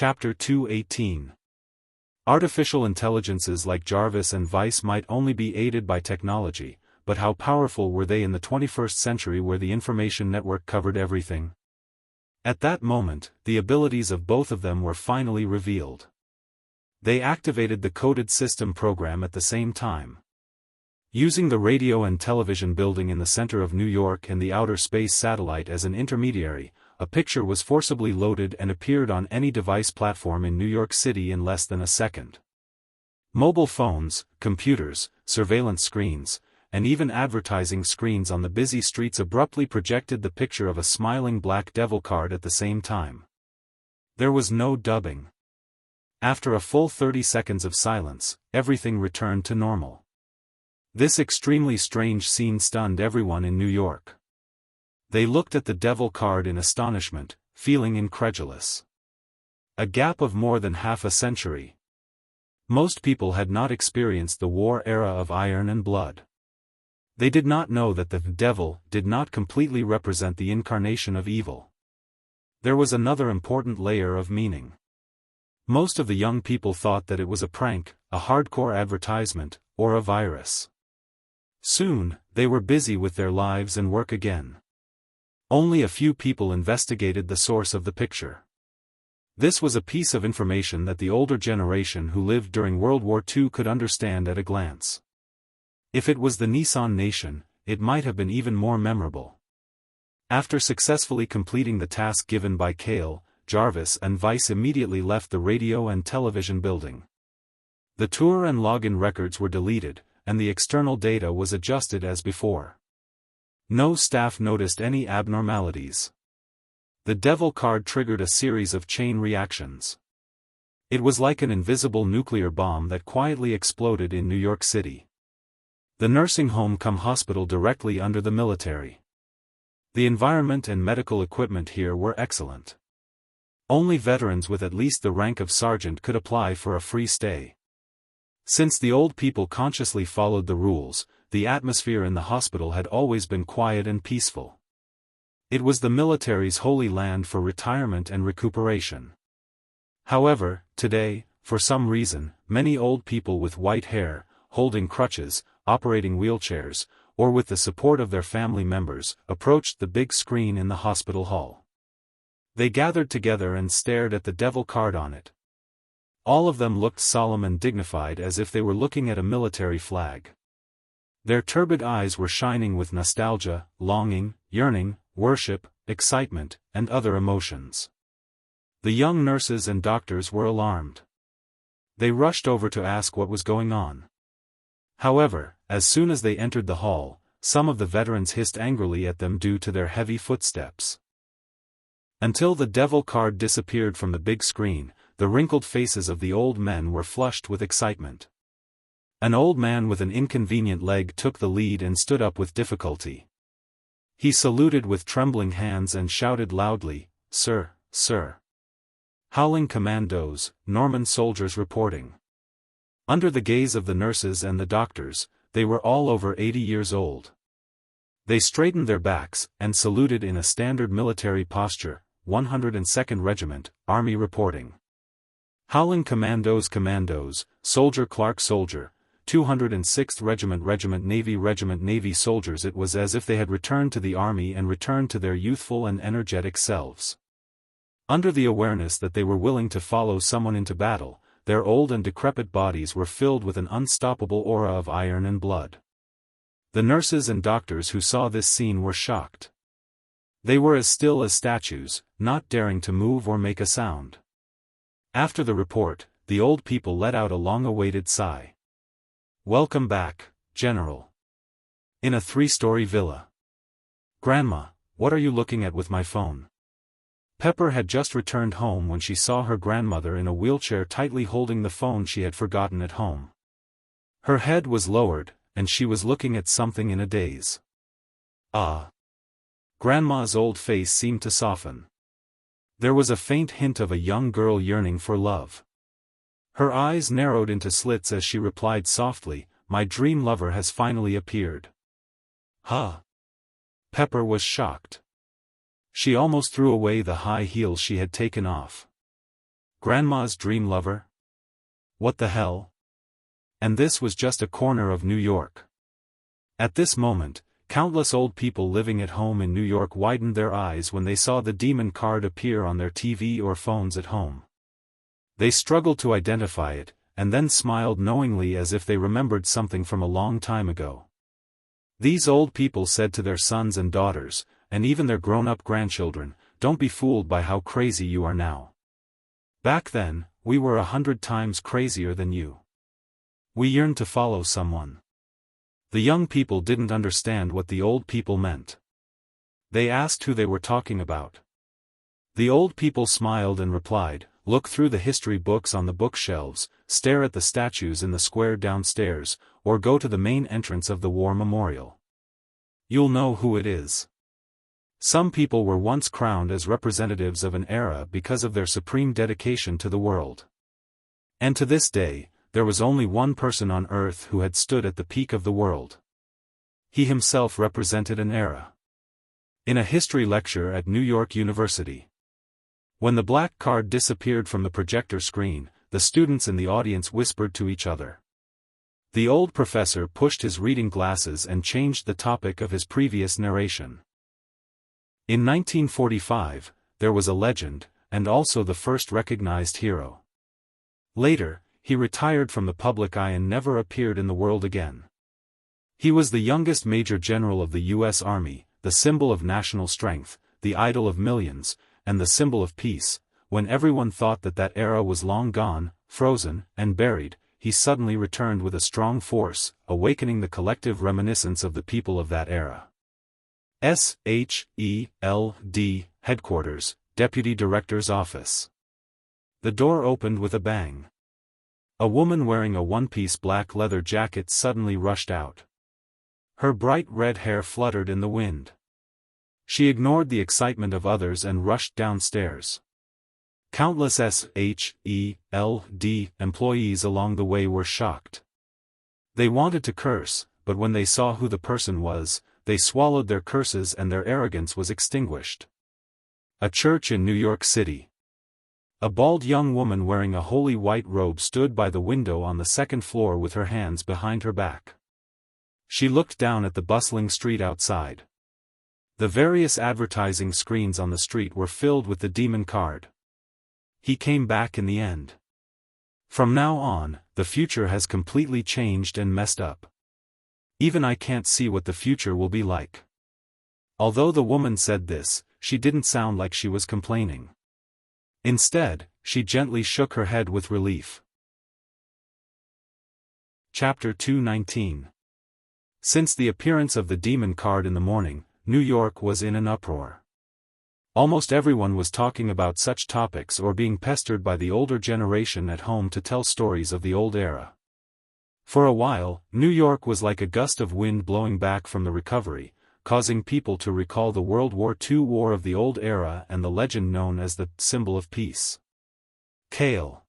Chapter 218. Artificial intelligences like Jarvis and Vice might only be aided by technology, but how powerful were they in the 21st century where the information network covered everything? At that moment, the abilities of both of them were finally revealed. They activated the coded system program at the same time. Using the radio and television building in the center of New York and the outer space satellite as an intermediary, a picture was forcibly loaded and appeared on any device platform in New York City in less than a second. Mobile phones, computers, surveillance screens, and even advertising screens on the busy streets abruptly projected the picture of a smiling black devil card at the same time. There was no dubbing. After a full 30 seconds of silence, everything returned to normal. This extremely strange scene stunned everyone in New York. They looked at the devil card in astonishment, feeling incredulous. A gap of more than half a century. Most people had not experienced the war era of iron and blood. They did not know that the devil did not completely represent the incarnation of evil. There was another important layer of meaning. Most of the young people thought that it was a prank, a hardcore advertisement, or a virus. Soon, they were busy with their lives and work again. Only a few people investigated the source of the picture. This was a piece of information that the older generation who lived during World War II could understand at a glance. If it was the Nissan Nation, it might have been even more memorable. After successfully completing the task given by Kale, Jarvis and Vice immediately left the radio and television building. The tour and login records were deleted, and the external data was adjusted as before. No staff noticed any abnormalities. The devil card triggered a series of chain reactions. It was like an invisible nuclear bomb that quietly exploded in New York City. The nursing home cum hospital directly under the military. The environment and medical equipment here were excellent. Only veterans with at least the rank of sergeant could apply for a free stay. Since the old people consciously followed the rules, the atmosphere in the hospital had always been quiet and peaceful. It was the military's holy land for retirement and recuperation. However, today, for some reason, many old people with white hair, holding crutches, operating wheelchairs, or with the support of their family members, approached the big screen in the hospital hall. They gathered together and stared at the devil card on it. All of them looked solemn and dignified as if they were looking at a military flag. Their turbid eyes were shining with nostalgia, longing, yearning, worship, excitement, and other emotions. The young nurses and doctors were alarmed. They rushed over to ask what was going on. However, as soon as they entered the hall, some of the veterans hissed angrily at them due to their heavy footsteps. Until the devil card disappeared from the big screen, the wrinkled faces of the old men were flushed with excitement. An old man with an inconvenient leg took the lead and stood up with difficulty. He saluted with trembling hands and shouted loudly, "Sir, sir." Howling commandos, Norman soldiers reporting. Under the gaze of the nurses and the doctors, they were all over 80 years old. They straightened their backs, and saluted in a standard military posture, 102nd Regiment, Army reporting. Howling commandos soldier Clark soldier, 206th Regiment Navy soldiers. It was as if they had returned to the army and returned to their youthful and energetic selves. Under the awareness that they were willing to follow someone into battle, their old and decrepit bodies were filled with an unstoppable aura of iron and blood. The nurses and doctors who saw this scene were shocked. They were as still as statues, not daring to move or make a sound. After the report, the old people let out a long-awaited sigh. "Welcome back, General." In a 3-story villa. "Grandma, what are you looking at with my phone?" Pepper had just returned home when she saw her grandmother in a wheelchair tightly holding the phone she had forgotten at home. Her head was lowered, and she was looking at something in a daze. "Ah." Grandma's old face seemed to soften. There was a faint hint of a young girl yearning for love. Her eyes narrowed into slits as she replied softly, "My dream lover has finally appeared." "Huh?" Pepper was shocked. She almost threw away the high heels she had taken off. Grandma's dream lover? What the hell? And this was just a corner of New York. At this moment, countless old people living at home in New York widened their eyes when they saw the demon card appear on their TV or phones at home. They struggled to identify it, and then smiled knowingly as if they remembered something from a long time ago. These old people said to their sons and daughters, and even their grown-up grandchildren, "Don't be fooled by how crazy you are now. Back then, we were 100 times crazier than you. We yearned to follow someone." The young people didn't understand what the old people meant. They asked who they were talking about. The old people smiled and replied, "Look through the history books on the bookshelves, stare at the statues in the square downstairs, or go to the main entrance of the war memorial. You'll know who it is." Some people were once crowned as representatives of an era because of their supreme dedication to the world. And to this day, there was only one person on earth who had stood at the peak of the world. He himself represented an era. In a history lecture at New York University, when the black card disappeared from the projector screen, the students in the audience whispered to each other. The old professor pushed his reading glasses and changed the topic of his previous narration. In 1945, there was a legend, and also the first recognized hero. Later, he retired from the public eye and never appeared in the world again. He was the youngest Major General of the U.S. Army, the symbol of national strength, the idol of millions, and the symbol of peace. When everyone thought that that era was long gone, frozen, and buried, he suddenly returned with a strong force, awakening the collective reminiscence of the people of that era. SHELD, Headquarters, Deputy Director's Office. The door opened with a bang. A woman wearing a one-piece black leather jacket suddenly rushed out. Her bright red hair fluttered in the wind. She ignored the excitement of others and rushed downstairs. Countless SHELD employees along the way were shocked. They wanted to curse, but when they saw who the person was, they swallowed their curses and their arrogance was extinguished. A church in New York City. A bald young woman wearing a holy white robe stood by the window on the second floor with her hands behind her back. She looked down at the bustling street outside. The various advertising screens on the street were filled with the demon card. He came back in the end. From now on, the future has completely changed and messed up. Even I can't see what the future will be like. Although the woman said this, she didn't sound like she was complaining. Instead, she gently shook her head with relief. Chapter 219. Since the appearance of the demon card in the morning, New York was in an uproar. Almost everyone was talking about such topics or being pestered by the older generation at home to tell stories of the old era. For a while, New York was like a gust of wind blowing back from the recovery, causing people to recall the World War II war of the old era and the legend known as the symbol of peace. Kale.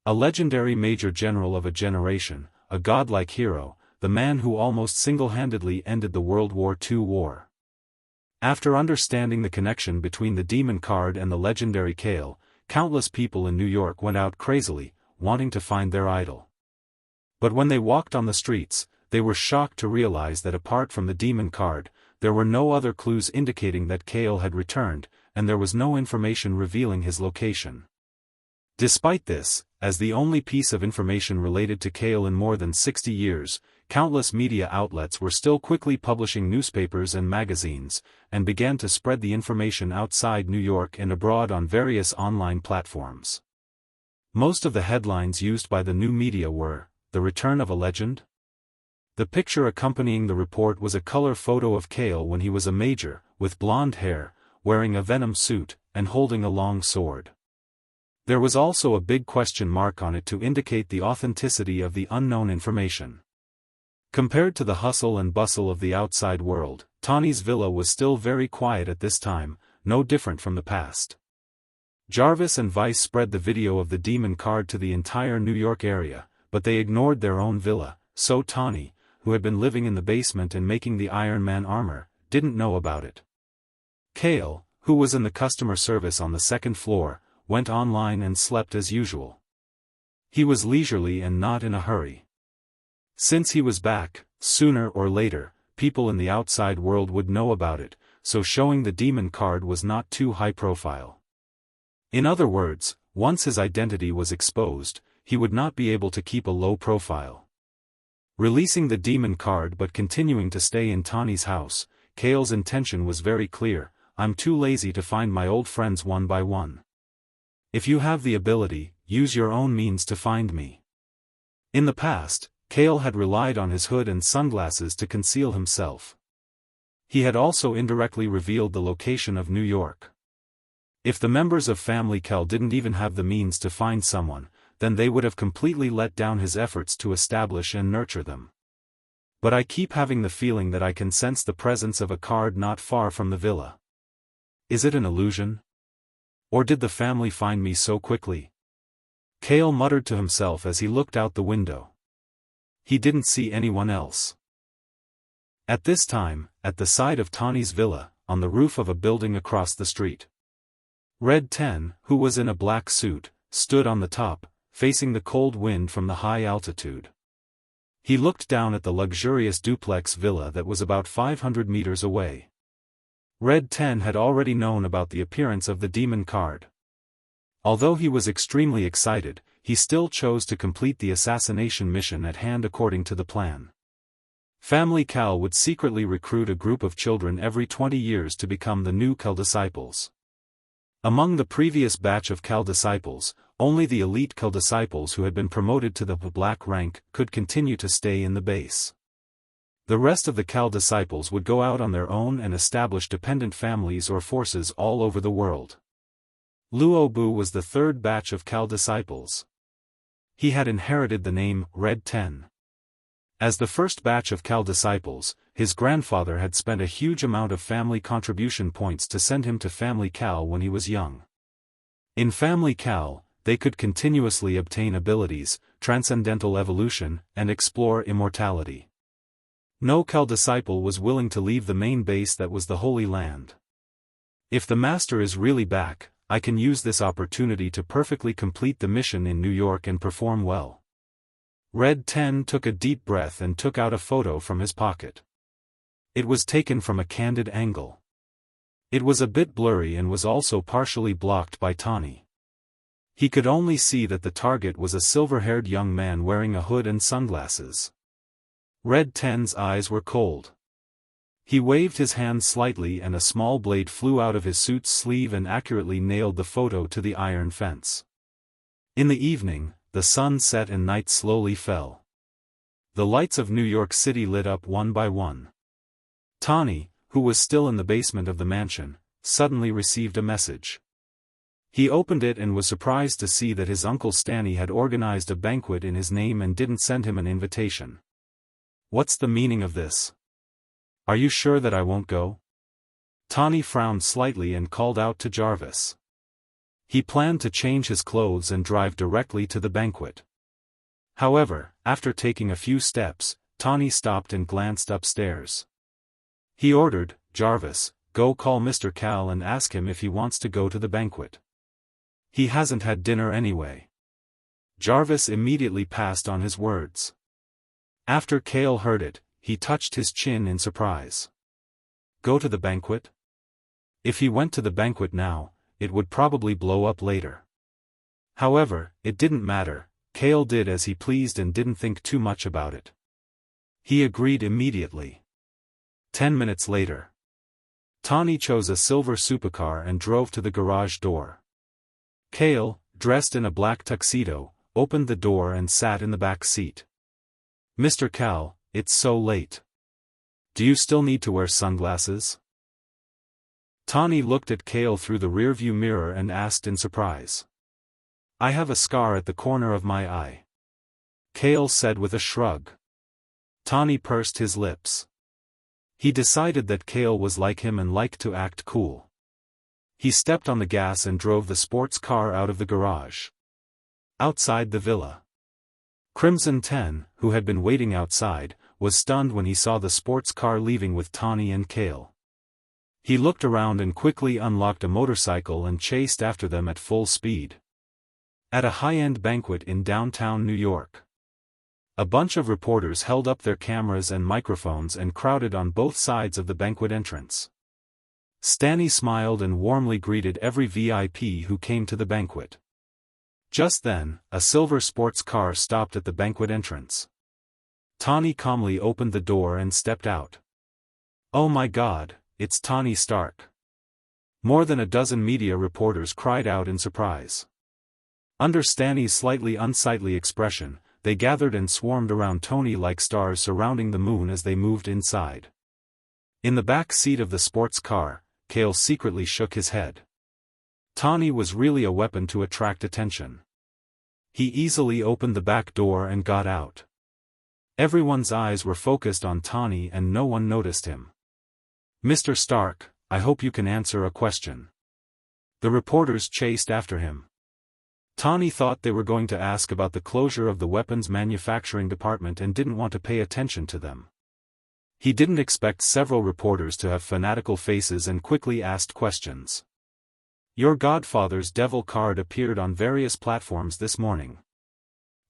A legendary major general of a generation, a godlike hero, the man who almost single-handedly ended the World War II war. After understanding the connection between the demon card and the legendary Kale, countless people in New York went out crazily, wanting to find their idol. But when they walked on the streets, they were shocked to realize that apart from the demon card, there were no other clues indicating that Kale had returned, and there was no information revealing his location. Despite this, as the only piece of information related to Kale in more than 60 years, countless media outlets were still quickly publishing newspapers and magazines, and began to spread the information outside New York and abroad on various online platforms. Most of the headlines used by the new media were, "The Return of a Legend?" The picture accompanying the report was a color photo of Kale when he was a major, with blonde hair, wearing a Venom suit, and holding a long sword. There was also a big question mark on it to indicate the authenticity of the unknown information. Compared to the hustle and bustle of the outside world, Tawny's villa was still very quiet at this time, no different from the past. Jarvis and Vice spread the video of the demon card to the entire New York area, but they ignored their own villa, so Tawny, who had been living in the basement and making the Iron Man armor, didn't know about it. Kale, who was in the customer service on the second floor, went online and slept as usual. He was leisurely and not in a hurry. Since he was back, sooner or later, people in the outside world would know about it, so showing the demon card was not too high profile. In other words, once his identity was exposed, he would not be able to keep a low profile. Releasing the demon card but continuing to stay in Tawny's house, Kale's intention was very clear: I'm too lazy to find my old friends one by one. If you have the ability, use your own means to find me. In the past, Kale had relied on his hood and sunglasses to conceal himself. He had also indirectly revealed the location of New York. If the members of Family Cal didn't even have the means to find someone, then they would have completely let down his efforts to establish and nurture them. But I keep having the feeling that I can sense the presence of a card not far from the villa. Is it an illusion? Or did the family find me so quickly? Kale muttered to himself as he looked out the window. He didn't see anyone else. At this time, at the side of Tawny's villa, on the roof of a building across the street, Red 10, who was in a black suit, stood on the top, facing the cold wind from the high altitude. He looked down at the luxurious duplex villa that was about 500 meters away. Red 10 had already known about the appearance of the demon card. Although he was extremely excited, he still chose to complete the assassination mission at hand according to the plan. Family Cal would secretly recruit a group of children every 20 years to become the new Cal disciples. Among the previous batch of Cal disciples, only the elite Cal disciples who had been promoted to the black rank could continue to stay in the base. The rest of the Cal disciples would go out on their own and establish dependent families or forces all over the world. Luo Bu was the third batch of Cal disciples. He had inherited the name Red 10. As the first batch of Cal disciples, his grandfather had spent a huge amount of family contribution points to send him to Family Cal when he was young. In Family Cal, they could continuously obtain abilities, transcendental evolution, and explore immortality. No Cal disciple was willing to leave the main base that was the Holy Land. If the Master is really back, I can use this opportunity to perfectly complete the mission in New York and perform well. Red 10 took a deep breath and took out a photo from his pocket. It was taken from a candid angle. It was a bit blurry and was also partially blocked by Tawny. He could only see that the target was a silver-haired young man wearing a hood and sunglasses. Red 10's eyes were cold. He waved his hand slightly and a small blade flew out of his suit's sleeve and accurately nailed the photo to the iron fence. In the evening, the sun set and night slowly fell. The lights of New York City lit up one by one. Tawny, who was still in the basement of the mansion, suddenly received a message. He opened it and was surprised to see that his uncle Stanny had organized a banquet in his name and didn't send him an invitation. What's the meaning of this? Are you sure that I won't go? Tawny frowned slightly and called out to Jarvis. He planned to change his clothes and drive directly to the banquet. However, after taking a few steps, Tawny stopped and glanced upstairs. He ordered, Jarvis, go call Mr. Cal and ask him if he wants to go to the banquet. He hasn't had dinner anyway. Jarvis immediately passed on his words. After Cal heard it, he touched his chin in surprise. Go to the banquet? If he went to the banquet now, it would probably blow up later. However, it didn't matter, Cal did as he pleased and didn't think too much about it. He agreed immediately. 10 minutes later, Tawny chose a silver supercar and drove to the garage door. Cal, dressed in a black tuxedo, opened the door and sat in the back seat. Mr. Cal, it's so late. Do you still need to wear sunglasses? Tawny looked at Cal through the rearview mirror and asked in surprise. I have a scar at the corner of my eye. Cal said with a shrug. Tawny pursed his lips. He decided that Cal was like him and liked to act cool. He stepped on the gas and drove the sports car out of the garage. Outside the villa, Crimson 10, who had been waiting outside, was stunned when he saw the sports car leaving with Tawny and Cal. He looked around and quickly unlocked a motorcycle and chased after them at full speed. At a high-end banquet in downtown New York. A bunch of reporters held up their cameras and microphones and crowded on both sides of the banquet entrance. Stanny smiled and warmly greeted every VIP who came to the banquet. Just then, a silver sports car stopped at the banquet entrance. Tony calmly opened the door and stepped out. "Oh my God, it's Tony Stark." More than a dozen media reporters cried out in surprise. Under Stanny's slightly unsightly expression, they gathered and swarmed around Tony like stars surrounding the moon as they moved inside. In the back seat of the sports car, Cale secretly shook his head. Tony was really a weapon to attract attention. He easily opened the back door and got out. Everyone's eyes were focused on Tony and no one noticed him. "Mr. Stark, I hope you can answer a question." The reporters chased after him. Tony thought they were going to ask about the closure of the weapons manufacturing department and didn't want to pay attention to them. He didn't expect several reporters to have fanatical faces and quickly asked questions. "Your godfather's devil card appeared on various platforms this morning.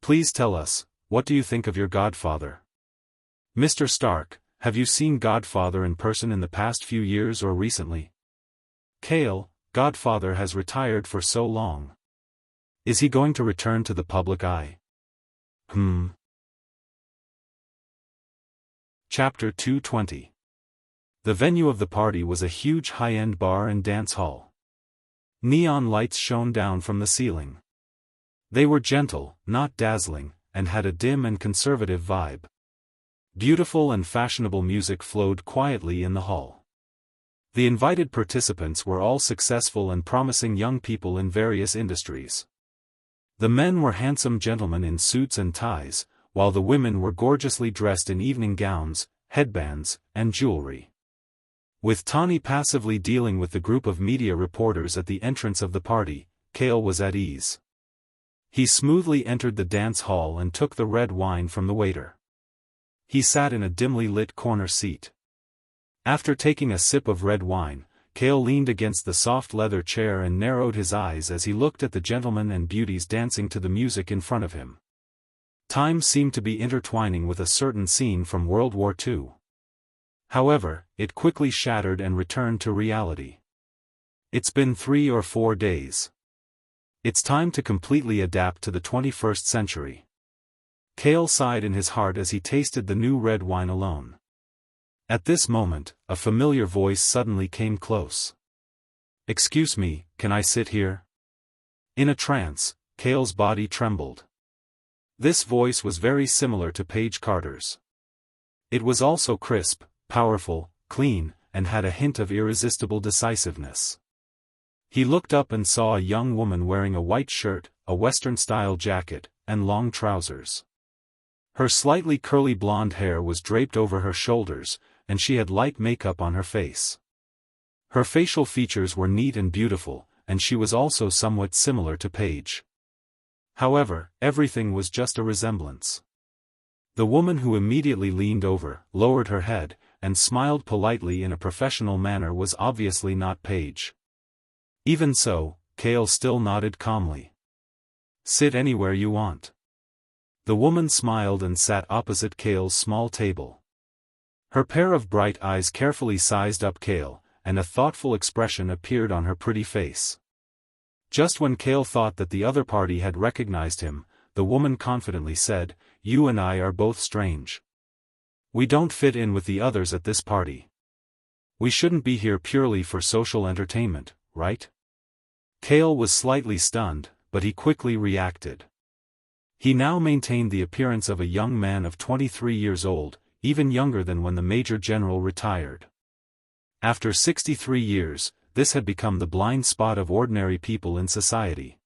Please tell us, what do you think of your godfather? Mr. Stark, have you seen Godfather in person in the past few years or recently?" "Cale, Godfather has retired for so long. Is he going to return to the public eye?" Chapter 220. The venue of the party was a huge high-end bar and dance hall. Neon lights shone down from the ceiling. They were gentle, not dazzling, and had a dim and conservative vibe. Beautiful and fashionable music flowed quietly in the hall. The invited participants were all successful and promising young people in various industries. The men were handsome gentlemen in suits and ties, while the women were gorgeously dressed in evening gowns, headbands, and jewelry. With Tony passively dealing with the group of media reporters at the entrance of the party, Cale was at ease. He smoothly entered the dance hall and took the red wine from the waiter. He sat in a dimly lit corner seat. After taking a sip of red wine, Cale leaned against the soft leather chair and narrowed his eyes as he looked at the gentlemen and beauties dancing to the music in front of him. Time seemed to be intertwining with a certain scene from World War II. However, it quickly shattered and returned to reality. It's been 3 or 4 days. It's time to completely adapt to the 21st century. Cale sighed in his heart as he tasted the new red wine alone. At this moment, a familiar voice suddenly came close. "Excuse me, can I sit here?" In a trance, Cale's body trembled. This voice was very similar to Paige Carter's. It was also crisp, powerful, clean, and had a hint of irresistible decisiveness. He looked up and saw a young woman wearing a white shirt, a Western-style jacket, and long trousers. Her slightly curly blonde hair was draped over her shoulders, and she had light makeup on her face. Her facial features were neat and beautiful, and she was also somewhat similar to Paige. However, everything was just a resemblance. The woman who immediately leaned over, lowered her head, and smiled politely in a professional manner was obviously not Paige. Even so, Cale still nodded calmly. "Sit anywhere you want." The woman smiled and sat opposite Cale's small table. Her pair of bright eyes carefully sized up Cale, and a thoughtful expression appeared on her pretty face. Just when Cale thought that the other party had recognized him, the woman confidently said, "You and I are both strange. We don't fit in with the others at this party. We shouldn't be here purely for social entertainment, right?" Cale was slightly stunned, but he quickly reacted. He now maintained the appearance of a young man of 23 years old, even younger than when the Major General retired. After 63 years, this had become the blind spot of ordinary people in society.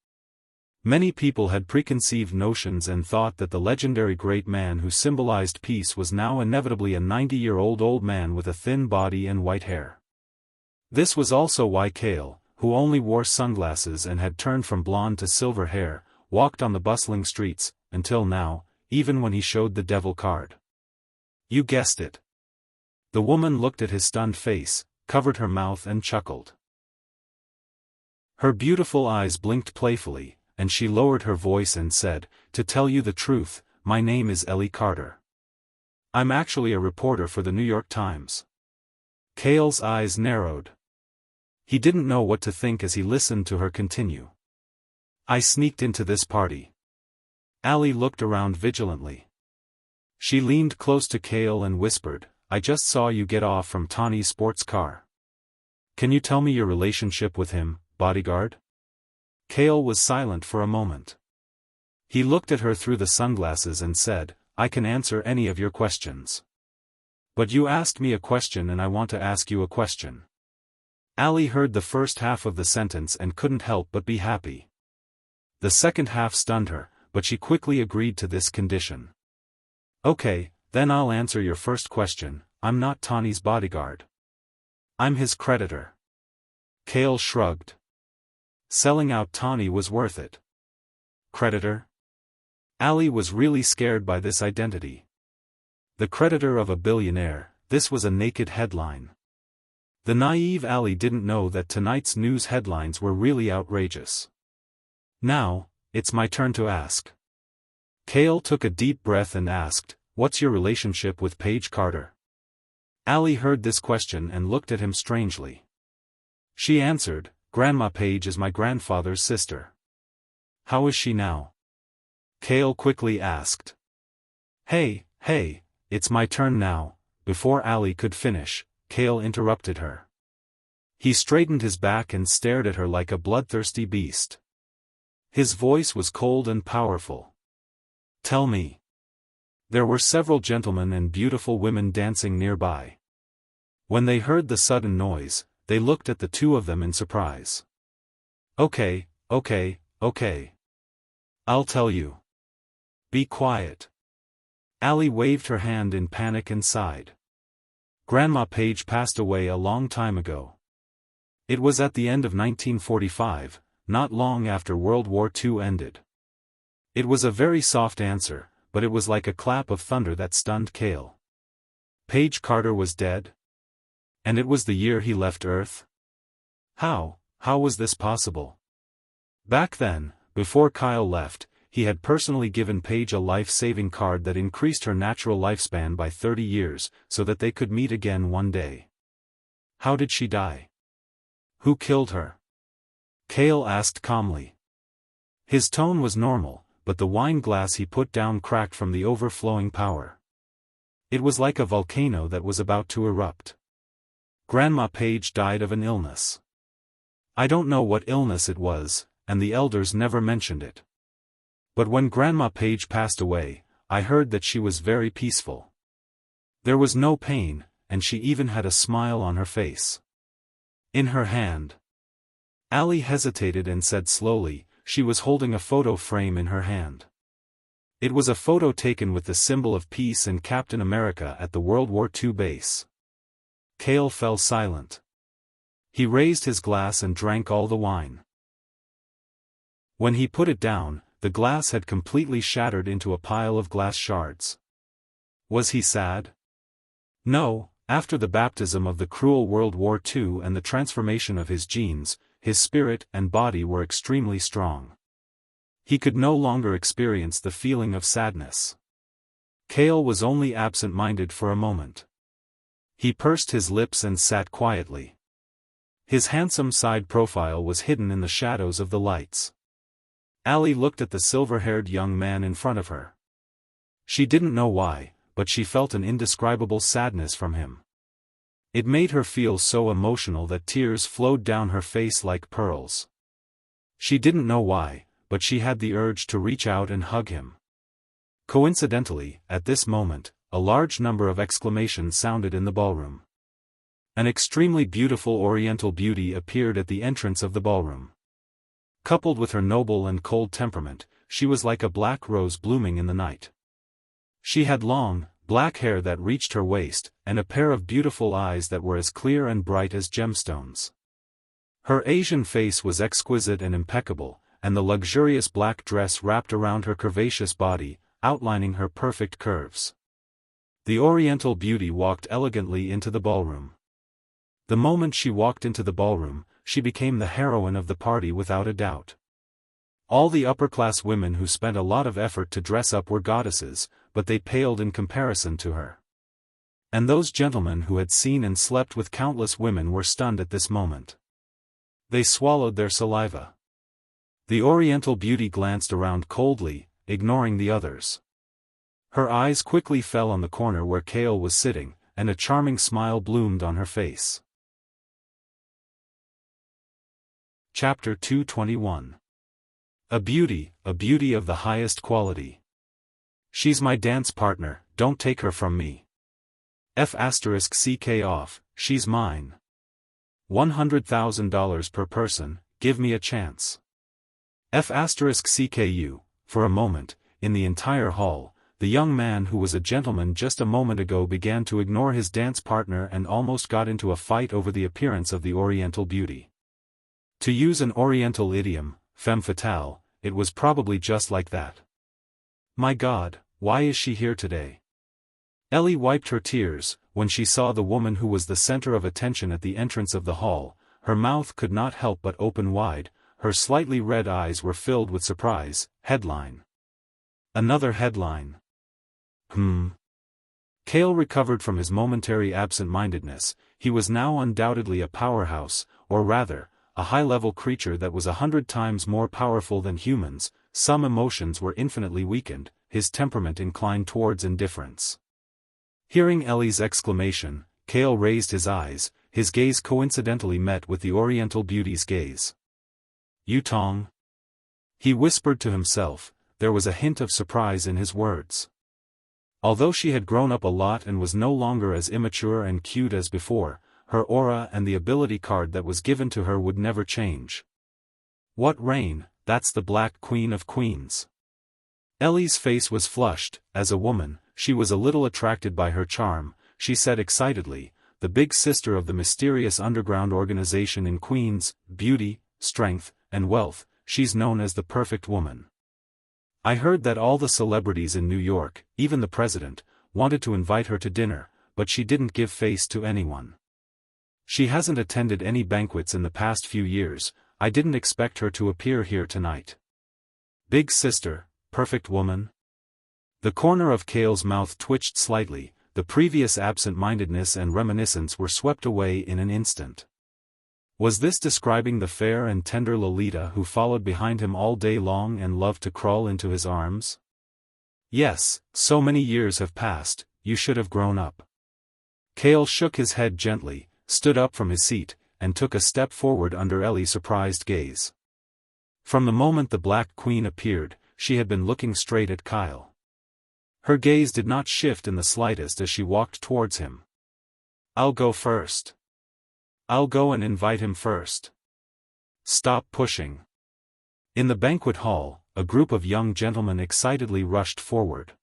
Many people had preconceived notions and thought that the legendary great man who symbolized peace was now inevitably a 90-year-old old man with a thin body and white hair. This was also why Cale, who only wore sunglasses and had turned from blonde to silver hair, walked on the bustling streets, until now, even when he showed the devil card. "You guessed it." The woman looked at his stunned face, covered her mouth and chuckled. Her beautiful eyes blinked playfully, and she lowered her voice and said, "To tell you the truth, my name is Ellie Carter. I'm actually a reporter for the New York Times." Cale's eyes narrowed. He didn't know what to think as he listened to her continue. "I sneaked into this party." Allie looked around vigilantly. She leaned close to Cale and whispered, "I just saw you get off from Tawny's sports car. Can you tell me your relationship with him, bodyguard?" Cale was silent for a moment. He looked at her through the sunglasses and said, "I can answer any of your questions. But you asked me a question and I want to ask you a question." Allie heard the first half of the sentence and couldn't help but be happy. The second half stunned her, but she quickly agreed to this condition. "Okay, then I'll answer your first question. I'm not Tawny's bodyguard. I'm his creditor." Cale shrugged. Selling out Tawny was worth it. Creditor? Allie was really scared by this identity. The creditor of a billionaire, this was a naked headline. The naive Allie didn't know that tonight's news headlines were really outrageous. "Now, it's my turn to ask." Cale took a deep breath and asked, "What's your relationship with Paige Carter?" Allie heard this question and looked at him strangely. She answered, "Grandma Paige is my grandfather's sister." "How is she now?" Cale quickly asked. Hey, it's my turn now." Before Allie could finish, Cale interrupted her. He straightened his back and stared at her like a bloodthirsty beast. His voice was cold and powerful. "Tell me." There were several gentlemen and beautiful women dancing nearby. When they heard the sudden noise, they looked at the two of them in surprise. Okay. I'll tell you. Be quiet." Allie waved her hand in panic and sighed. Grandma Paige passed away a long time ago. It was at the end of 1945, not long after World War II ended. It was a very soft answer, but it was like a clap of thunder that stunned Cale. Paige Carter was dead? And it was the year he left Earth? How was this possible? Back then, before Kyle left, he had personally given Paige a life-saving card that increased her natural lifespan by 30 years, so that they could meet again one day. How did she die? Who killed her? Cale asked calmly. His tone was normal, but the wine glass he put down cracked from the overflowing power. It was like a volcano that was about to erupt. Grandma Paige died of an illness. I don't know what illness it was, and the elders never mentioned it. But when Grandma Paige passed away, I heard that she was very peaceful. There was no pain, and she even had a smile on her face. In her hand. Allie hesitated and said slowly, she was holding a photo frame in her hand. It was a photo taken with the symbol of peace and Captain America at the World War II base. Cale fell silent. He raised his glass and drank all the wine. When he put it down, the glass had completely shattered into a pile of glass shards. Was he sad? No, after the baptism of the cruel World War II and the transformation of his genes, his spirit and body were extremely strong. He could no longer experience the feeling of sadness. Cale was only absent-minded for a moment. He pursed his lips and sat quietly. His handsome side profile was hidden in the shadows of the lights. Allie looked at the silver-haired young man in front of her. She didn't know why, but she felt an indescribable sadness from him. It made her feel so emotional that tears flowed down her face like pearls. She didn't know why, but she had the urge to reach out and hug him. Coincidentally, at this moment, a large number of exclamations sounded in the ballroom. An extremely beautiful Oriental beauty appeared at the entrance of the ballroom. Coupled with her noble and cold temperament, she was like a black rose blooming in the night. She had long, black hair that reached her waist, and a pair of beautiful eyes that were as clear and bright as gemstones. Her Asian face was exquisite and impeccable, and the luxurious black dress wrapped around her curvaceous body, outlining her perfect curves. The Oriental beauty walked elegantly into the ballroom. The moment she walked into the ballroom, she became the heroine of the party without a doubt. All the upper-class women who spent a lot of effort to dress up were goddesses, but they paled in comparison to her. And those gentlemen who had seen and slept with countless women were stunned at this moment. They swallowed their saliva. The Oriental beauty glanced around coldly, ignoring the others. Her eyes quickly fell on the corner where Kale was sitting, and a charming smile bloomed on her face. Chapter 221. A beauty of the highest quality. She's my dance partner, don't take her from me. F***ck off, she's mine. $100,000 per person, give me a chance. F***cku, for a moment, in the entire hall, the young man who was a gentleman just a moment ago began to ignore his dance partner and almost got into a fight over the appearance of the Oriental beauty. To use an Oriental idiom, femme fatale, it was probably just like that. My God, why is she here today? Ellie wiped her tears. When she saw the woman who was the center of attention at the entrance of the hall, her mouth could not help but open wide, her slightly red eyes were filled with surprise. Headline. Another headline. Kale recovered from his momentary absent-mindedness. He was now undoubtedly a powerhouse, or rather, a high-level creature that was 100 times more powerful than humans. Some emotions were infinitely weakened, his temperament inclined towards indifference. Hearing Ellie's exclamation, Kale raised his eyes, his gaze coincidentally met with the Oriental beauty's gaze. Yutong? He whispered to himself, there was a hint of surprise in his words. Although she had grown up a lot and was no longer as immature and cute as before, her aura and the ability card that was given to her would never change. What rain, that's the Black Queen of Queens. Ellie's face was flushed. As a woman, she was a little attracted by her charm, she said excitedly, the big sister of the mysterious underground organization in Queens, beauty, strength, and wealth, she's known as the perfect woman. I heard that all the celebrities in New York, even the president, wanted to invite her to dinner, but she didn't give face to anyone. She hasn't attended any banquets in the past few years. I didn't expect her to appear here tonight. Big sister, perfect woman? The corner of Kale's mouth twitched slightly, the previous absent-mindedness and reminiscence were swept away in an instant. Was this describing the fair and tender Lolita who followed behind him all day long and loved to crawl into his arms? Yes, so many years have passed, you should have grown up. Kale shook his head gently, stood up from his seat, and took a step forward under Ellie's surprised gaze. From the moment the Black Queen appeared, she had been looking straight at Kyle. Her gaze did not shift in the slightest as she walked towards him. I'll go first. I'll go and invite him first. Stop pushing. In the banquet hall, a group of young gentlemen excitedly rushed forward.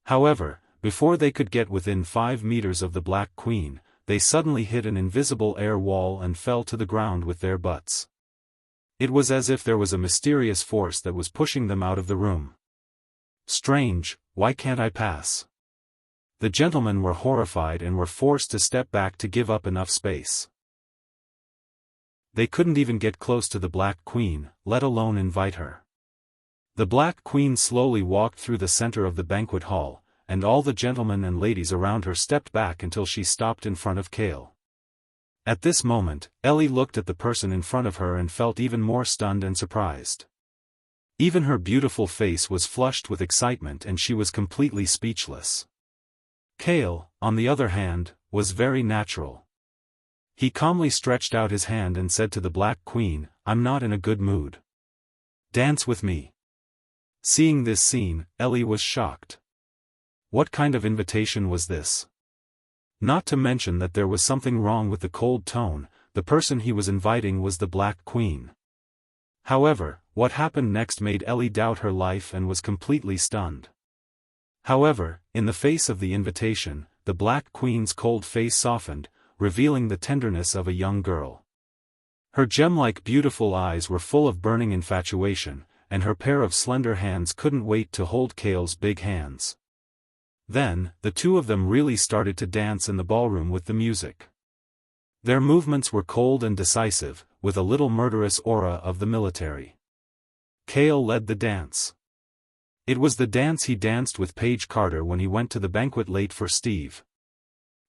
However, before they could get within 5 meters of the Black Queen, they suddenly hit an invisible air wall and fell to the ground with their butts. It was as if there was a mysterious force that was pushing them out of the room. Strange, why can't I pass? The gentlemen were horrified and were forced to step back to give up enough space. They couldn't even get close to the Black Queen, let alone invite her. The Black Queen slowly walked through the center of the banquet hall, and all the gentlemen and ladies around her stepped back until she stopped in front of Kale. At this moment, Ellie looked at the person in front of her and felt even more stunned and surprised. Even her beautiful face was flushed with excitement and she was completely speechless. Kale, on the other hand, was very natural. He calmly stretched out his hand and said to the Black Queen, I'm not in a good mood. Dance with me. Seeing this scene, Ellie was shocked. What kind of invitation was this? Not to mention that there was something wrong with the cold tone, the person he was inviting was the Black Queen. However, what happened next made Ellie doubt her life and was completely stunned. However, in the face of the invitation, the Black Queen's cold face softened, revealing the tenderness of a young girl. Her gem-like beautiful eyes were full of burning infatuation, and her pair of slender hands couldn't wait to hold Kale's big hands. Then, the two of them really started to dance in the ballroom with the music. Their movements were cold and decisive, with a little murderous aura of the military. Kale led the dance. It was the dance he danced with Paige Carter when he went to the banquet late for Steve.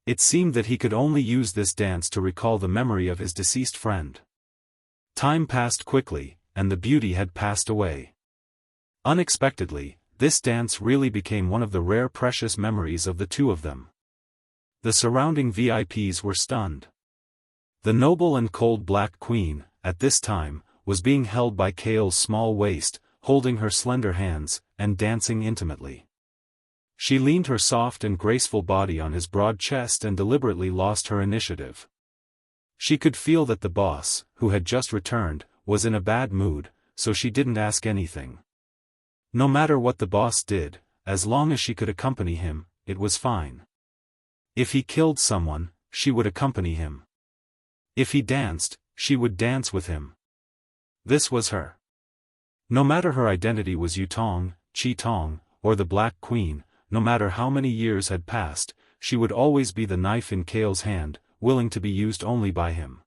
It seemed that he could only use this dance to recall the memory of his deceased friend. Time passed quickly, and the beauty had passed away. Unexpectedly, this dance really became one of the rare precious memories of the two of them. The surrounding VIPs were stunned. The noble and cold Black Queen, at this time, was being held by Kale's small waist, holding her slender hands, and dancing intimately. She leaned her soft and graceful body on his broad chest and deliberately lost her initiative. She could feel that the boss, who had just returned, was in a bad mood, so she didn't ask anything. No matter what the boss did, as long as she could accompany him, it was fine. If he killed someone, she would accompany him. If he danced, she would dance with him. This was her. No matter her identity was Yutong, Qi-Tong, or the Black Queen, no matter how many years had passed, she would always be the knife in Kale's hand, willing to be used only by him.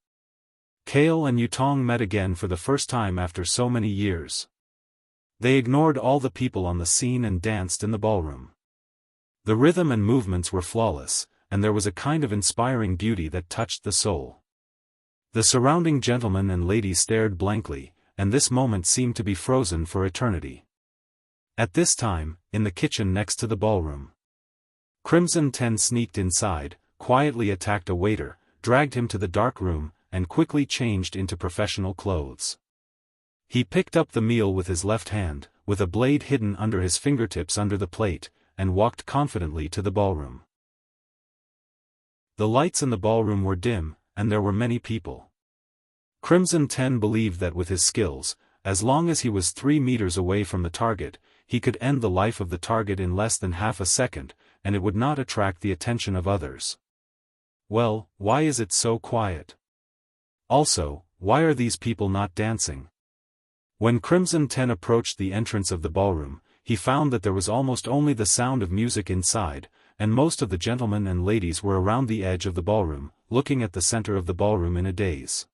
Kale and Yutong met again for the first time after so many years. They ignored all the people on the scene and danced in the ballroom. The rhythm and movements were flawless, and there was a kind of inspiring beauty that touched the soul. The surrounding gentlemen and ladies stared blankly, and this moment seemed to be frozen for eternity. At this time, in the kitchen next to the ballroom, Crimson 10 sneaked inside, quietly attacked a waiter, dragged him to the dark room, and quickly changed into professional clothes. He picked up the meal with his left hand, with a blade hidden under his fingertips under the plate, and walked confidently to the ballroom. The lights in the ballroom were dim, and there were many people. Crimson 10 believed that with his skills, as long as he was 3 meters away from the target, he could end the life of the target in less than half a second, and it would not attract the attention of others. Well, why is it so quiet? Also, why are these people not dancing? When Crimson 10 approached the entrance of the ballroom, he found that there was almost only the sound of music inside, and most of the gentlemen and ladies were around the edge of the ballroom, looking at the center of the ballroom in a daze.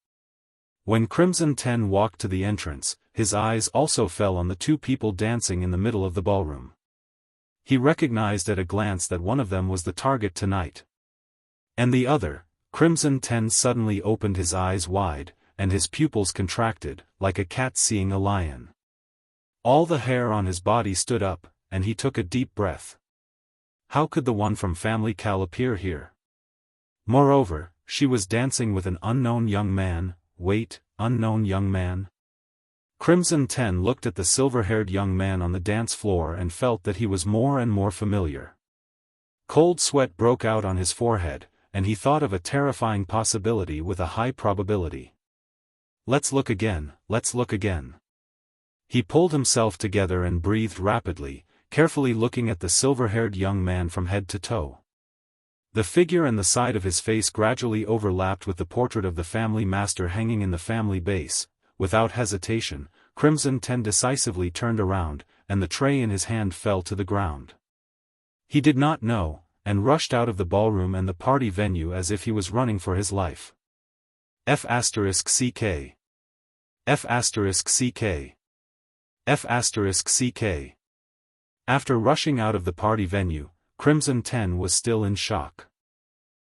When Crimson 10 walked to the entrance, his eyes also fell on the two people dancing in the middle of the ballroom. He recognized at a glance that one of them was the target tonight. And the other. Crimson 10 suddenly opened his eyes wide, and his pupils contracted, like a cat seeing a lion. All the hair on his body stood up, and he took a deep breath. How could the one from Family Cal appear here? Moreover, she was dancing with an unknown young man. Wait, unknown young man? Crimson 10 looked at the silver-haired young man on the dance floor and felt that he was more and more familiar. Cold sweat broke out on his forehead, and he thought of a terrifying possibility with a high probability. Let's look again, let's look again. He pulled himself together and breathed rapidly, carefully looking at the silver-haired young man from head to toe. The figure and the side of his face gradually overlapped with the portrait of the family master hanging in the family base. Without hesitation, Crimson 10 decisively turned around, and the tray in his hand fell to the ground. He did not know, and rushed out of the ballroom and the party venue as if he was running for his life. F***CK. F***CK. F***CK. After rushing out of the party venue, Crimson 10 was still in shock.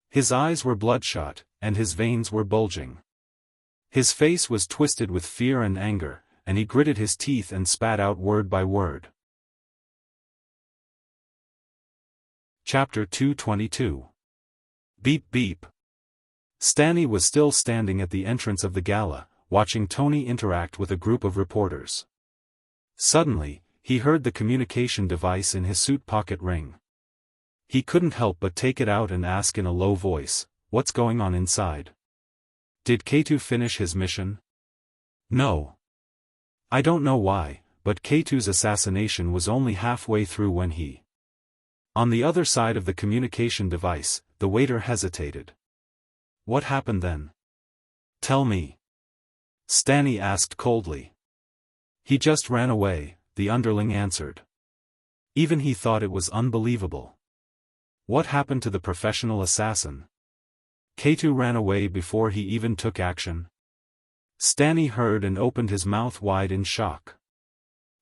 His eyes were bloodshot, and his veins were bulging. His face was twisted with fear and anger, and he gritted his teeth and spat out word by word. Chapter 222. Beep beep. Stanny was still standing at the entrance of the gala, watching Tony interact with a group of reporters. Suddenly, he heard the communication device in his suit pocket ring. He couldn't help but take it out and ask in a low voice, "What's going on inside? Did K2 finish his mission?" "No. I don't know why, but K2's assassination was only halfway through when he..." On the other side of the communication device, the waiter hesitated. "What happened then? Tell me." Stanny asked coldly. "He just ran away," the underling answered. Even he thought it was unbelievable. What happened to the professional assassin? K2 ran away before he even took action. Stanley heard and opened his mouth wide in shock.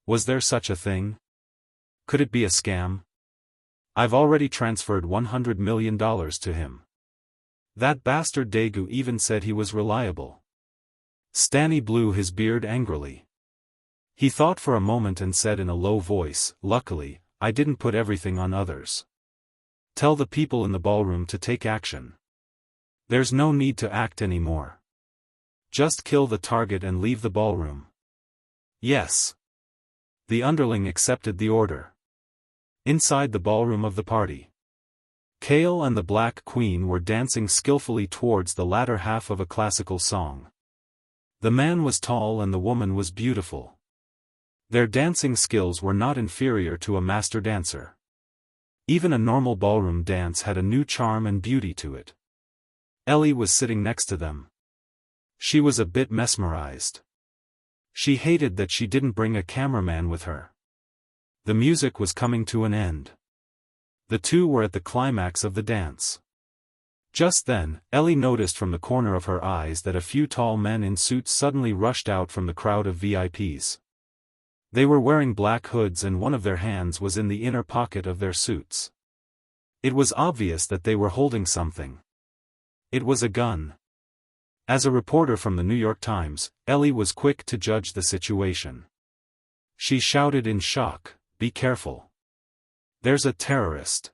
Was there such a thing? Could it be a scam? I've already transferred $100 million to him. That bastard Daegu even said he was reliable. Stanley blew his beard angrily. He thought for a moment and said in a low voice, "Luckily, I didn't put everything on others. Tell the people in the ballroom to take action. There's no need to act anymore. Just kill the target and leave the ballroom." Yes. The underling accepted the order. Inside the ballroom of the party, Kale and the Black Queen were dancing skillfully towards the latter half of a classical song. The man was tall and the woman was beautiful. Their dancing skills were not inferior to a master dancer. Even a normal ballroom dance had a new charm and beauty to it. Ellie was sitting next to them. She was a bit mesmerized. She hated that she didn't bring a cameraman with her. The music was coming to an end. The two were at the climax of the dance. Just then, Ellie noticed from the corner of her eyes that a few tall men in suits suddenly rushed out from the crowd of VIPs. They were wearing black hoods and one of their hands was in the inner pocket of their suits. It was obvious that they were holding something. It was a gun. As a reporter from the New York Times, Ellie was quick to judge the situation. She shouted in shock, "Be careful. There's a terrorist."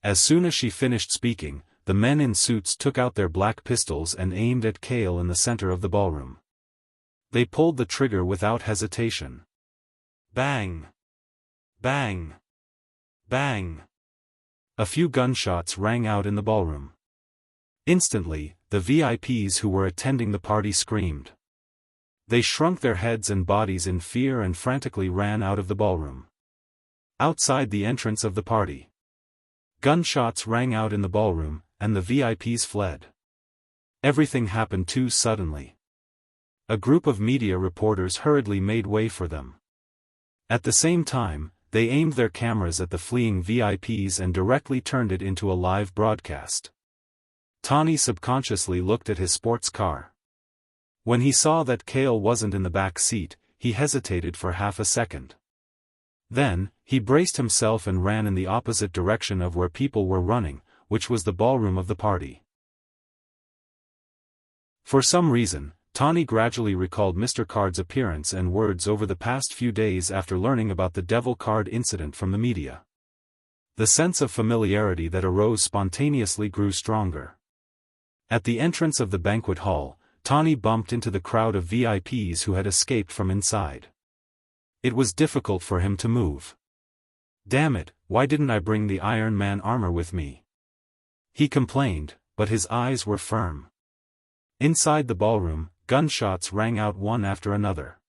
As soon as she finished speaking, the men in suits took out their black pistols and aimed at Kale in the center of the ballroom. They pulled the trigger without hesitation. Bang! Bang! Bang! A few gunshots rang out in the ballroom. Instantly, the VIPs who were attending the party screamed. They shrunk their heads and bodies in fear and frantically ran out of the ballroom. Outside the entrance of the party, gunshots rang out in the ballroom, and the VIPs fled. Everything happened too suddenly. A group of media reporters hurriedly made way for them. At the same time, they aimed their cameras at the fleeing VIPs and directly turned it into a live broadcast. Tawny subconsciously looked at his sports car. When he saw that Kale wasn't in the back seat, he hesitated for half a second. Then, he braced himself and ran in the opposite direction of where people were running, which was the ballroom of the party. For some reason, Tawny gradually recalled Mr. Card's appearance and words over the past few days after learning about the Devil Card incident from the media. The sense of familiarity that arose spontaneously grew stronger. At the entrance of the banquet hall, Tawny bumped into the crowd of VIPs who had escaped from inside. It was difficult for him to move. "Damn it, why didn't I bring the Iron Man armor with me?" he complained, but his eyes were firm. Inside the ballroom, gunshots rang out one after another.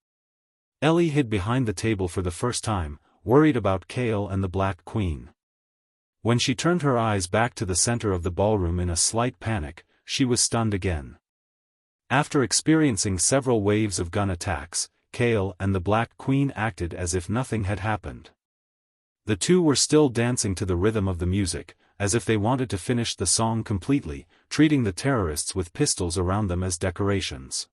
Ellie hid behind the table for the first time, worried about Kale and the Black Queen. When she turned her eyes back to the center of the ballroom in a slight panic, she was stunned again. After experiencing several waves of gun attacks, Kale and the Black Queen acted as if nothing had happened. The two were still dancing to the rhythm of the music, as if they wanted to finish the song completely, treating the terrorists with pistols around them as decorations.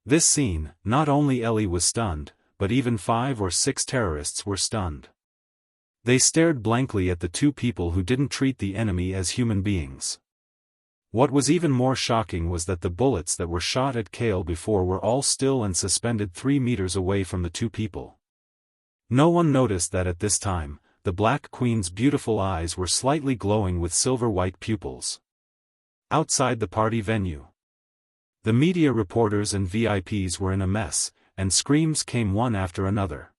This scene, not only Ellie was stunned, but even 5 or 6 terrorists were stunned. They stared blankly at the two people who didn't treat the enemy as human beings. What was even more shocking was that the bullets that were shot at Kale before were all still and suspended 3 meters away from the two people. No one noticed that at this time, the Black Queen's beautiful eyes were slightly glowing with silver-white pupils. Outside the party venue, the media reporters and VIPs were in a mess, and screams came one after another.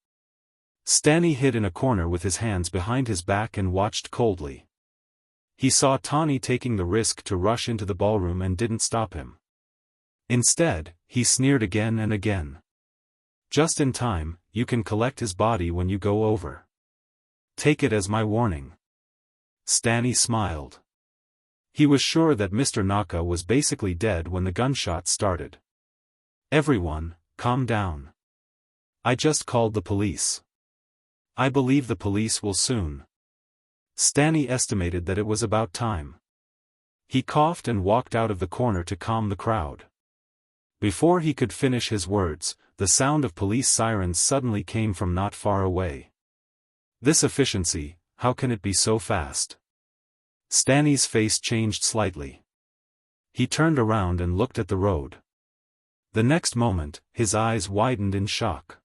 Stanley hid in a corner with his hands behind his back and watched coldly. He saw Tawny taking the risk to rush into the ballroom and didn't stop him. Instead, he sneered again and again. "Just in time, you can collect his body when you go over. Take it as my warning." Stanley smiled. He was sure that Mr. Naka was basically dead when the gunshots started. "Everyone, calm down. I just called the police. I believe the police will soon." Stanley estimated that it was about time. He coughed and walked out of the corner to calm the crowd. Before he could finish his words, the sound of police sirens suddenly came from not far away. This efficiency, how can it be so fast? Stanley's face changed slightly. He turned around and looked at the road. The next moment, his eyes widened in shock.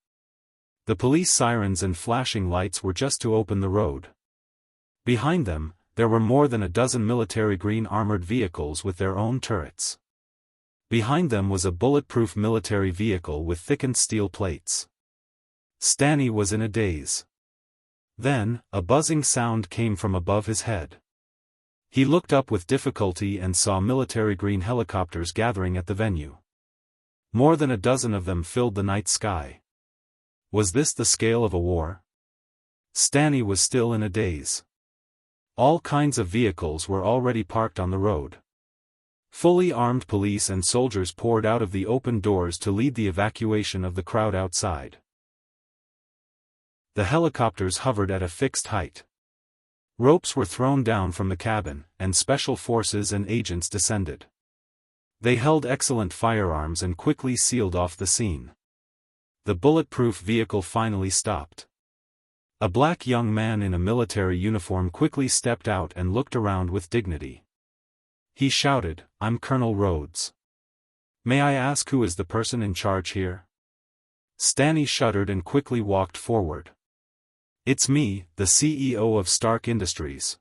The police sirens and flashing lights were just to open the road. Behind them, there were more than a dozen military green armored vehicles with their own turrets. Behind them was a bulletproof military vehicle with thickened steel plates. Stanley was in a daze. Then, a buzzing sound came from above his head. He looked up with difficulty and saw military green helicopters gathering at the venue. More than a dozen of them filled the night sky. Was this the scale of a war? Stanley was still in a daze. All kinds of vehicles were already parked on the road. Fully armed police and soldiers poured out of the open doors to lead the evacuation of the crowd outside. The helicopters hovered at a fixed height. Ropes were thrown down from the cabin, and special forces and agents descended. They held excellent firearms and quickly sealed off the scene. The bulletproof vehicle finally stopped. A black young man in a military uniform quickly stepped out and looked around with dignity. He shouted, "I'm Colonel Rhodes. May I ask who is the person in charge here?" Stanley shuddered and quickly walked forward. "It's me, the CEO of Stark Industries.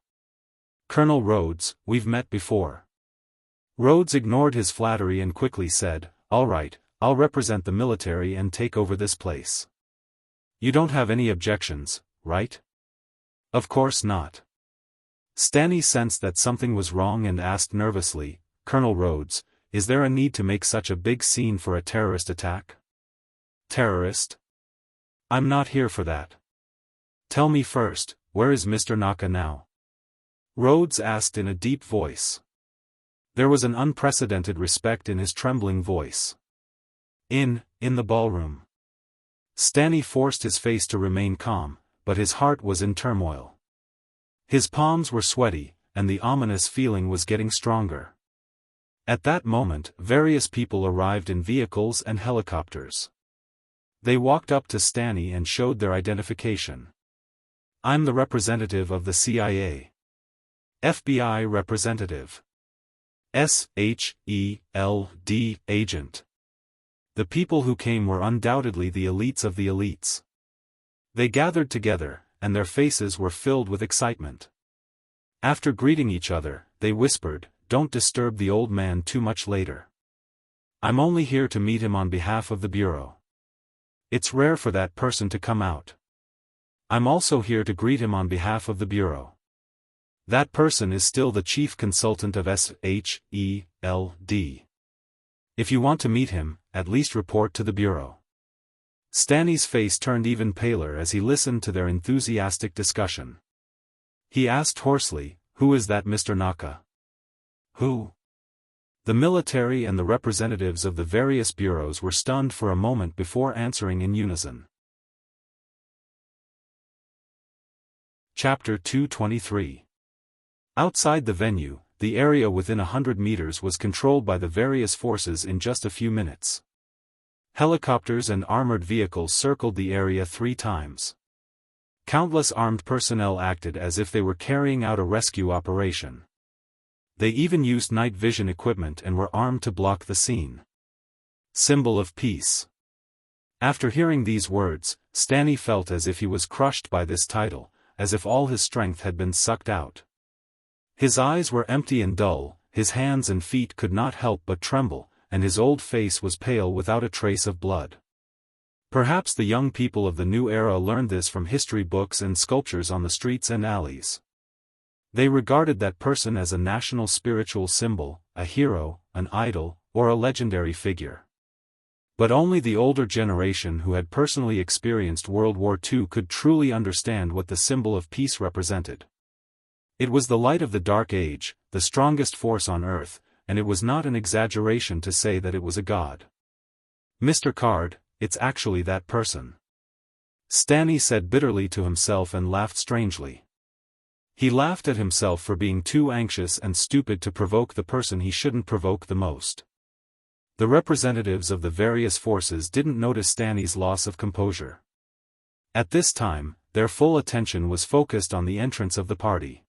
Colonel Rhodes, we've met before." Rhodes ignored his flattery and quickly said, "All right, I'll represent the military and take over this place. You don't have any objections, right?" "Of course not." Stanley sensed that something was wrong and asked nervously, "Colonel Rhodes, is there a need to make such a big scene for a terrorist attack?" "Terrorist? I'm not here for that. Tell me first, where is Mr. Naka now?" Rhodes asked in a deep voice. There was an unprecedented respect in his trembling voice. In the ballroom." Stanley forced his face to remain calm, but his heart was in turmoil. His palms were sweaty, and the ominous feeling was getting stronger. At that moment, various people arrived in vehicles and helicopters. They walked up to Stanley and showed their identification. "I'm the representative of the CIA. FBI representative. SHELD agent." The people who came were undoubtedly the elites of the elites. They gathered together, and their faces were filled with excitement. After greeting each other, they whispered, "Don't disturb the old man too much later. I'm only here to meet him on behalf of the Bureau. It's rare for that person to come out. I'm also here to greet him on behalf of the Bureau. That person is still the chief consultant of SHELD. If you want to meet him, at least report to the Bureau." Stanley's face turned even paler as he listened to their enthusiastic discussion. He asked hoarsely, "Who is that Mr. Naka?" "Who?" The military and the representatives of the various bureaus were stunned for a moment before answering in unison. Chapter 223. Outside the venue, the area within 100 meters was controlled by the various forces in just a few minutes. Helicopters and armored vehicles circled the area 3 times. Countless armed personnel acted as if they were carrying out a rescue operation. They even used night vision equipment and were armed to block the scene. Symbol of peace. After hearing these words, Stanley felt as if he was crushed by this title, as if all his strength had been sucked out. His eyes were empty and dull, his hands and feet could not help but tremble, and his old face was pale without a trace of blood. Perhaps the young people of the new era learned this from history books and sculptures on the streets and alleys. They regarded that person as a national spiritual symbol, a hero, an idol, or a legendary figure. But only the older generation who had personally experienced World War II could truly understand what the symbol of peace represented. It was the light of the Dark Age, the strongest force on Earth, and it was not an exaggeration to say that it was a god. "Mr. Card, it's actually that person," Stanley said bitterly to himself and laughed strangely. He laughed at himself for being too anxious and stupid to provoke the person he shouldn't provoke the most. The representatives of the various forces didn't notice Stanley's loss of composure. At this time, their full attention was focused on the entrance of the party.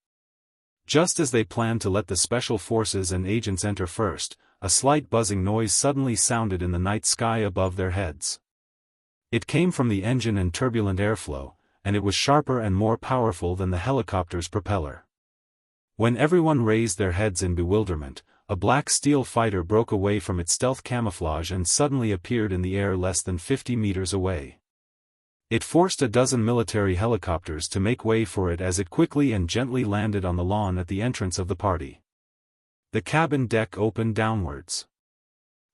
Just as they planned to let the special forces and agents enter first, a slight buzzing noise suddenly sounded in the night sky above their heads. It came from the engine and turbulent airflow, and it was sharper and more powerful than the helicopter's propeller. When everyone raised their heads in bewilderment, a black steel fighter broke away from its stealth camouflage and suddenly appeared in the air less than 50 meters away. It forced a dozen military helicopters to make way for it as it quickly and gently landed on the lawn at the entrance of the party. The cabin deck opened downwards.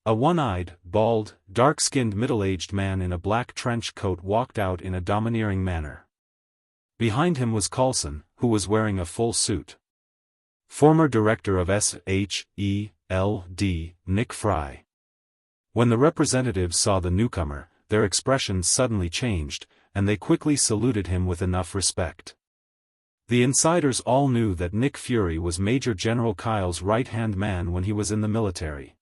A one-eyed, bald, dark-skinned middle-aged man in a black trench coat walked out in a domineering manner. Behind him was Coulson, who was wearing a full suit. Former director of SHELD, Nick Fry. When the representatives saw the newcomer, their expressions suddenly changed, and they quickly saluted him with enough respect. The insiders all knew that Nick Fury was Major General Kyle's right-hand man when he was in the military.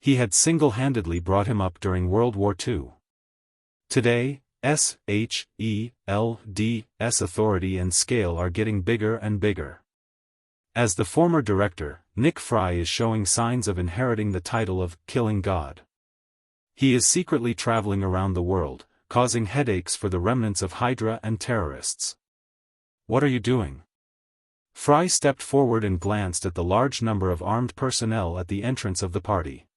He had single-handedly brought him up during World War II. Today, SHELD's authority and scale are getting bigger and bigger. As the former director, Nick Fry is showing signs of inheriting the title of Killing God. He is secretly traveling around the world, causing headaches for the remnants of Hydra and terrorists. What are you doing? Fry stepped forward and glanced at the large number of armed personnel at the entrance of the party.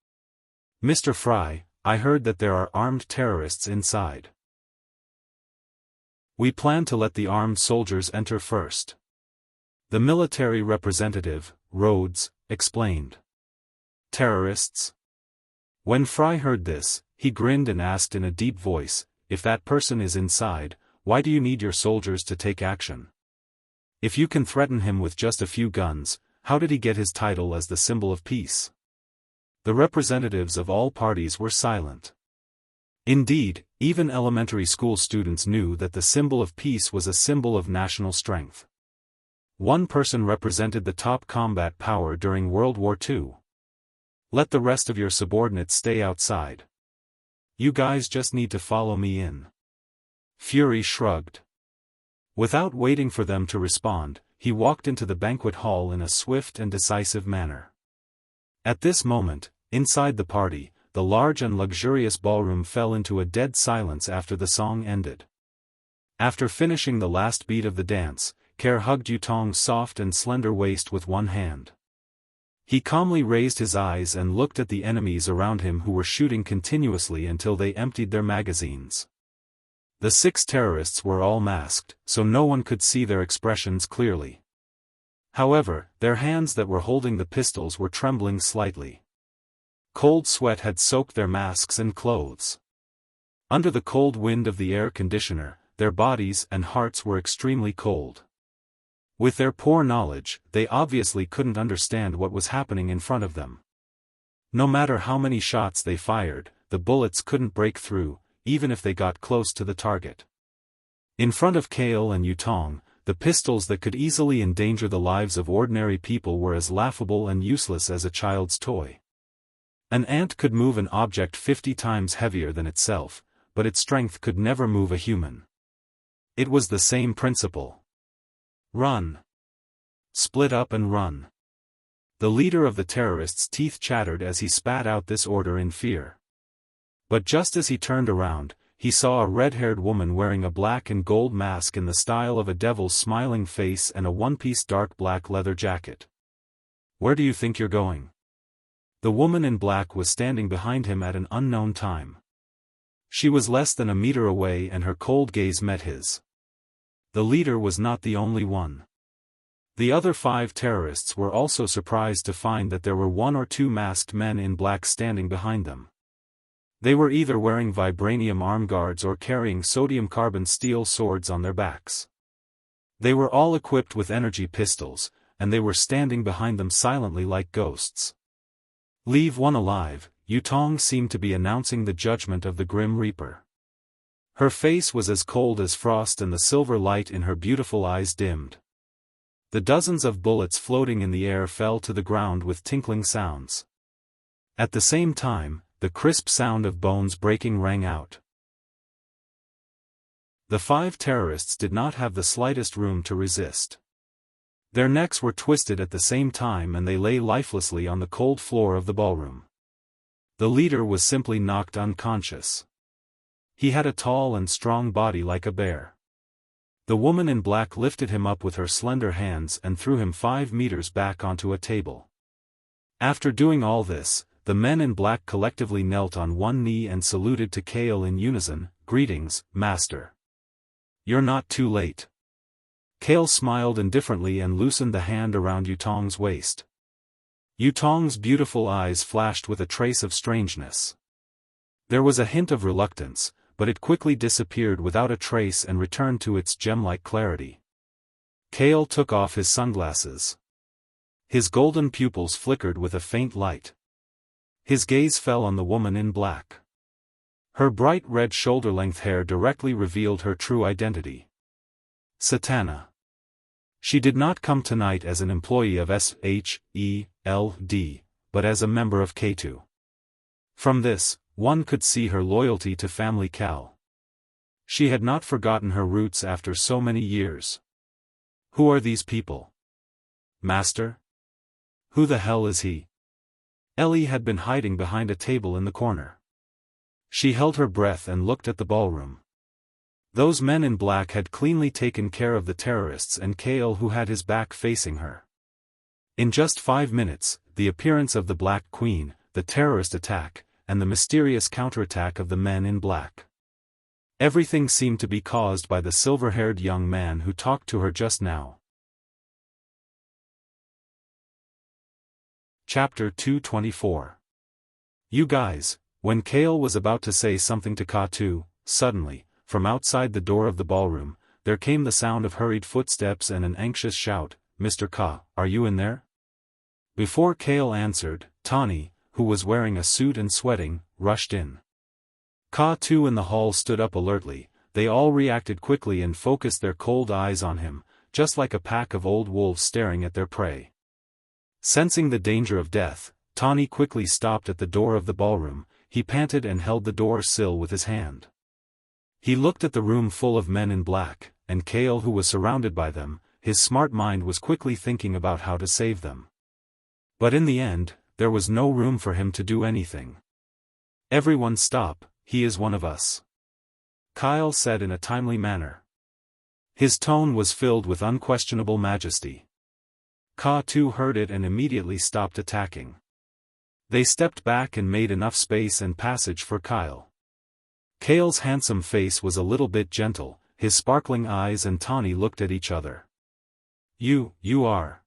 Mr. Fry, I heard that there are armed terrorists inside. We plan to let the armed soldiers enter first. The military representative, Rhodes, explained. Terrorists? When Fry heard this, he grinned and asked in a deep voice, if that person is inside, why do you need your soldiers to take action? If you can threaten him with just a few guns, how did he get his title as the symbol of peace? The representatives of all parties were silent. Indeed, even elementary school students knew that the symbol of peace was a symbol of national strength. One person represented the top combat power during World War II. Let the rest of your subordinates stay outside. You guys just need to follow me in. Fury shrugged. Without waiting for them to respond, he walked into the banquet hall in a swift and decisive manner. At this moment, inside the party, the large and luxurious ballroom fell into a dead silence after the song ended. After finishing the last beat of the dance, Kerr hugged Yutong's soft and slender waist with one hand. He calmly raised his eyes and looked at the enemies around him who were shooting continuously until they emptied their magazines. The 6 terrorists were all masked, so no one could see their expressions clearly. However, their hands that were holding the pistols were trembling slightly. Cold sweat had soaked their masks and clothes. Under the cold wind of the air conditioner, their bodies and hearts were extremely cold. With their poor knowledge, they obviously couldn't understand what was happening in front of them. No matter how many shots they fired, the bullets couldn't break through, even if they got close to the target. In front of Kale and Yutong, the pistols that could easily endanger the lives of ordinary people were as laughable and useless as a child's toy. An ant could move an object 50 times heavier than itself, but its strength could never move a human. It was the same principle. Run. Split up and run. The leader of the terrorists' teeth chattered as he spat out this order in fear. But just as he turned around, he saw a red-haired woman wearing a black and gold mask in the style of a devil's smiling face and a one-piece dark black leather jacket. Where do you think you're going? The woman in black was standing behind him at an unknown time. She was less than a meter away and her cold gaze met his. The leader was not the only one. The other 5 terrorists were also surprised to find that there were 1 or 2 masked men in black standing behind them. They were either wearing vibranium arm guards or carrying sodium-carbon steel swords on their backs. They were all equipped with energy pistols, and they were standing behind them silently like ghosts. Leave one alive, Yutong seemed to be announcing the judgment of the Grim Reaper. Her face was as cold as frost and the silver light in her beautiful eyes dimmed. The dozens of bullets floating in the air fell to the ground with tinkling sounds. At the same time, the crisp sound of bones breaking rang out. The 5 terrorists did not have the slightest room to resist. Their necks were twisted at the same time and they lay lifelessly on the cold floor of the ballroom. The leader was simply knocked unconscious. He had a tall and strong body like a bear. The woman in black lifted him up with her slender hands and threw him 5 meters back onto a table. After doing all this, the men in black collectively knelt on one knee and saluted to Kale in unison, "Greetings, Master. You're not too late." Kale smiled indifferently and loosened the hand around Yutong's waist. Yutong's beautiful eyes flashed with a trace of strangeness. There was a hint of reluctance, but it quickly disappeared without a trace and returned to its gem-like clarity. Kale took off his sunglasses. His golden pupils flickered with a faint light. His gaze fell on the woman in black. Her bright red shoulder-length hair directly revealed her true identity. Satana. She did not come tonight as an employee of SHELD, but as a member of K2. From this, one could see her loyalty to Family Cal. She had not forgotten her roots after so many years. Who are these people? Master? Who the hell is he? Ellie had been hiding behind a table in the corner. She held her breath and looked at the ballroom. Those men in black had cleanly taken care of the terrorists and Kale who had his back facing her. In just 5 minutes, the appearance of the Black Queen, the terrorist attack, and the mysterious counterattack of the men in black. Everything seemed to be caused by the silver-haired young man who talked to her just now. Chapter 224. You guys. When Kale was about to say something to Ka2, suddenly, from outside the door of the ballroom, there came the sound of hurried footsteps and an anxious shout, "Mr. Ka, are you in there?" Before Kale answered, Tawny, who was wearing a suit and sweating, rushed in. Ka2 in the hall stood up alertly. They all reacted quickly and focused their cold eyes on him, just like a pack of old wolves staring at their prey. Sensing the danger of death, Tawny quickly stopped at the door of the ballroom. He panted and held the door sill with his hand. He looked at the room full of men in black, and Kale who was surrounded by them. His smart mind was quickly thinking about how to save them. But in the end, there was no room for him to do anything. "Everyone stop, he is one of us," Kyle said in a timely manner. His tone was filled with unquestionable majesty. Ka2 heard it and immediately stopped attacking. They stepped back and made enough space and passage for Kyle. Kale's handsome face was a little bit gentle, his sparkling eyes and Tawny looked at each other. You are.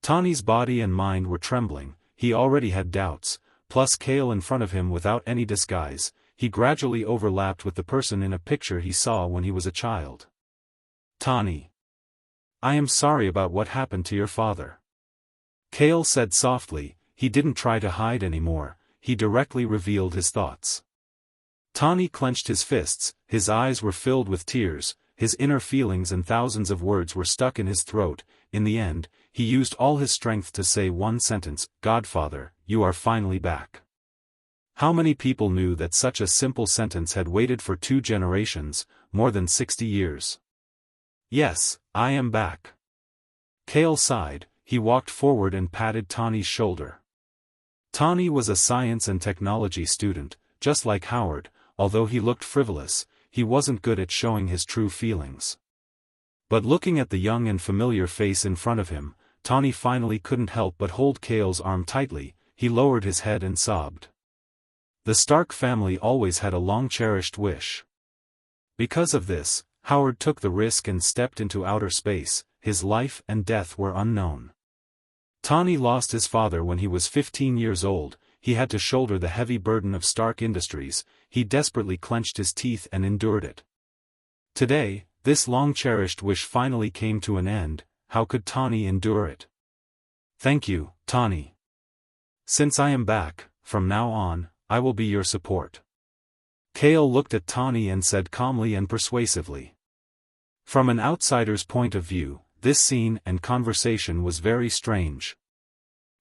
Tawny's body and mind were trembling. He already had doubts, plus Kale in front of him without any disguise. He gradually overlapped with the person in a picture he saw when he was a child. "Tawny. I am sorry about what happened to your father," Kale said softly. He didn't try to hide anymore, he directly revealed his thoughts. Tawny clenched his fists, his eyes were filled with tears, his inner feelings and thousands of words were stuck in his throat. In the end, he used all his strength to say one sentence, "Godfather, you are finally back." How many people knew that such a simple sentence had waited for 2 generations, more than 60 years? "Yes, I am back." Kale sighed. He walked forward and patted Tawny's shoulder. Tawny was a science and technology student, just like Howard. Although he looked frivolous, he wasn't good at showing his true feelings. But looking at the young and familiar face in front of him, Tawny finally couldn't help but hold Kale's arm tightly. He lowered his head and sobbed. The Stark family always had a long-cherished wish. Because of this, Howard took the risk and stepped into outer space. His life and death were unknown. Tawny lost his father when he was 15 years old. He had to shoulder the heavy burden of Stark Industries. He desperately clenched his teeth and endured it. Today, this long-cherished wish finally came to an end. How could Tawny endure it? "Thank you, Tawny. Since I am back, from now on, I will be your support." Kale looked at Tawny and said calmly and persuasively. From an outsider's point of view, this scene and conversation was very strange.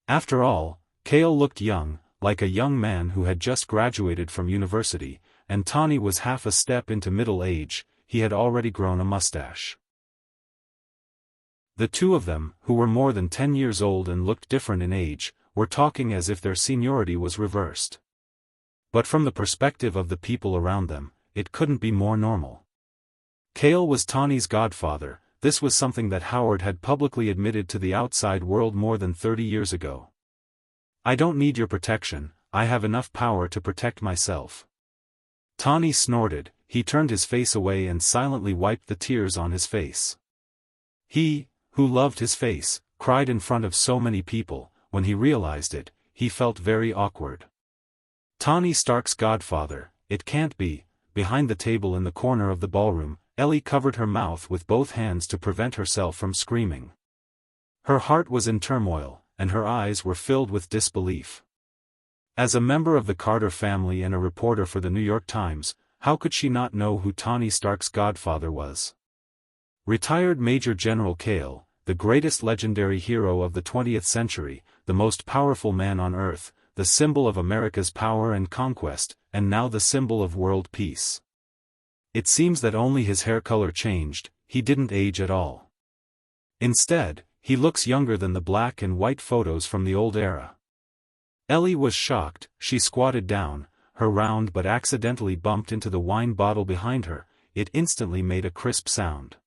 After all, Kale looked young, like a young man who had just graduated from university, and Tawny was half a step into middle age. He had already grown a mustache. The two of them, who were more than 10 years old and looked different in age, were talking as if their seniority was reversed. But from the perspective of the people around them, it couldn't be more normal. Kale was Tawny's godfather. This was something that Howard had publicly admitted to the outside world more than 30 years ago. "I don't need your protection, I have enough power to protect myself." Tawny snorted. He turned his face away and silently wiped the tears on his face. He, who loved his face, cried in front of so many people. When he realized it, he felt very awkward. Tawny Stark's godfather, it can't be. Behind the table in the corner of the ballroom, Ellie covered her mouth with both hands to prevent herself from screaming. Her heart was in turmoil, and her eyes were filled with disbelief. As a member of the Carter family and a reporter for the New York Times, how could she not know who Tawny Stark's godfather was? Retired Major General Kale, the greatest legendary hero of the 20th century, the most powerful man on Earth, the symbol of America's power and conquest, and now the symbol of world peace. It seems that only his hair color changed. He didn't age at all. Instead, he looks younger than the black and white photos from the old era. Ellie was shocked. She squatted down, her round but accidentally bumped into the wine bottle behind her. It instantly made a crisp sound.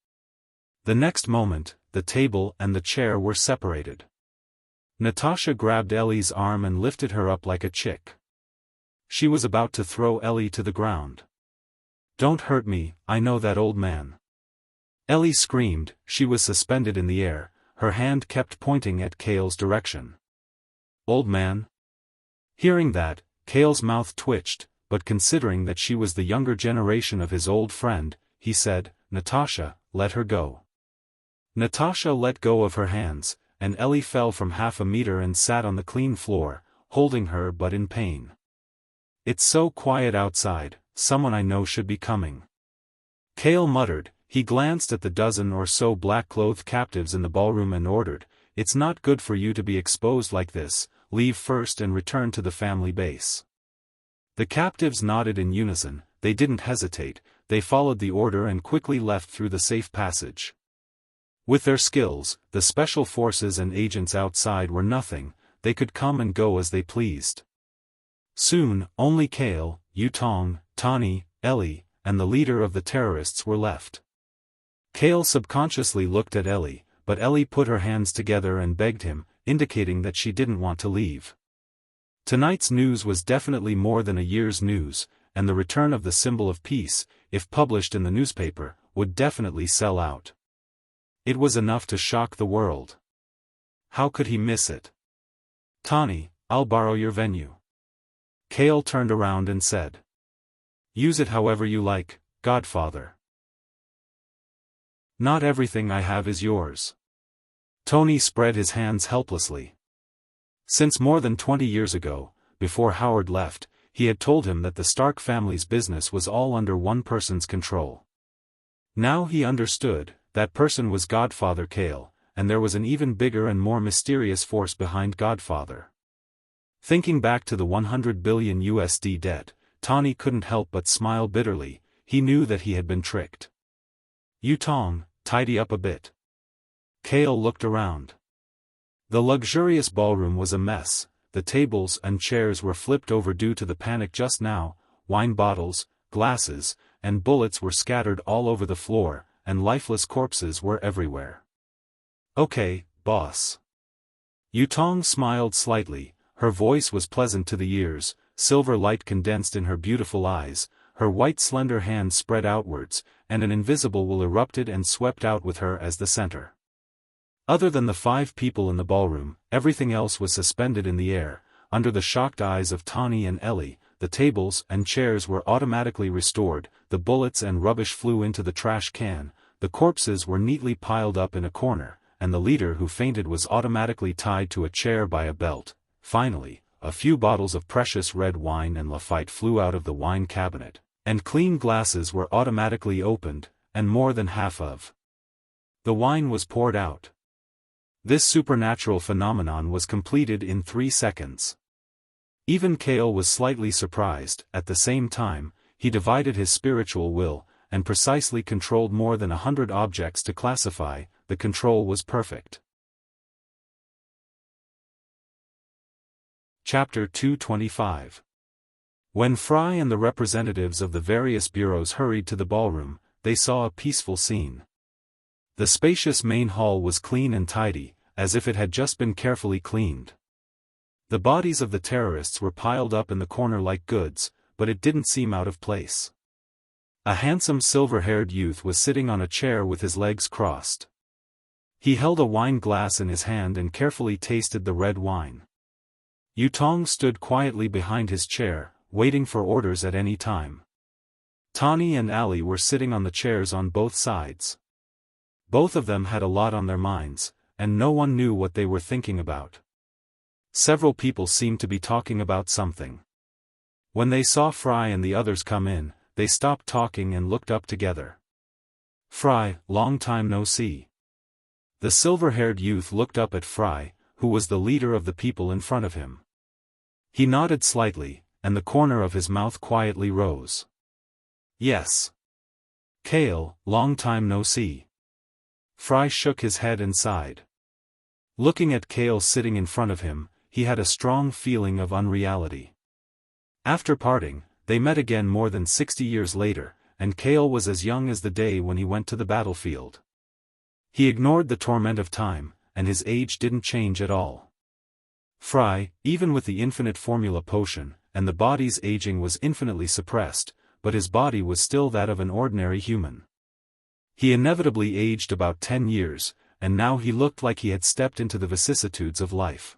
The next moment, the table and the chair were separated. Natasha grabbed Ellie's arm and lifted her up like a chick. She was about to throw Ellie to the ground. "Don't hurt me, I know that old man." Ellie screamed. She was suspended in the air, her hand kept pointing at Kale's direction. "Old man?" Hearing that, Kale's mouth twitched, but considering that she was the younger generation of his old friend, he said, "Natasha, let her go." Natasha let go of her hands, and Ellie fell from half a meter and sat on the clean floor, holding her but in pain. "It's so quiet outside, someone I know should be coming." Kale muttered. He glanced at the dozen or so black-clothed captives in the ballroom and ordered, "It's not good for you to be exposed like this, leave first and return to the family base." The captives nodded in unison. They didn't hesitate, they followed the order and quickly left through the safe passage. With their skills, the special forces and agents outside were nothing. They could come and go as they pleased. Soon, only Kale, Yutong, Tawny, Ellie, and the leader of the terrorists were left. Kale subconsciously looked at Ellie, but Ellie put her hands together and begged him, indicating that she didn't want to leave. Tonight's news was definitely more than a year's news, and the return of the symbol of peace, if published in the newspaper, would definitely sell out. It was enough to shock the world. How could he miss it? "Tawny, I'll borrow your venue." Kale turned around and said. "Use it however you like, Godfather. Not everything I have is yours." Tony spread his hands helplessly. Since more than 20 years ago, before Howard left, he had told him that the Stark family's business was all under one person's control. Now he understood, that person was Godfather Kale, and there was an even bigger and more mysterious force behind Godfather. Thinking back to the 100 billion USD debt, Tawny couldn't help but smile bitterly. He knew that he had been tricked. "Yutong, tidy up a bit." Kale looked around. The luxurious ballroom was a mess. The tables and chairs were flipped over due to the panic just now. Wine bottles, glasses, and bullets were scattered all over the floor, and lifeless corpses were everywhere. "Okay, boss." Yutong smiled slightly. Her voice was pleasant to the ears, silver light condensed in her beautiful eyes, her white slender hands spread outwards, and an invisible will erupted and swept out with her as the center. Other than the 5 people in the ballroom, everything else was suspended in the air. Under the shocked eyes of Tawny and Ellie, the tables and chairs were automatically restored, the bullets and rubbish flew into the trash can, the corpses were neatly piled up in a corner, and the leader who fainted was automatically tied to a chair by a belt. Finally, a few bottles of precious red wine and Lafite flew out of the wine cabinet, and clean glasses were automatically opened, and more than half of The wine was poured out. This supernatural phenomenon was completed in 3 seconds. Even Kale was slightly surprised. At the same time, he divided his spiritual will, and precisely controlled more than 100 objects to classify. The control was perfect. Chapter 225. When Fry and the representatives of the various bureaus hurried to the ballroom, they saw a peaceful scene. The spacious main hall was clean and tidy, as if it had just been carefully cleaned. The bodies of the terrorists were piled up in the corner like goods, but it didn't seem out of place. A handsome silver-haired youth was sitting on a chair with his legs crossed. He held a wine glass in his hand and carefully tasted the red wine. Yutong stood quietly behind his chair, waiting for orders at any time. Tani and Ali were sitting on the chairs on both sides. Both of them had a lot on their minds, and no one knew what they were thinking about. Several people seemed to be talking about something. When they saw Fry and the others come in, they stopped talking and looked up together. Fry, long time no see. The silver-haired youth looked up at Fry, who was the leader of the people in front of him. He nodded slightly, and the corner of his mouth quietly rose. Yes. Kale, long time no see. Fry shook his head and sighed. Looking at Kale sitting in front of him, he had a strong feeling of unreality. After parting, they met again more than 60 years later, and Kale was as young as the day when he went to the battlefield. He ignored the torment of time, and his age didn't change at all. Fry, even with the infinite formula potion, and the body's aging was infinitely suppressed, but his body was still that of an ordinary human. He inevitably aged about 10 years, and now he looked like he had stepped into the vicissitudes of life.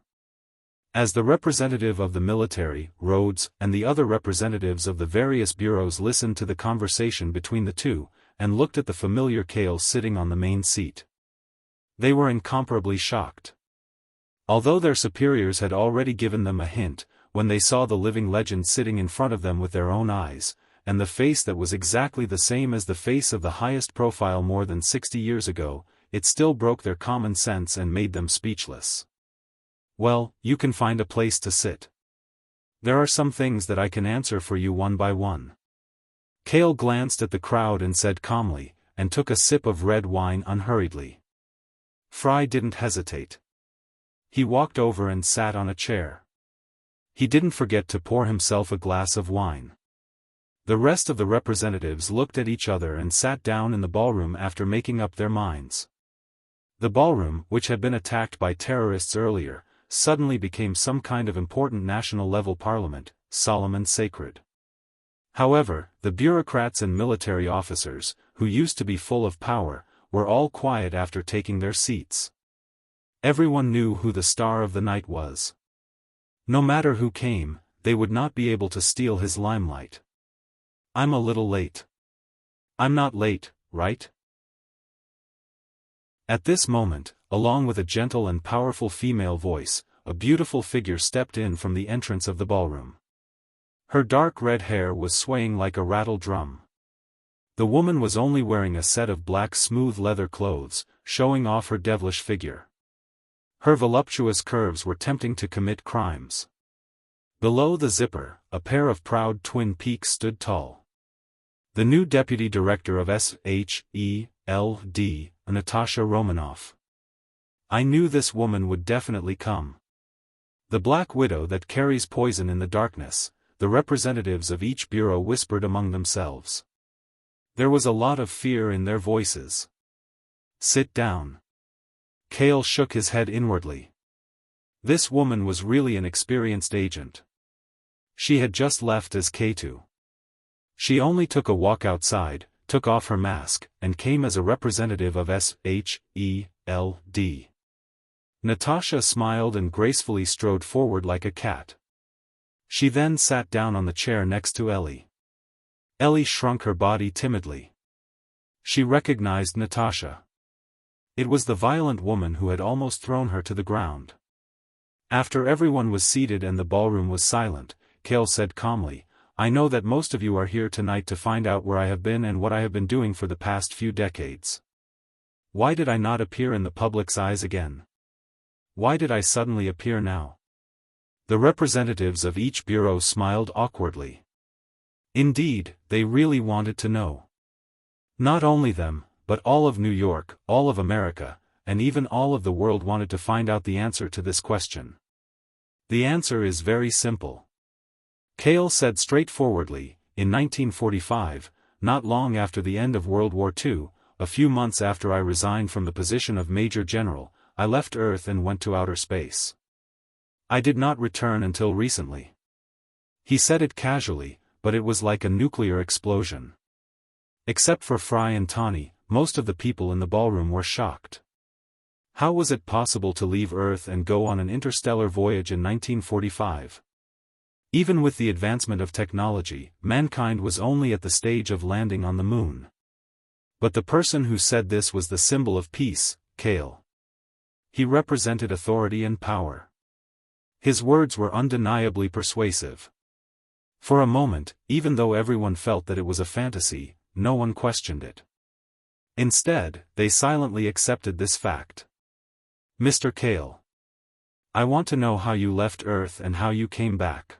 As the representative of the military, Rhodes, and the other representatives of the various bureaus listened to the conversation between the two, and looked at the familiar Kale sitting on the main seat, they were incomparably shocked. Although their superiors had already given them a hint, when they saw the living legend sitting in front of them with their own eyes, and the face that was exactly the same as the face of the highest profile more than 60 years ago, it still broke their common sense and made them speechless. Well, you can find a place to sit. There are some things that I can answer for you one by one. Kale glanced at the crowd and said calmly, and took a sip of red wine unhurriedly. Fry didn't hesitate. He walked over and sat on a chair. He didn't forget to pour himself a glass of wine. The rest of the representatives looked at each other and sat down in the ballroom after making up their minds. The ballroom, which had been attacked by terrorists earlier, suddenly became some kind of important national-level parliament, solemn and sacred. However, the bureaucrats and military officers, who used to be full of power, were all quiet after taking their seats. Everyone knew who the star of the night was. No matter who came, they would not be able to steal his limelight. I'm a little late. I'm not late, right? At this moment, along with a gentle and powerful female voice, a beautiful figure stepped in from the entrance of the ballroom. Her dark red hair was swaying like a rattle drum. The woman was only wearing a set of black smooth leather clothes, showing off her devilish figure. Her voluptuous curves were tempting to commit crimes. Below the zipper, a pair of proud twin peaks stood tall. The new deputy director of SHELD, Natasha Romanoff. I knew this woman would definitely come. The Black Widow that carries poison in the darkness, the representatives of each bureau whispered among themselves. There was a lot of fear in their voices. Sit down. Kale shook his head inwardly. This woman was really an experienced agent. She had just left as K2. She only took a walk outside, took off her mask, and came as a representative of SHELD. Natasha smiled and gracefully strode forward like a cat. She then sat down on the chair next to Ellie. Ellie shrunk her body timidly. She recognized Natasha. It was the violent woman who had almost thrown her to the ground. After everyone was seated and the ballroom was silent, Kale said calmly, I know that most of you are here tonight to find out where I have been and what I have been doing for the past few decades. Why did I not appear in the public's eyes again? Why did I suddenly appear now? The representatives of each bureau smiled awkwardly. Indeed, they really wanted to know. Not only them, but all of New York, all of America, and even all of the world wanted to find out the answer to this question. The answer is very simple. Cale said straightforwardly, in 1945, not long after the end of World War II, a few months after I resigned from the position of Major General, I left Earth and went to outer space. I did not return until recently. He said it casually, but it was like a nuclear explosion. Except for Fry and Tawny, most of the people in the ballroom were shocked. How was it possible to leave Earth and go on an interstellar voyage in 1945? Even with the advancement of technology, mankind was only at the stage of landing on the moon. But the person who said this was the symbol of peace, Cale. He represented authority and power. His words were undeniably persuasive. For a moment, even though everyone felt that it was a fantasy, no one questioned it. Instead, they silently accepted this fact. Mr. Cale. I want to know how you left Earth and how you came back.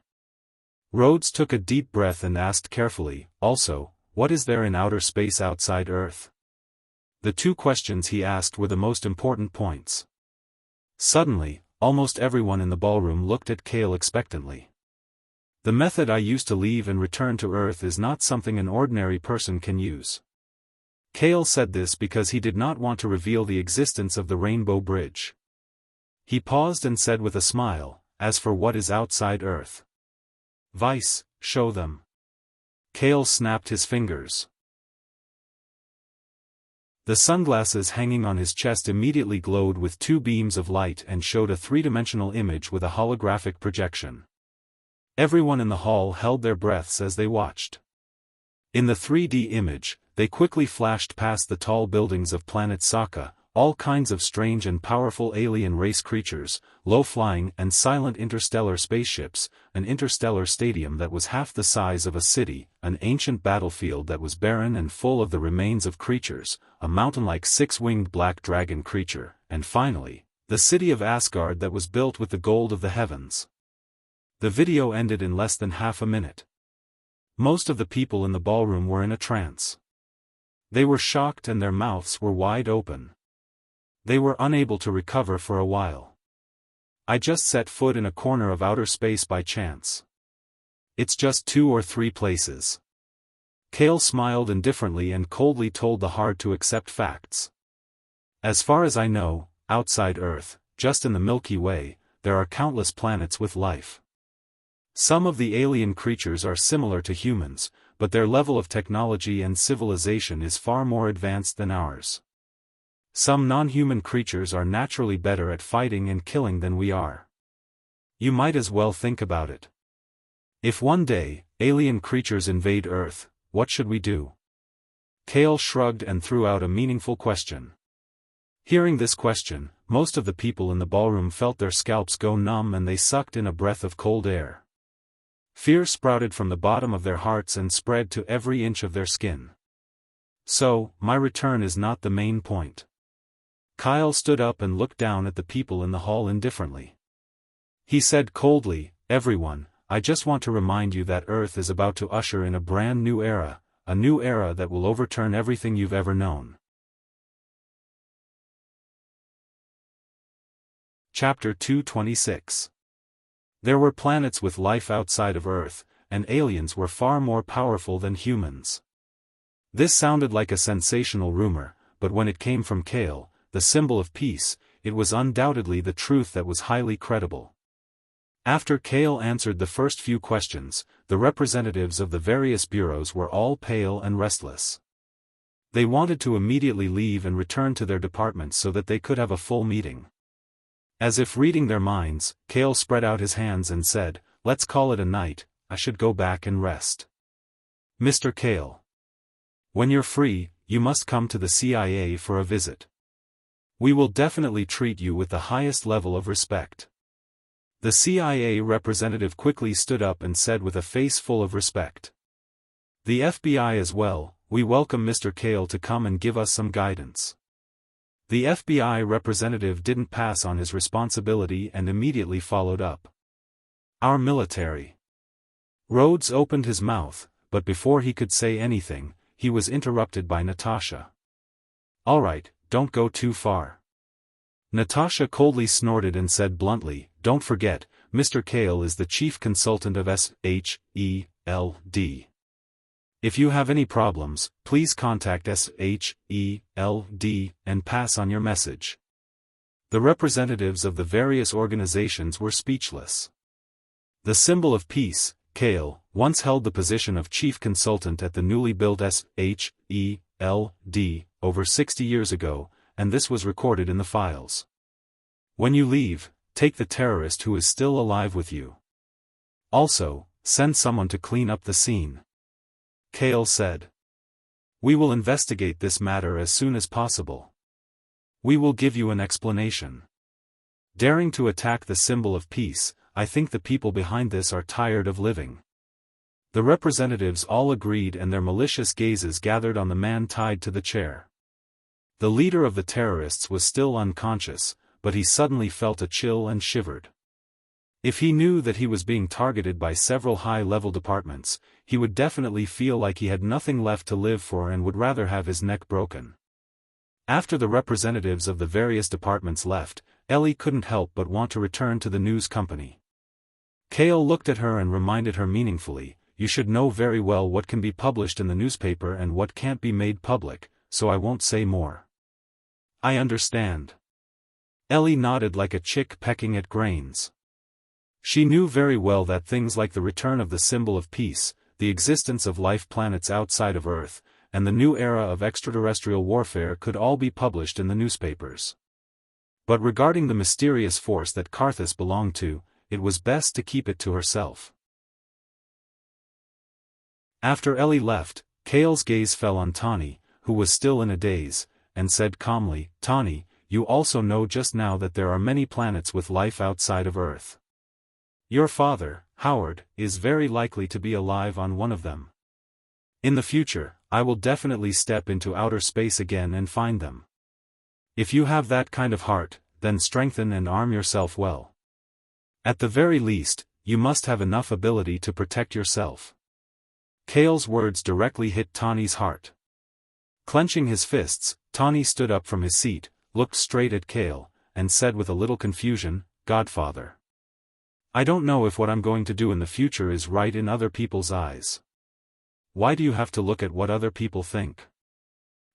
Rhodes took a deep breath and asked carefully, also, what is there in outer space outside Earth? The two questions he asked were the most important points. Suddenly, almost everyone in the ballroom looked at Cale expectantly. The method I used to leave and return to Earth is not something an ordinary person can use. Cale said this because he did not want to reveal the existence of the Rainbow Bridge. He paused and said with a smile, as for what is outside Earth. Vice, show them. Cale snapped his fingers. The sunglasses hanging on his chest immediately glowed with two beams of light and showed a three-dimensional image with a holographic projection. Everyone in the hall held their breaths as they watched. In the 3D image, they quickly flashed past the tall buildings of planet Saka, all kinds of strange and powerful alien race creatures, low-flying and silent interstellar spaceships, an interstellar stadium that was half the size of a city, an ancient battlefield that was barren and full of the remains of creatures, a mountain-like six-winged black dragon creature, and finally, the city of Asgard that was built with the gold of the heavens. The video ended in less than half a minute. Most of the people in the ballroom were in a trance. They were shocked and their mouths were wide open. They were unable to recover for a while. I just set foot in a corner of outer space by chance. It's just 2 or 3 places. Cale smiled indifferently and coldly told the hard-to-accept facts. As far as I know, outside Earth, just in the Milky Way, there are countless planets with life. Some of the alien creatures are similar to humans, but their level of technology and civilization is far more advanced than ours. Some non-human creatures are naturally better at fighting and killing than we are. You might as well think about it. If one day, alien creatures invade Earth, what should we do? Cale shrugged and threw out a meaningful question. Hearing this question, most of the people in the ballroom felt their scalps go numb and they sucked in a breath of cold air. Fear sprouted from the bottom of their hearts and spread to every inch of their skin. So, my return is not the main point. Kyle stood up and looked down at the people in the hall indifferently. He said coldly, everyone, I just want to remind you that Earth is about to usher in a brand new era, a new era that will overturn everything you've ever known. Chapter 226. There were planets with life outside of Earth, and aliens were far more powerful than humans. This sounded like a sensational rumor, but when it came from Cale, the symbol of peace, it was undoubtedly the truth that was highly credible. After Cale answered the first few questions, the representatives of the various bureaus were all pale and restless. They wanted to immediately leave and return to their departments so that they could have a full meeting. As if reading their minds, Cale spread out his hands and said, let's call it a night, I should go back and rest. Mr. Cale. When you're free, you must come to the CIA for a visit. We will definitely treat you with the highest level of respect. The CIA representative quickly stood up and said with a face full of respect. The FBI as well, we welcome Mr. Cale to come and give us some guidance. The FBI representative didn't pass on his responsibility and immediately followed up. Our military. Rhodes opened his mouth, but before he could say anything, he was interrupted by Natasha. All right, don't go too far. Natasha coldly snorted and said bluntly, don't forget, Mr. Kale is the chief consultant of SHELD. If you have any problems, please contact SHELD and pass on your message. The representatives of the various organizations were speechless. The symbol of peace, Kale, once held the position of chief consultant at the newly built SHELD over 60 years ago, and this was recorded in the files. When you leave, take the terrorist who is still alive with you. Also, send someone to clean up the scene. Kale said. We will investigate this matter as soon as possible. We will give you an explanation. Daring to attack the symbol of peace, I think the people behind this are tired of living. The representatives all agreed and their malicious gazes gathered on the man tied to the chair. The leader of the terrorists was still unconscious, but he suddenly felt a chill and shivered. If he knew that he was being targeted by several high-level departments, he would definitely feel like he had nothing left to live for and would rather have his neck broken. After the representatives of the various departments left, Ellie couldn't help but want to return to the news company. Kale looked at her and reminded her meaningfully, you should know very well what can be published in the newspaper and what can't be made public, so I won't say more. I understand. Ellie nodded like a chick pecking at grains. She knew very well that things like the return of the symbol of peace, the existence of life planets outside of Earth, and the new era of extraterrestrial warfare could all be published in the newspapers. But regarding the mysterious force that Karthus belonged to, it was best to keep it to herself. After Ellie left, Kale's gaze fell on Tawny, who was still in a daze, and said calmly, Tawny, you also know just now that there are many planets with life outside of Earth. Your father, Howard, is very likely to be alive on one of them. In the future, I will definitely step into outer space again and find them. If you have that kind of heart, then strengthen and arm yourself well. At the very least, you must have enough ability to protect yourself. Kale's words directly hit Tawny's heart. Clenching his fists, Tawny stood up from his seat, looked straight at Kale, and said with a little confusion, Godfather. I don't know if what I'm going to do in the future is right in other people's eyes. Why do you have to look at what other people think?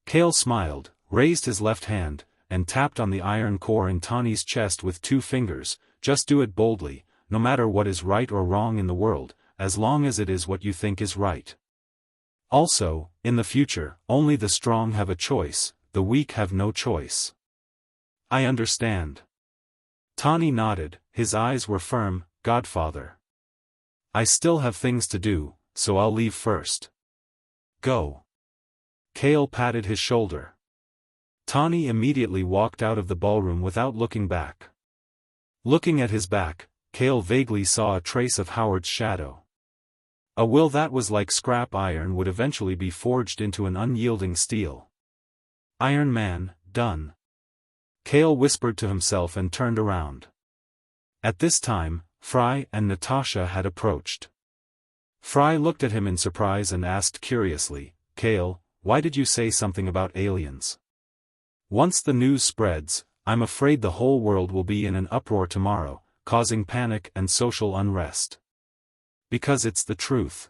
Kale smiled, raised his left hand, and tapped on the iron core in Tawny's chest with 2 fingers, just do it boldly, no matter what is right or wrong in the world, as long as it is what you think is right. Also, in the future, only the strong have a choice, the weak have no choice. I understand. Tawny nodded, his eyes were firm, Godfather. I still have things to do, so I'll leave first. Go. Kale patted his shoulder. Tawny immediately walked out of the ballroom without looking back. Looking at his back, Kale vaguely saw a trace of Howard's shadow. A will that was like scrap iron would eventually be forged into an unyielding steel. Iron Man, done. Kale whispered to himself and turned around. At this time, Fry and Natasha had approached. Fry looked at him in surprise and asked curiously, Kale, why did you say something about aliens? Once the news spreads, I'm afraid the whole world will be in an uproar tomorrow, causing panic and social unrest. Because it's the truth.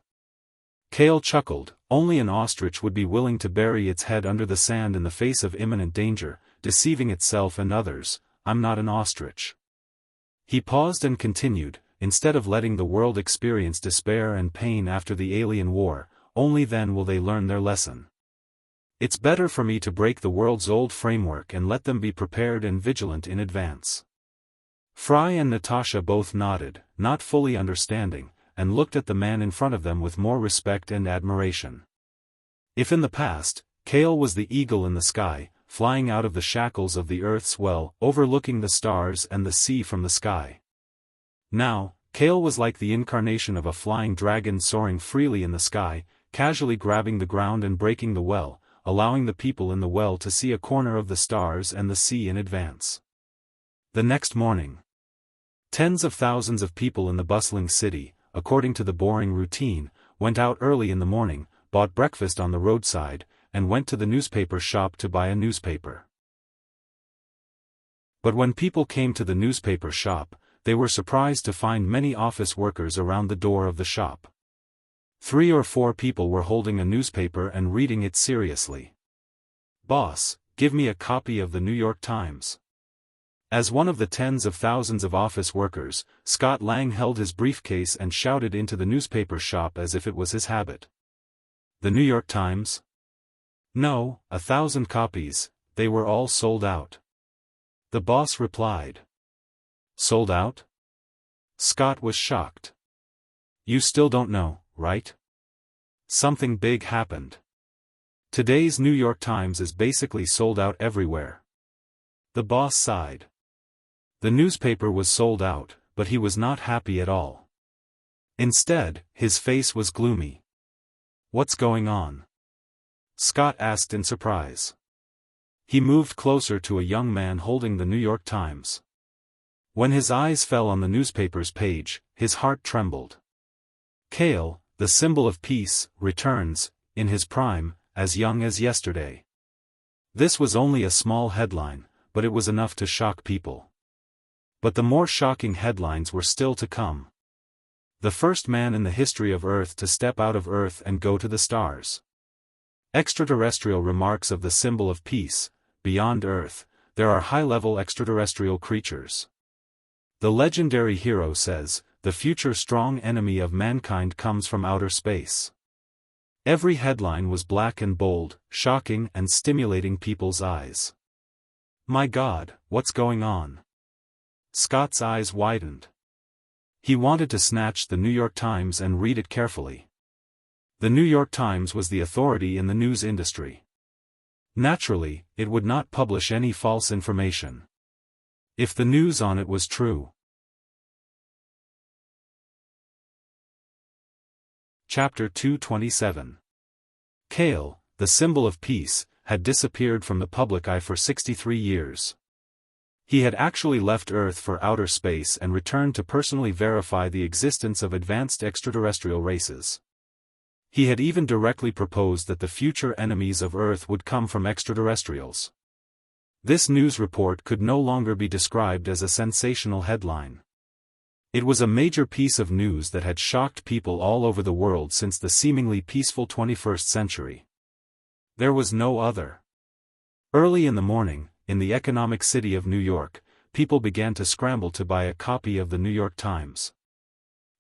Kale chuckled, only an ostrich would be willing to bury its head under the sand in the face of imminent danger, deceiving itself and others. I'm not an ostrich. He paused and continued, instead of letting the world experience despair and pain after the alien war, only then will they learn their lesson. It's better for me to break the world's old framework and let them be prepared and vigilant in advance. Fry and Natasha both nodded, not fully understanding, and looked at the man in front of them with more respect and admiration. If in the past, Kale was the eagle in the sky, flying out of the shackles of the Earth's well, overlooking the stars and the sea from the sky. Now, Kale was like the incarnation of a flying dragon soaring freely in the sky, casually grabbing the ground and breaking the well, allowing the people in the well to see a corner of the stars and the sea in advance. The next morning, tens of thousands of people in the bustling city, according to the boring routine, went out early in the morning, bought breakfast on the roadside, and went to the newspaper shop to buy a newspaper. But when people came to the newspaper shop, they were surprised to find many office workers around the door of the shop. 3 or 4 people were holding a newspaper and reading it seriously. "Boss, give me a copy of the New York Times." As one of the tens of thousands of office workers, Scott Lang held his briefcase and shouted into the newspaper shop as if it was his habit. "The New York Times?" "No, 1,000 copies, they were all sold out." The boss replied. "Sold out?" Scott was shocked. "You still don't know, right? Something big happened. Today's New York Times is basically sold out everywhere." The boss sighed. The newspaper was sold out, but he was not happy at all. Instead, his face was gloomy. "What's going on?" Scott asked in surprise. He moved closer to a young man holding the New York Times. When his eyes fell on the newspaper's page, his heart trembled. "Kale, the symbol of peace, returns, in his prime, as young as yesterday." This was only a small headline, but it was enough to shock people. But the more shocking headlines were still to come. The first man in the history of Earth to step out of Earth and go to the stars. Extraterrestrial remarks of the symbol of peace. Beyond Earth, there are high-level extraterrestrial creatures. The legendary hero says, the future strong enemy of mankind comes from outer space. Every headline was black and bold, shocking and stimulating people's eyes. "My God, what's going on?" Scott's eyes widened. He wanted to snatch the New York Times and read it carefully. The New York Times was the authority in the news industry. Naturally, it would not publish any false information. If the news on it was true. Chapter 227. Kale, the symbol of peace, had disappeared from the public eye for 63 years. He had actually left Earth for outer space and returned to personally verify the existence of advanced extraterrestrial races. He had even directly proposed that the future enemies of Earth would come from extraterrestrials. This news report could no longer be described as a sensational headline. It was a major piece of news that had shocked people all over the world since the seemingly peaceful 21st century. There was no other. Early in the morning, in the economic city of New York, people began to scramble to buy a copy of the New York Times.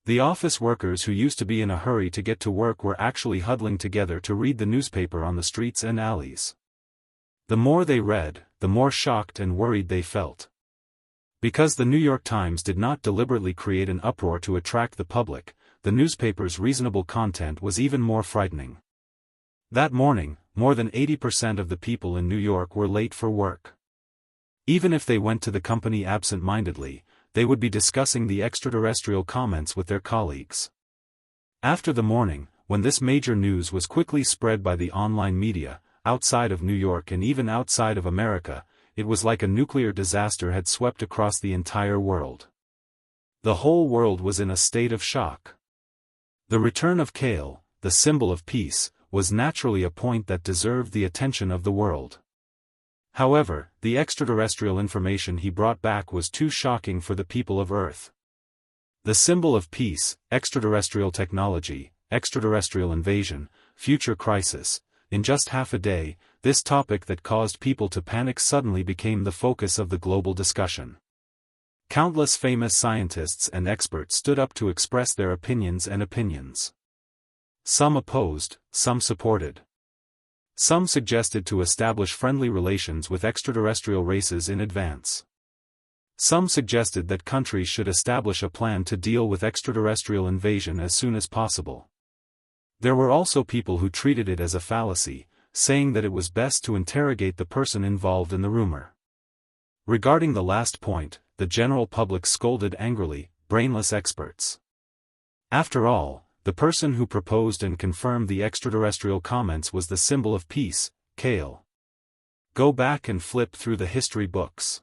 The office workers who used to be in a hurry to get to work were actually huddling together to read the newspaper on the streets and alleys. The more they read, the more shocked and worried they felt. Because the New York Times did not deliberately create an uproar to attract the public, the newspaper's reasonable content was even more frightening. That morning, more than 80% of the people in New York were late for work. Even if they went to the company absent-mindedly, they would be discussing the extraterrestrial comments with their colleagues. After the morning, when this major news was quickly spread by the online media, outside of New York and even outside of America, it was like a nuclear disaster had swept across the entire world. The whole world was in a state of shock. The return of Kale, the symbol of peace, was naturally a point that deserved the attention of the world. However, the extraterrestrial information he brought back was too shocking for the people of Earth. The symbol of peace, extraterrestrial technology, extraterrestrial invasion, future crisis. In just half a day, this topic that caused people to panic suddenly became the focus of the global discussion. Countless famous scientists and experts stood up to express their opinions. Some opposed, some supported. Some suggested to establish friendly relations with extraterrestrial races in advance. Some suggested that countries should establish a plan to deal with extraterrestrial invasion as soon as possible. There were also people who treated it as a fallacy, saying that it was best to interrogate the person involved in the rumor. Regarding the last point, the general public scolded angrily, brainless experts. After all, the person who proposed and confirmed the extraterrestrial comments was the symbol of peace, Kale. Go back and flip through the history books.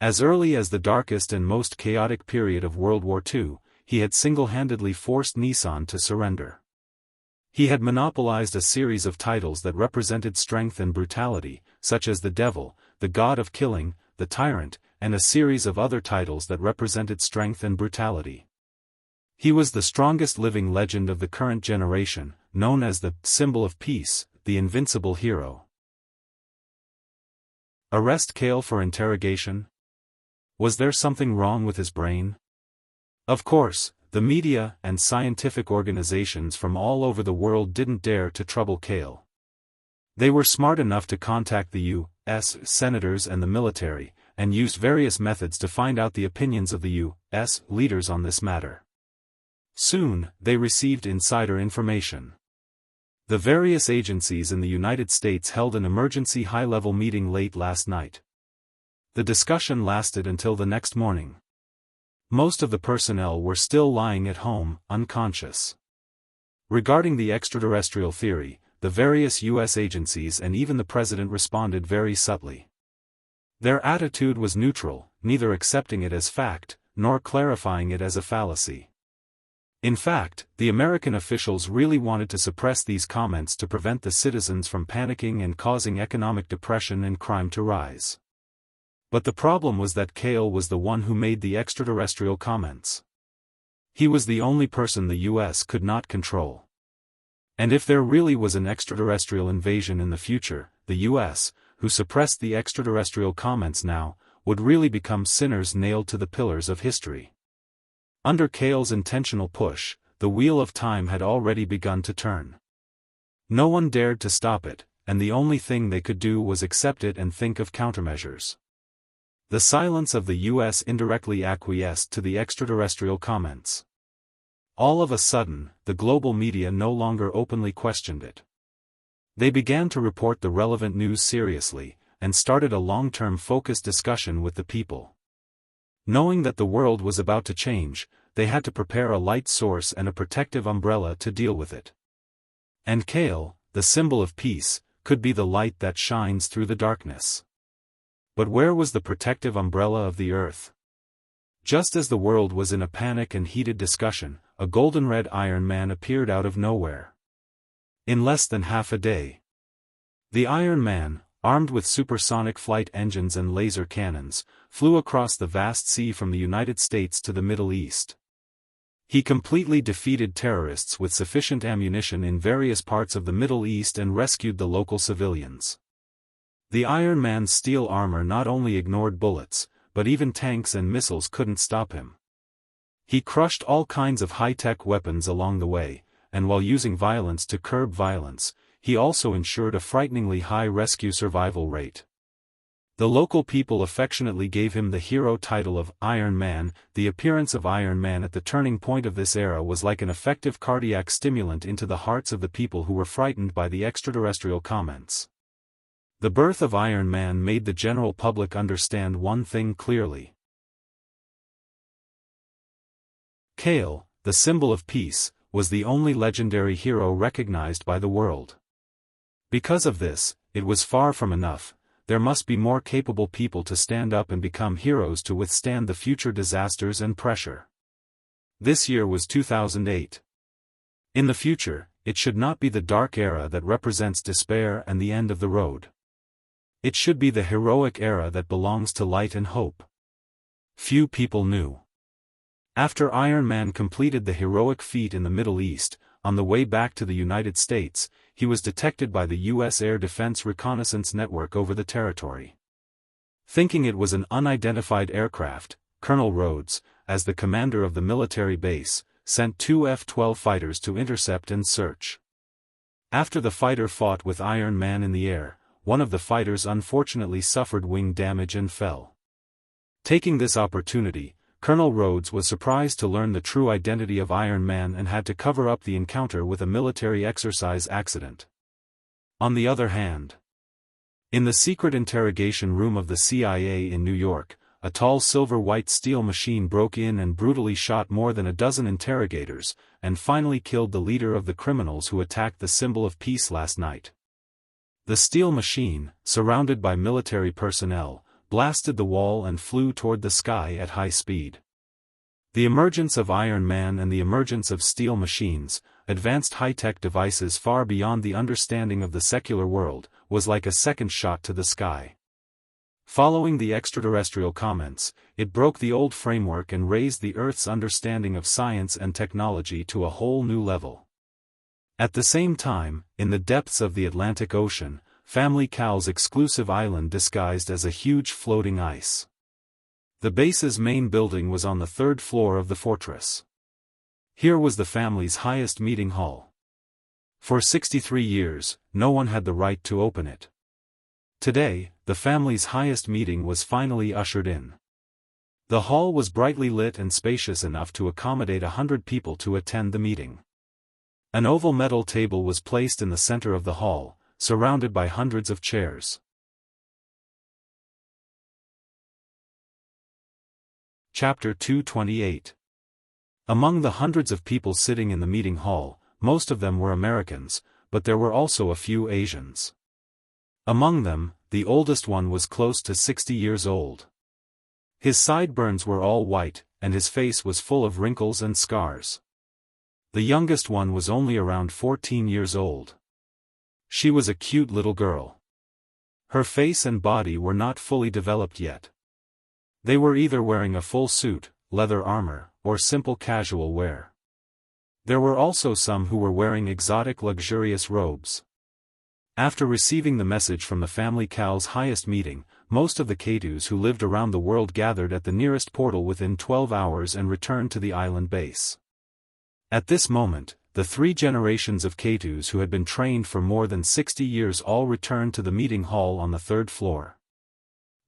As early as the darkest and most chaotic period of World War II, he had single-handedly forced Nissan to surrender. He had monopolized a series of titles that represented strength and brutality, such as the Devil, the God of Killing, the Tyrant, and a series of other titles that represented strength and brutality. He was the strongest living legend of the current generation, known as the symbol of peace, the invincible hero. Arrest Kale for interrogation? Was there something wrong with his brain? Of course, the media and scientific organizations from all over the world didn't dare to trouble Kale. They were smart enough to contact the U.S. senators and the military, and used various methods to find out the opinions of the U.S. leaders on this matter. Soon, they received insider information. The various agencies in the United States held an emergency high-level meeting late last night. The discussion lasted until the next morning. Most of the personnel were still lying at home, unconscious. Regarding the extraterrestrial theory, the various U.S. agencies and even the president responded very subtly. Their attitude was neutral, neither accepting it as fact, nor clarifying it as a fallacy. In fact, the American officials really wanted to suppress these comments to prevent the citizens from panicking and causing economic depression and crime to rise. But the problem was that Kale was the one who made the extraterrestrial comments. He was the only person the U.S. could not control. And if there really was an extraterrestrial invasion in the future, the U.S., who suppressed the extraterrestrial comments now, would really become sinners nailed to the pillars of history. Under Kale's intentional push, the wheel of time had already begun to turn. No one dared to stop it, and the only thing they could do was accept it and think of countermeasures. The silence of the U.S. indirectly acquiesced to the extraterrestrial comments. All of a sudden, the global media no longer openly questioned it. They began to report the relevant news seriously, and started a long-term focused discussion with the people. Knowing that the world was about to change, they had to prepare a light source and a protective umbrella to deal with it. And Kale, the symbol of peace, could be the light that shines through the darkness. But where was the protective umbrella of the earth? Just as the world was in a panic and heated discussion, a golden-red Iron Man appeared out of nowhere. In less than half a day. The Iron Man, armed with supersonic flight engines and laser cannons, flew across the vast sea from the United States to the Middle East. He completely defeated terrorists with sufficient ammunition in various parts of the Middle East and rescued the local civilians. The Iron Man's steel armor not only ignored bullets, but even tanks and missiles couldn't stop him. He crushed all kinds of high-tech weapons along the way, and while using violence to curb violence, he also ensured a frighteningly high rescue survival rate. The local people affectionately gave him the hero title of Iron Man. The appearance of Iron Man at the turning point of this era was like an effective cardiac stimulant into the hearts of the people who were frightened by the extraterrestrial comments. The birth of Iron Man made the general public understand one thing clearly. Kale, the symbol of peace, was the only legendary hero recognized by the world. Because of this, it was far from enough. There must be more capable people to stand up and become heroes to withstand the future disasters and pressure. This year was 2008. In the future, it should not be the dark era that represents despair and the end of the road. It should be the heroic era that belongs to light and hope. Few people knew. After Iron Man completed the heroic feat in the Middle East, on the way back to the United States, he was detected by the U.S. Air Defense Reconnaissance Network over the territory. Thinking it was an unidentified aircraft, Colonel Rhodes, as the commander of the military base, sent 2 F-12 fighters to intercept and search. After the fighter fought with Iron Man in the air, one of the fighters unfortunately suffered wing damage and fell. Taking this opportunity, Colonel Rhodes was surprised to learn the true identity of Iron Man and had to cover up the encounter with a military exercise accident. On the other hand, in the secret interrogation room of the CIA in New York, a tall silver-white steel machine broke in and brutally shot more than a dozen interrogators, and finally killed the leader of the criminals who attacked the symbol of peace last night. The steel machine, surrounded by military personnel, blasted the wall and flew toward the sky at high speed. The emergence of Iron Man and the emergence of steel machines, advanced high-tech devices far beyond the understanding of the secular world, was like a second shot to the sky. Following the extraterrestrial comments, it broke the old framework and raised the Earth's understanding of science and technology to a whole new level. At the same time, in the depths of the Atlantic Ocean, Family Cow's exclusive island disguised as a huge floating ice. The base's main building was on the third floor of the fortress. Here was the family's highest meeting hall. For 63 years, no one had the right to open it. Today, the family's highest meeting was finally ushered in. The hall was brightly lit and spacious enough to accommodate 100 people to attend the meeting. An oval metal table was placed in the center of the hall, surrounded by hundreds of chairs. Chapter 228. Among the hundreds of people sitting in the meeting hall, most of them were Americans, but there were also a few Asians. Among them, the oldest one was close to 60 years old. His sideburns were all white, and his face was full of wrinkles and scars. The youngest one was only around 14 years old. She was a cute little girl. Her face and body were not fully developed yet. They were either wearing a full suit, leather armor, or simple casual wear. There were also some who were wearing exotic luxurious robes. After receiving the message from the Family Cow's highest meeting, most of the K2s who lived around the world gathered at the nearest portal within 12 hours and returned to the island base. At this moment, the 3 generations of K2s who had been trained for more than 60 years all returned to the meeting hall on the 3rd floor.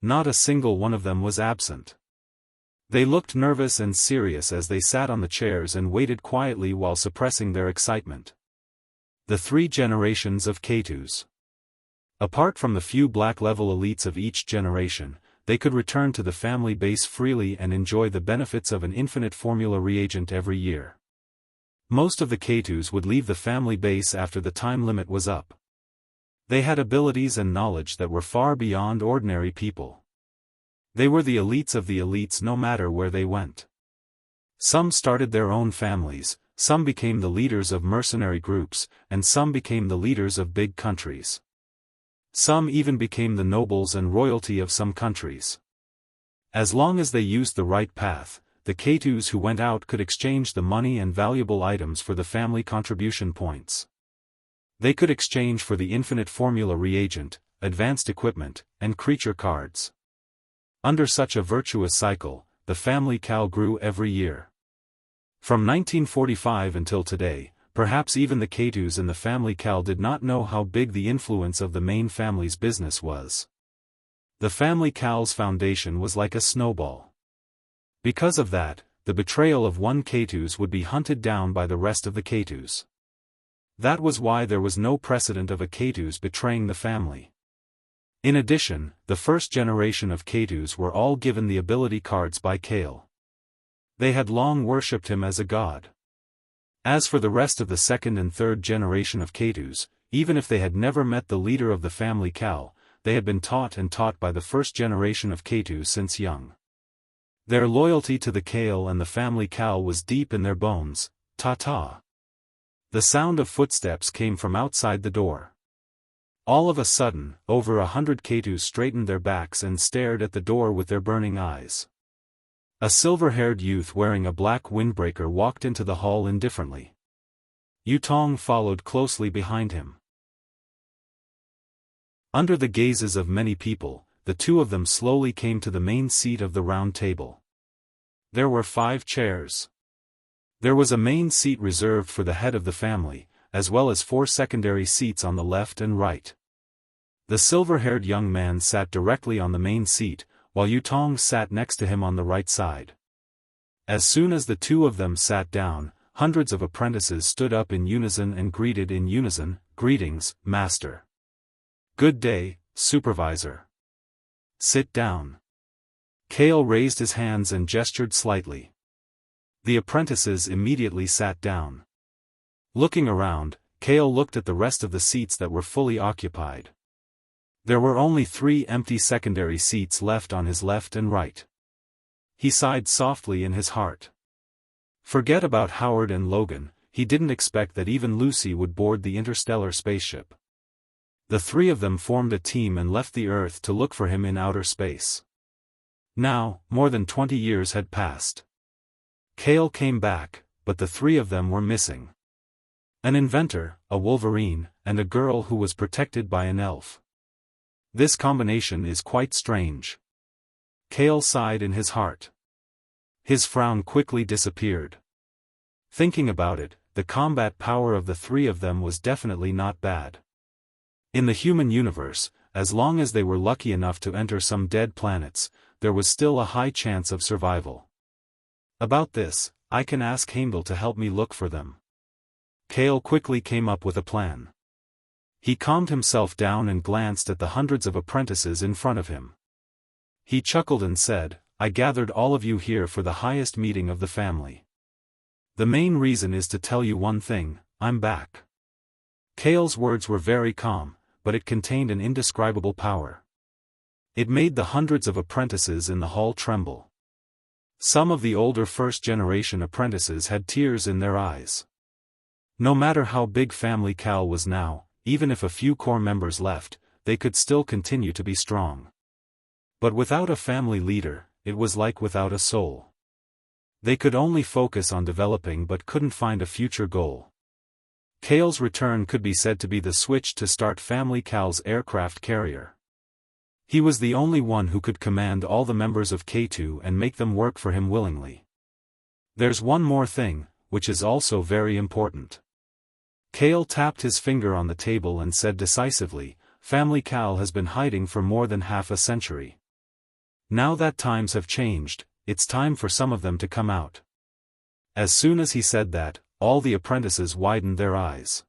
Not a single one of them was absent. They looked nervous and serious as they sat on the chairs and waited quietly while suppressing their excitement. The 3 generations of K2s. Apart from the few black-level elites of each generation, they could return to the family base freely and enjoy the benefits of an infinite formula reagent every year. Most of the K2s would leave the family base after the time limit was up. They had abilities and knowledge that were far beyond ordinary people. They were the elites of the elites no matter where they went. Some started their own families, some became the leaders of mercenary groups, and some became the leaders of big countries. Some even became the nobles and royalty of some countries. As long as they used the right path, the K2s who went out could exchange the money and valuable items for the family contribution points. They could exchange for the infinite formula reagent, advanced equipment, and creature cards. Under such a virtuous cycle, the Family Cow grew every year. From 1945 until today, perhaps even the K2s in the Family Cow did not know how big the influence of the main family's business was. The Family Cow's foundation was like a snowball. Because of that, the betrayal of one K2s would be hunted down by the rest of the K2s. That was why there was no precedent of a K2s betraying the family. In addition, the first generation of K2s were all given the ability cards by Kale. They had long worshipped him as a god. As for the rest of the second and third generation of K2s, even if they had never met the leader of the Family Cow, they had been taught and taught by the first generation of K2s since young. Their loyalty to the Kale and the Family Cow was deep in their bones. Ta-ta. The sound of footsteps came from outside the door. All of a sudden, over 100 K2s straightened their backs and stared at the door with their burning eyes. A silver-haired youth wearing a black windbreaker walked into the hall indifferently. Yutong followed closely behind him. Under the gazes of many people, the 2 of them slowly came to the main seat of the round table. There were 5 chairs. There was a main seat reserved for the head of the family, as well as 4 secondary seats on the left and right. The silver-haired young man sat directly on the main seat, while Yutong sat next to him on the right side. As soon as the 2 of them sat down, hundreds of apprentices stood up in unison and greeted in unison, "Greetings, Master." "Good day, Supervisor." "Sit down." Kale raised his hands and gestured slightly. The apprentices immediately sat down. Looking around, Kale looked at the rest of the seats that were fully occupied. There were only 3 empty secondary seats left on his left and right. He sighed softly in his heart. Forget about Howard and Logan, he didn't expect that even Lucy would board the interstellar spaceship. The 3 of them formed a team and left the Earth to look for him in outer space. Now, more than 20 years had passed. Kale came back, but the 3 of them were missing. An inventor, a Wolverine, and a girl who was protected by an elf. This combination is quite strange. Kale sighed in his heart. His frown quickly disappeared. Thinking about it, the combat power of the 3 of them was definitely not bad. In the human universe, as long as they were lucky enough to enter some dead planets, there was still a high chance of survival. About this, I can ask Heimdall to help me look for them. Kale quickly came up with a plan. He calmed himself down and glanced at the hundreds of apprentices in front of him. He chuckled and said, I gathered all of you here for the highest meeting of the family. The main reason is to tell you one thing, I'm back. Kale's words were very calm, but it contained an indescribable power. It made the hundreds of apprentices in the hall tremble. Some of the older first-generation apprentices had tears in their eyes. No matter how big Family Cal was now, even if a few core members left, they could still continue to be strong. But without a family leader, it was like without a soul. They could only focus on developing but couldn't find a future goal. Kale's return could be said to be the switch to start Family Cal's aircraft carrier. He was the only one who could command all the members of K2 and make them work for him willingly. There's one more thing, which is also very important. Kale tapped his finger on the table and said decisively, Family Cal has been hiding for more than half a century. Now that times have changed, it's time for some of them to come out. As soon as he said that, all the apprentices widened their eyes.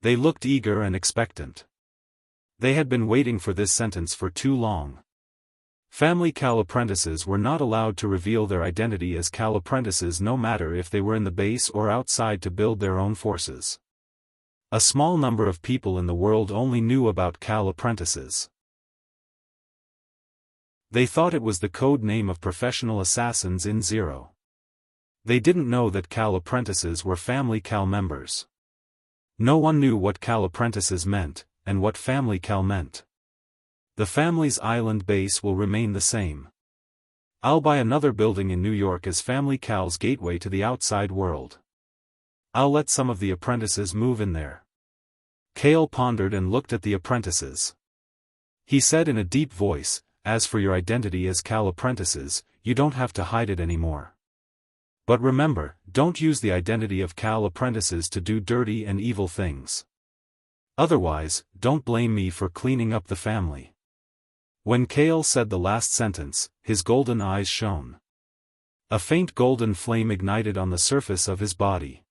They looked eager and expectant. They had been waiting for this sentence for too long. Family Cal apprentices were not allowed to reveal their identity as Cal apprentices no matter if they were in the base or outside to build their own forces. A small number of people in the world only knew about Cal apprentices. They thought it was the code name of professional assassins in Zero. They didn't know that Cal apprentices were Family Cal members. No one knew what Cal apprentices meant, and what Family Cal meant. The family's island base will remain the same. I'll buy another building in New York as Family Cal's gateway to the outside world. I'll let some of the apprentices move in there. Kale pondered and looked at the apprentices. He said in a deep voice, as for your identity as Cal apprentices, you don't have to hide it anymore. But remember, don't use the identity of Cal apprentices to do dirty and evil things. Otherwise, don't blame me for cleaning up the family. When Kale said the last sentence, his golden eyes shone. A faint golden flame ignited on the surface of his body.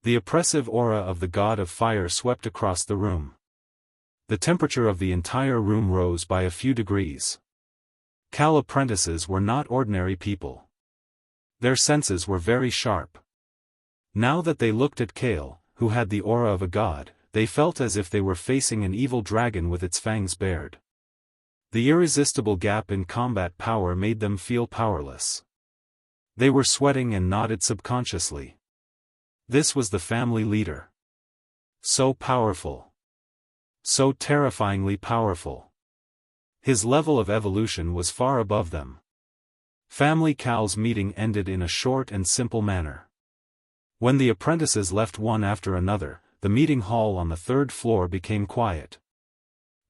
The oppressive aura of the god of fire swept across the room. The temperature of the entire room rose by a few degrees. Cal apprentices were not ordinary people. Their senses were very sharp. Now that they looked at Kale, who had the aura of a god, they felt as if they were facing an evil dragon with its fangs bared. The irresistible gap in combat power made them feel powerless. They were sweating and nodded subconsciously. This was the family leader. So powerful. So terrifyingly powerful. His level of evolution was far above them. Family Cal's meeting ended in a short and simple manner. When the apprentices left one after another, the meeting hall on the 3rd floor became quiet.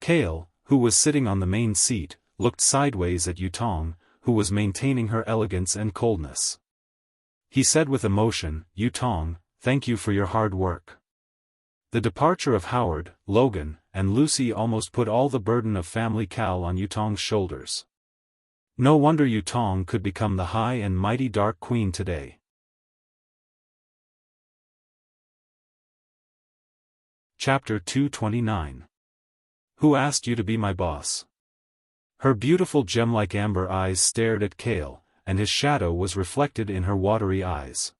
Kale, who was sitting on the main seat, looked sideways at Yutong, who was maintaining her elegance and coldness. He said with emotion, Yutong, thank you for your hard work. The departure of Howard, Logan, and Lucy almost put all the burden of Family Cal on Yutong's shoulders. No wonder Yutong could become the high and mighty Dark Queen today. Chapter 229. Who asked you to be my boss? Her beautiful gem-like amber eyes stared at Kale, and his shadow was reflected in her watery eyes.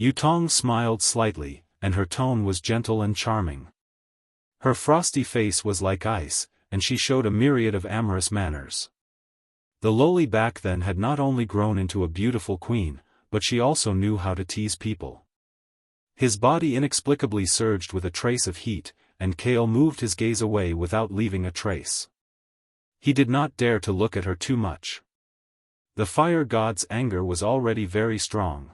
Yutong smiled slightly, and her tone was gentle and charming. Her frosty face was like ice, and she showed a myriad of amorous manners. The lowly back then had not only grown into a beautiful queen, but she also knew how to tease people. His body inexplicably surged with a trace of heat, and Kale moved his gaze away without leaving a trace. He did not dare to look at her too much. The fire god's anger was already very strong.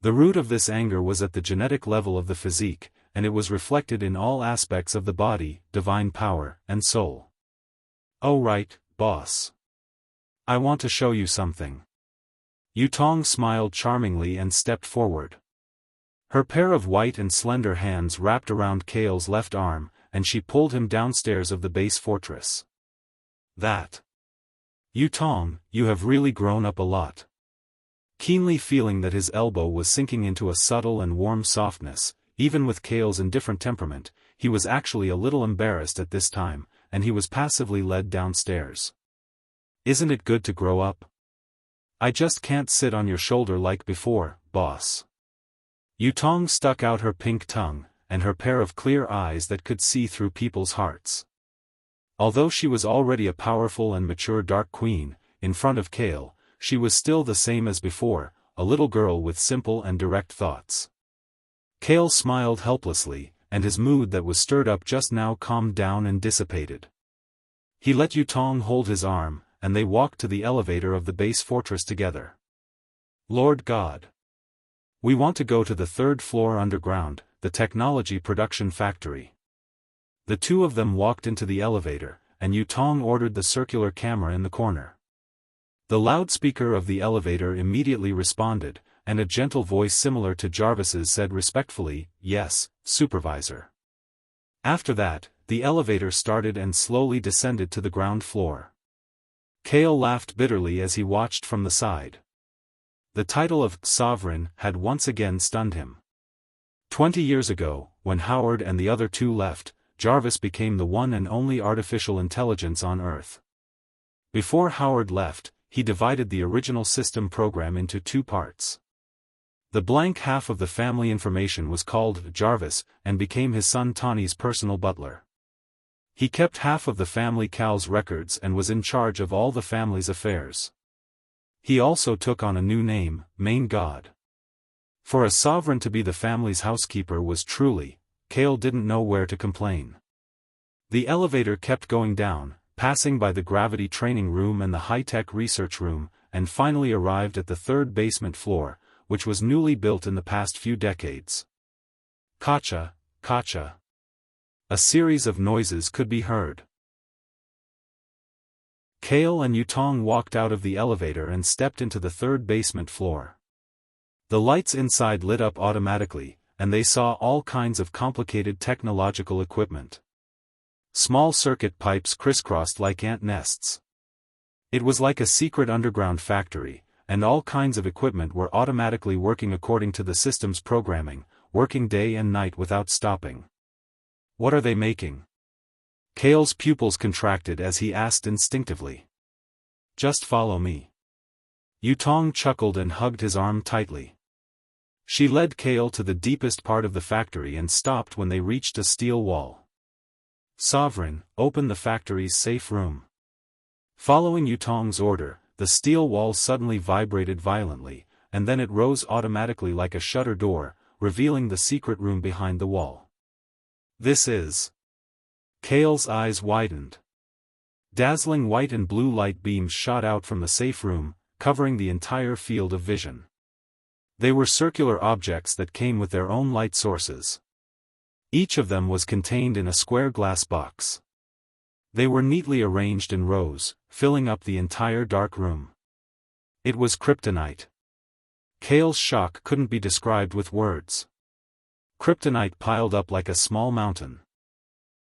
The root of this anger was at the genetic level of the physique, and it was reflected in all aspects of the body, divine power, and soul. "Oh right, boss. I want to show you something." Yutong smiled charmingly and stepped forward. Her pair of white and slender hands wrapped around Kale's left arm, and she pulled him downstairs of the base fortress. "That. Yutong, you have really grown up a lot." Keenly feeling that his elbow was sinking into a subtle and warm softness, even with Kale's indifferent temperament, he was actually a little embarrassed at this time, and he was passively led downstairs. "Isn't it good to grow up? I just can't sit on your shoulder like before, boss." Yutong stuck out her pink tongue, and her pair of clear eyes that could see through people's hearts. Although she was already a powerful and mature Dark Queen, in front of Kale, she was still the same as before, a little girl with simple and direct thoughts. Kale smiled helplessly, and his mood that was stirred up just now calmed down and dissipated. He let Yutong hold his arm, and they walked to the elevator of the base fortress together. "Lord God. We want to go to the 3rd floor underground, the technology production factory." The two of them walked into the elevator, and Yutong ordered the circular camera in the corner. The loudspeaker of the elevator immediately responded, and a gentle voice similar to Jarvis's said respectfully, "Yes, Supervisor." After that, the elevator started and slowly descended to the ground floor. Kale laughed bitterly as he watched from the side. The title of Sovereign had once again stunned him. 20 years ago, when Howard and the other two left, Jarvis became the one and only artificial intelligence on Earth. Before Howard left, he divided the original system program into 2 parts. The blank half of the family information was called Jarvis and became his son Tawny's personal butler. He kept half of the family cow's records and was in charge of all the family's affairs. He also took on a new name, Main God. For a sovereign to be the family's housekeeper was truly, Kale didn't know where to complain. The elevator kept going down, passing by the gravity training room and the high-tech research room, and finally arrived at the 3rd basement floor, which was newly built in the past few decades. Kacha, kacha. A series of noises could be heard. Kale and Yutong walked out of the elevator and stepped into the 3rd basement floor. The lights inside lit up automatically, and they saw all kinds of complicated technological equipment. Small circuit pipes crisscrossed like ant nests. It was like a secret underground factory, and all kinds of equipment were automatically working according to the system's programming, working day and night without stopping. "What are they making?" Kale's pupils contracted as he asked instinctively. "Just follow me." Yutong chuckled and hugged his arm tightly. She led Kale to the deepest part of the factory and stopped when they reached a steel wall. "Sovereign, open the factory's safe room." Following Yutong's order, the steel wall suddenly vibrated violently, and then it rose automatically like a shutter door, revealing the secret room behind the wall. "This is..." Kale's eyes widened. Dazzling white and blue light beams shot out from the safe room, covering the entire field of vision. They were circular objects that came with their own light sources. Each of them was contained in a square glass box. They were neatly arranged in rows, filling up the entire dark room. It was kryptonite. Kale's shock couldn't be described with words. Kryptonite piled up like a small mountain.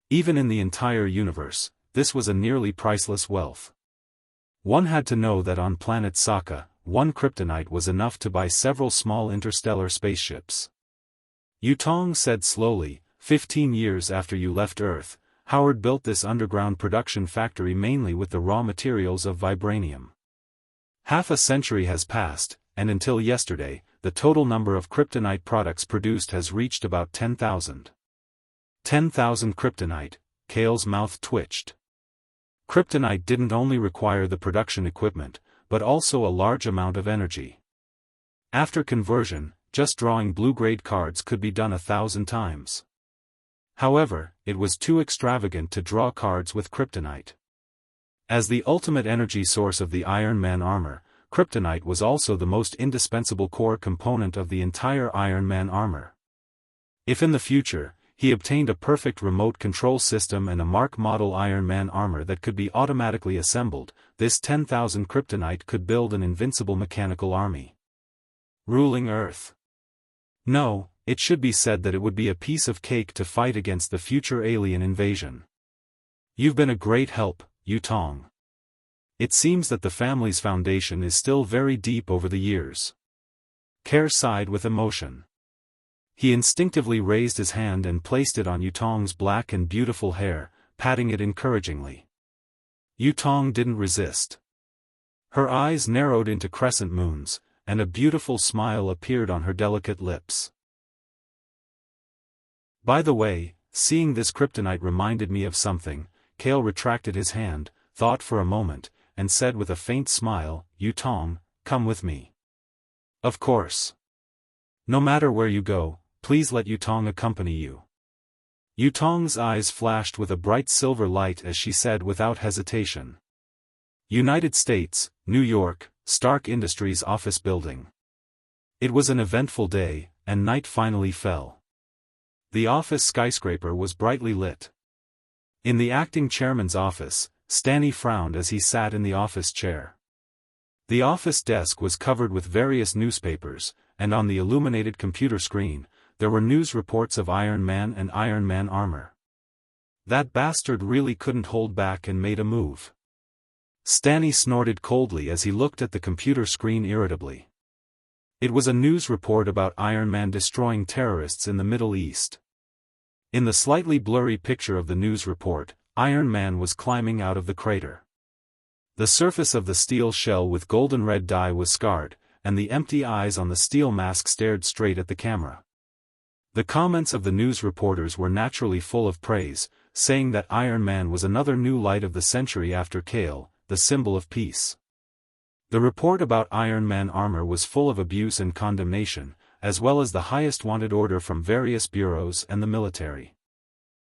Even in the entire universe, this was a nearly priceless wealth. One had to know that on planet Sokka, 1 kryptonite was enough to buy several small interstellar spaceships. Yutong said slowly, 15 years after you left Earth, Howard built this underground production factory mainly with the raw materials of vibranium. Half a century has passed, and until yesterday, the total number of kryptonite products produced has reached about 10,000. 10,000 kryptonite, Kale's mouth twitched. Kryptonite didn't only require the production equipment, but also a large amount of energy. After conversion, just drawing blue-grade cards could be done 1,000 times. However, it was too extravagant to draw cards with kryptonite. As the ultimate energy source of the Iron Man armor, kryptonite was also the most indispensable core component of the entire Iron Man armor. If in the future, he obtained a perfect remote control system and a Mark model Iron Man armor that could be automatically assembled, this 10,000 kryptonite could build an invincible mechanical army. Ruling Earth. No, it should be said that it would be a piece of cake to fight against the future alien invasion. You've been a great help, Yutong. It seems that the family's foundation is still very deep over the years. Care sighed with emotion. He instinctively raised his hand and placed it on Yutong's black and beautiful hair, patting it encouragingly. Yutong didn't resist. Her eyes narrowed into crescent moons, and a beautiful smile appeared on her delicate lips. By the way, seeing this kryptonite reminded me of something. Kale retracted his hand, thought for a moment, and said with a faint smile, Yutong, come with me. Of course. No matter where you go, please let Yutong accompany you. Yutong's eyes flashed with a bright silver light as she said without hesitation. United States, New York, Stark Industries office building. It was an eventful day, and night finally fell. The office skyscraper was brightly lit. In the acting chairman's office, Stanley frowned as he sat in the office chair. The office desk was covered with various newspapers, and on the illuminated computer screen, there were news reports of Iron Man and Iron Man armor. That bastard really couldn't hold back and made a move. Stanley snorted coldly as he looked at the computer screen irritably. It was a news report about Iron Man destroying terrorists in the Middle East. In the slightly blurry picture of the news report, Iron Man was climbing out of the crater. The surface of the steel shell with golden red dye was scarred, and the empty eyes on the steel mask stared straight at the camera. The comments of the news reporters were naturally full of praise, saying that Iron Man was another new light of the century after Kale, the symbol of peace. The report about Iron Man armor was full of abuse and condemnation, as well as the highest wanted order from various bureaus and the military.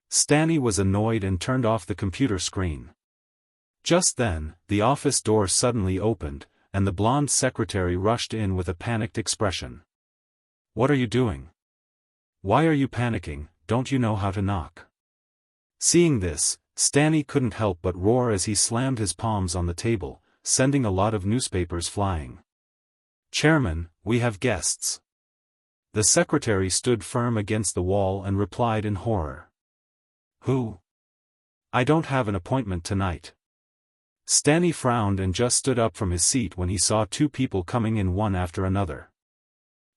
Stanley was annoyed and turned off the computer screen. Just then, the office door suddenly opened, and the blonde secretary rushed in with a panicked expression. What are you doing? Why are you panicking? Don't you know how to knock? Seeing this, Stanley couldn't help but roar as he slammed his palms on the table, sending a lot of newspapers flying. Chairman, we have guests. The secretary stood firm against the wall and replied in horror. Who? I don't have an appointment tonight. Stanley frowned and just stood up from his seat when he saw two people coming in one after another.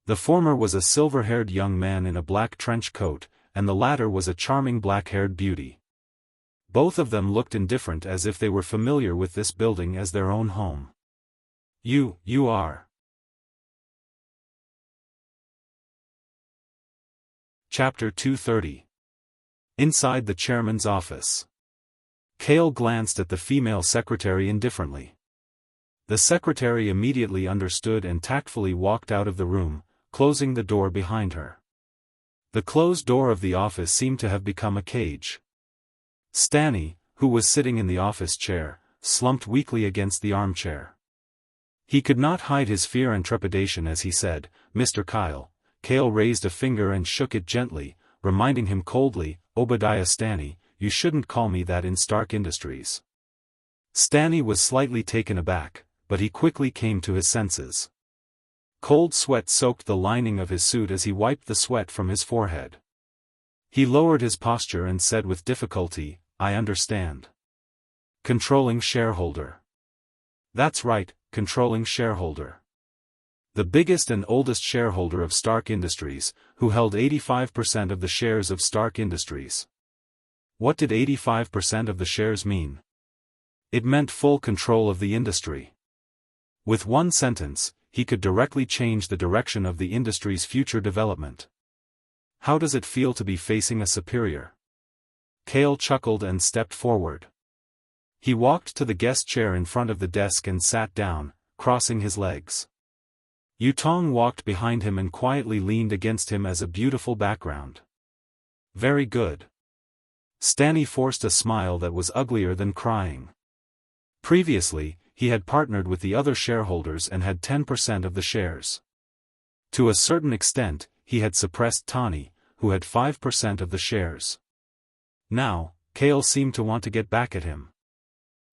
The former was a silver-haired young man in a black trench coat, and the latter was a charming black-haired beauty. Both of them looked indifferent as if they were familiar with this building as their own home. You are. Chapter 230. Inside the chairman's office. Kale glanced at the female secretary indifferently. The secretary immediately understood and tactfully walked out of the room, closing the door behind her. The closed door of the office seemed to have become a cage. Stanley, who was sitting in the office chair, slumped weakly against the armchair. He could not hide his fear and trepidation as he said, Mr. Kyle. Kale raised a finger and shook it gently, reminding him coldly, Obadiah Stanley, you shouldn't call me that in Stark Industries. Stanley was slightly taken aback, but he quickly came to his senses. Cold sweat soaked the lining of his suit as he wiped the sweat from his forehead. He lowered his posture and said with difficulty, I understand. Controlling shareholder. That's right, controlling shareholder. The biggest and oldest shareholder of Stark Industries, who held 85% of the shares of Stark Industries. What did 85% of the shares mean? It meant full control of the industry. With one sentence, he could directly change the direction of the industry's future development. How does it feel to be facing a superior? Kale chuckled and stepped forward. He walked to the guest chair in front of the desk and sat down, crossing his legs. Yutong walked behind him and quietly leaned against him as a beautiful background. Very good. Stanley forced a smile that was uglier than crying. Previously, he had partnered with the other shareholders and had 10% of the shares. To a certain extent, he had suppressed Tani, who had 5% of the shares. Now, Kale seemed to want to get back at him.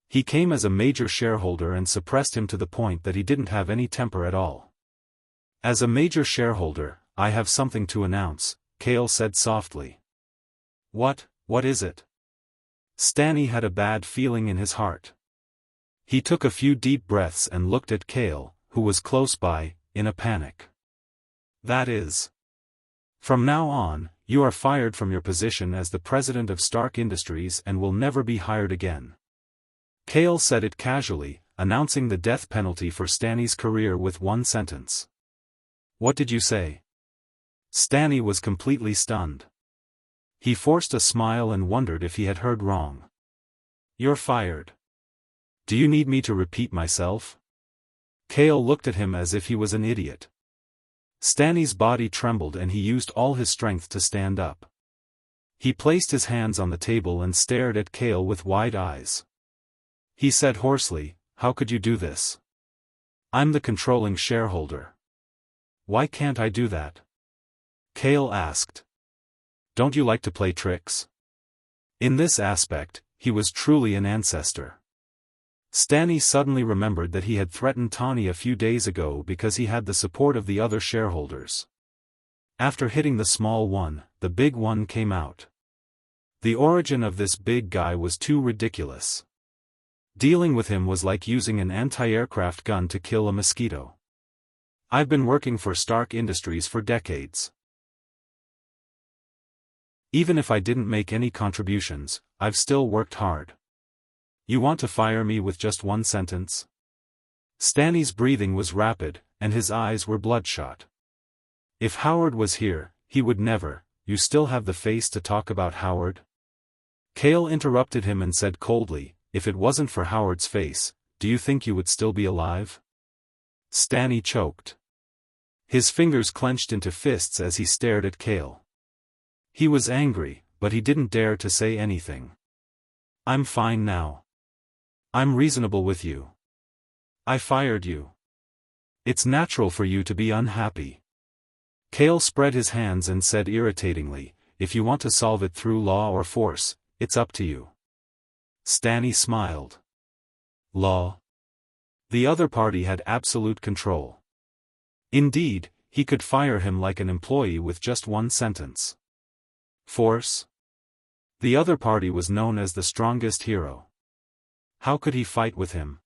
He came as a major shareholder and suppressed him to the point that he didn't have any temper at all. As a major shareholder, I have something to announce, Kale said softly. What is it? Stanley had a bad feeling in his heart. He took a few deep breaths and looked at Kale, who was close by, in a panic. That is. From now on, you are fired from your position as the president of Stark Industries and will never be hired again. Kale said it casually, announcing the death penalty for Stanley's career with one sentence. What did you say? Stanley was completely stunned. He forced a smile and wondered if he had heard wrong. You're fired. Do you need me to repeat myself? Kale looked at him as if he was an idiot. Stanley's body trembled and he used all his strength to stand up. He placed his hands on the table and stared at Kale with wide eyes. He said hoarsely, "How could you do this? I'm the controlling shareholder. Why can't I do that?" Kale asked. Don't you like to play tricks? In this aspect, he was truly an ancestor. Stanley suddenly remembered that he had threatened Tani a few days ago because he had the support of the other shareholders. After hitting the small one, the big one came out. The origin of this big guy was too ridiculous. Dealing with him was like using an anti-aircraft gun to kill a mosquito. I've been working for Stark Industries for decades. Even if I didn't make any contributions, I've still worked hard. You want to fire me with just one sentence? Stanley's breathing was rapid, and his eyes were bloodshot. If Howard was here, he would never. You still have the face to talk about Howard? Kale interrupted him and said coldly, if it wasn't for Howard's face, do you think you would still be alive? Stanley choked. His fingers clenched into fists as he stared at Kale. He was angry, but he didn't dare to say anything. I'm fine now. I'm reasonable with you. I fired you. It's natural for you to be unhappy. Kale spread his hands and said irritatingly, if you want to solve it through law or force, it's up to you. Stanley smiled. Law? The other party had absolute control. Indeed, he could fire him like an employee with just one sentence. Force? The other party was known as the strongest hero. How could he fight with him?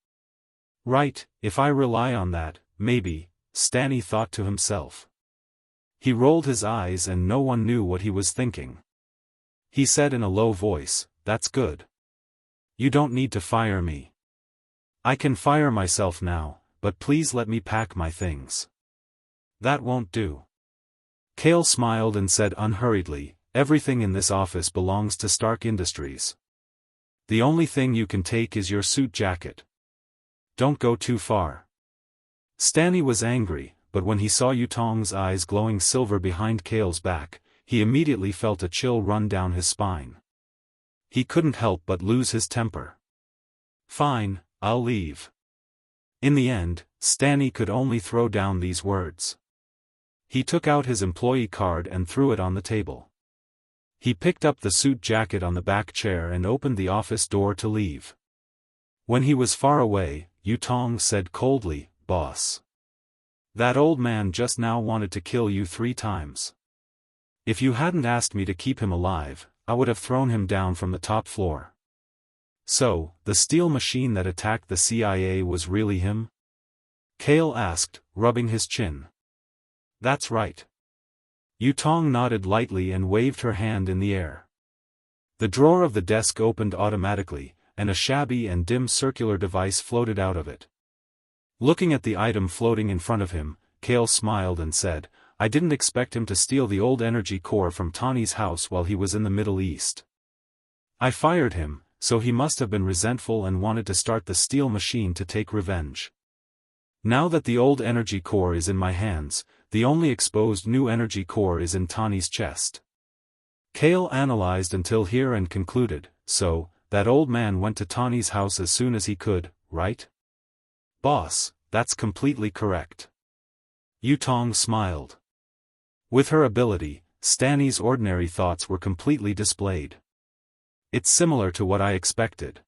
Right, if I rely on that, maybe, Stanley thought to himself. He rolled his eyes and no one knew what he was thinking. He said in a low voice, that's good. You don't need to fire me. I can fire myself now, but please let me pack my things. That won't do. Kale smiled and said unhurriedly, everything in this office belongs to Stark Industries. The only thing you can take is your suit jacket. Don't go too far. Stanley was angry, but when he saw Yutong's eyes glowing silver behind Kale's back, he immediately felt a chill run down his spine. He couldn't help but lose his temper. Fine, I'll leave. In the end, Stanley could only throw down these words. He took out his employee card and threw it on the table. He picked up the suit jacket on the back chair and opened the office door to leave. When he was far away, Yutong said coldly, Boss. That old man just now wanted to kill you 3 times. If you hadn't asked me to keep him alive, I would have thrown him down from the top floor. So, the steel machine that attacked the CIA was really him? Kale asked, rubbing his chin. That's right. Yutong nodded lightly and waved her hand in the air. The drawer of the desk opened automatically, and a shabby and dim circular device floated out of it. Looking at the item floating in front of him, Kale smiled and said, I didn't expect him to steal the old energy core from Tani's house while he was in the Middle East. I fired him, so he must have been resentful and wanted to start the steel machine to take revenge. Now that the old energy core is in my hands, the only exposed new energy core is in Tani's chest. Kale analyzed until here and concluded, so, that old man went to Tani's house as soon as he could, right? Boss, that's completely correct. Yutong smiled. With her ability, Stanny's ordinary thoughts were completely displayed. It's similar to what I expected.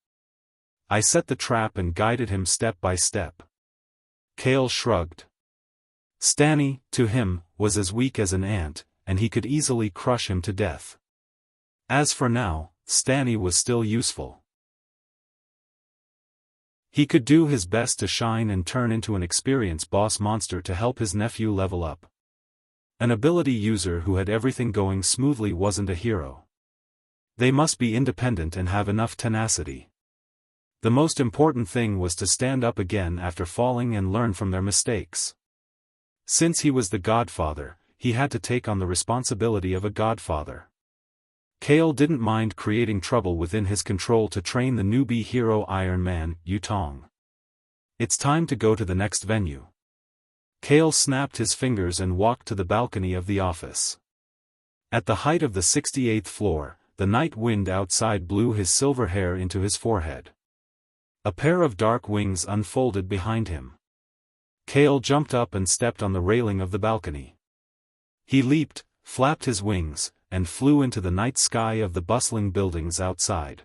I set the trap and guided him step by step. Kale shrugged. Stanny, to him, was as weak as an ant, and he could easily crush him to death. As for now, Stanny was still useful. He could do his best to shine and turn into an experienced boss monster to help his nephew level up. An ability user who had everything going smoothly wasn't a hero. They must be independent and have enough tenacity. The most important thing was to stand up again after falling and learn from their mistakes. Since he was the godfather, he had to take on the responsibility of a godfather. Kale didn't mind creating trouble within his control to train the newbie hero Iron Man, Yutong. It's time to go to the next venue. Kale snapped his fingers and walked to the balcony of the office. At the height of the 68th floor, the night wind outside blew his silver hair into his forehead. A pair of dark wings unfolded behind him. Kale jumped up and stepped on the railing of the balcony. He leaped, flapped his wings, and flew into the night sky of the bustling buildings outside.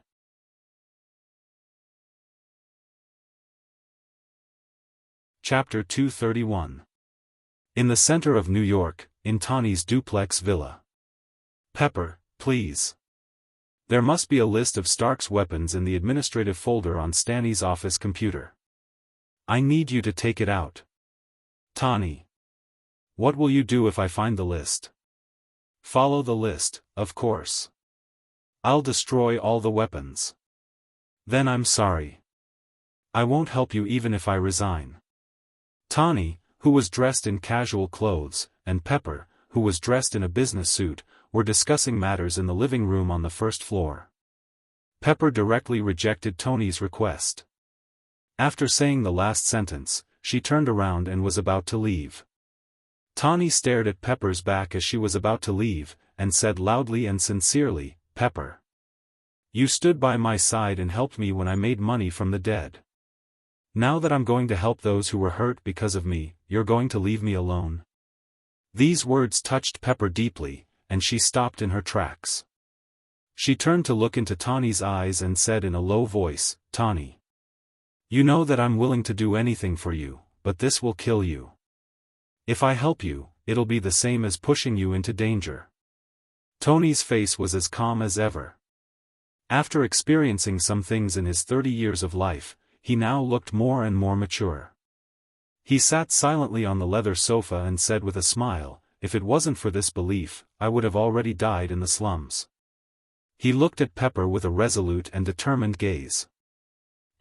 Chapter 231. In the center of New York, in Tani's duplex villa. Pepper, please. There must be a list of Stark's weapons in the administrative folder on Stanny's office computer. I need you to take it out. Tani. What will you do if I find the list? Follow the list, of course. I'll destroy all the weapons. Then I'm sorry. I won't help you even if I resign. Tani, who was dressed in casual clothes, and Pepper, who was dressed in a business suit, were discussing matters in the living room on the first floor. Pepper directly rejected Tony's request. After saying the last sentence, she turned around and was about to leave. Tani stared at Pepper's back as she was about to leave, and said loudly and sincerely, Pepper. You stood by my side and helped me when I made money from the dead. Now that I'm going to help those who were hurt because of me, you're going to leave me alone? These words touched Pepper deeply, and she stopped in her tracks. She turned to look into Tani's eyes and said in a low voice, Tani. You know that I'm willing to do anything for you, but this will kill you. If I help you, it'll be the same as pushing you into danger. Tony's face was as calm as ever. After experiencing some things in his 30 years of life, he now looked more and more mature. He sat silently on the leather sofa and said with a smile, if it wasn't for this belief, I would have already died in the slums. He looked at Pepper with a resolute and determined gaze.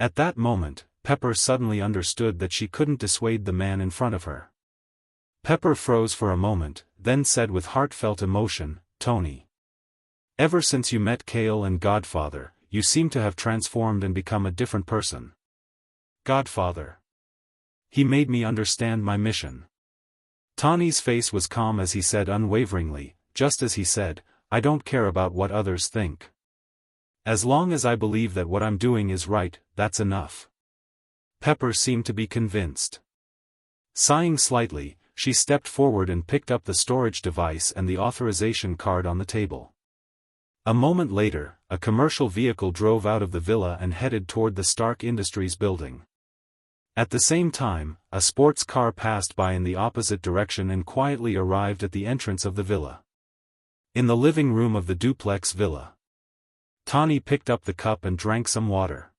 At that moment, Pepper suddenly understood that she couldn't dissuade the man in front of her. Pepper froze for a moment, then said with heartfelt emotion, Tony. Ever since you met Kale and Godfather, you seem to have transformed and become a different person. Godfather. He made me understand my mission. Tani's face was calm as he said unwaveringly, just as he said, I don't care about what others think. As long as I believe that what I'm doing is right, that's enough. Pepper seemed to be convinced. Sighing slightly, she stepped forward and picked up the storage device and the authorization card on the table. A moment later, a commercial vehicle drove out of the villa and headed toward the Stark Industries building. At the same time, a sports car passed by in the opposite direction and quietly arrived at the entrance of the villa. In the living room of the duplex villa, Tani picked up the cup and drank some water.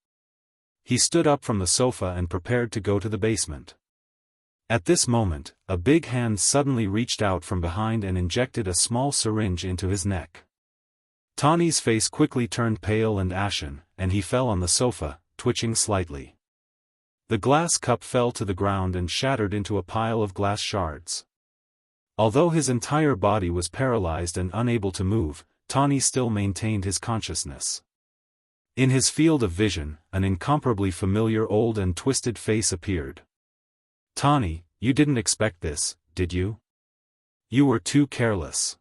He stood up from the sofa and prepared to go to the basement. At this moment, a big hand suddenly reached out from behind and injected a small syringe into his neck. Tani's face quickly turned pale and ashen, and he fell on the sofa, twitching slightly. The glass cup fell to the ground and shattered into a pile of glass shards. Although his entire body was paralyzed and unable to move, Tani still maintained his consciousness. In his field of vision, an incomparably familiar old and twisted face appeared. Tawny, you didn't expect this, did you? You were too careless.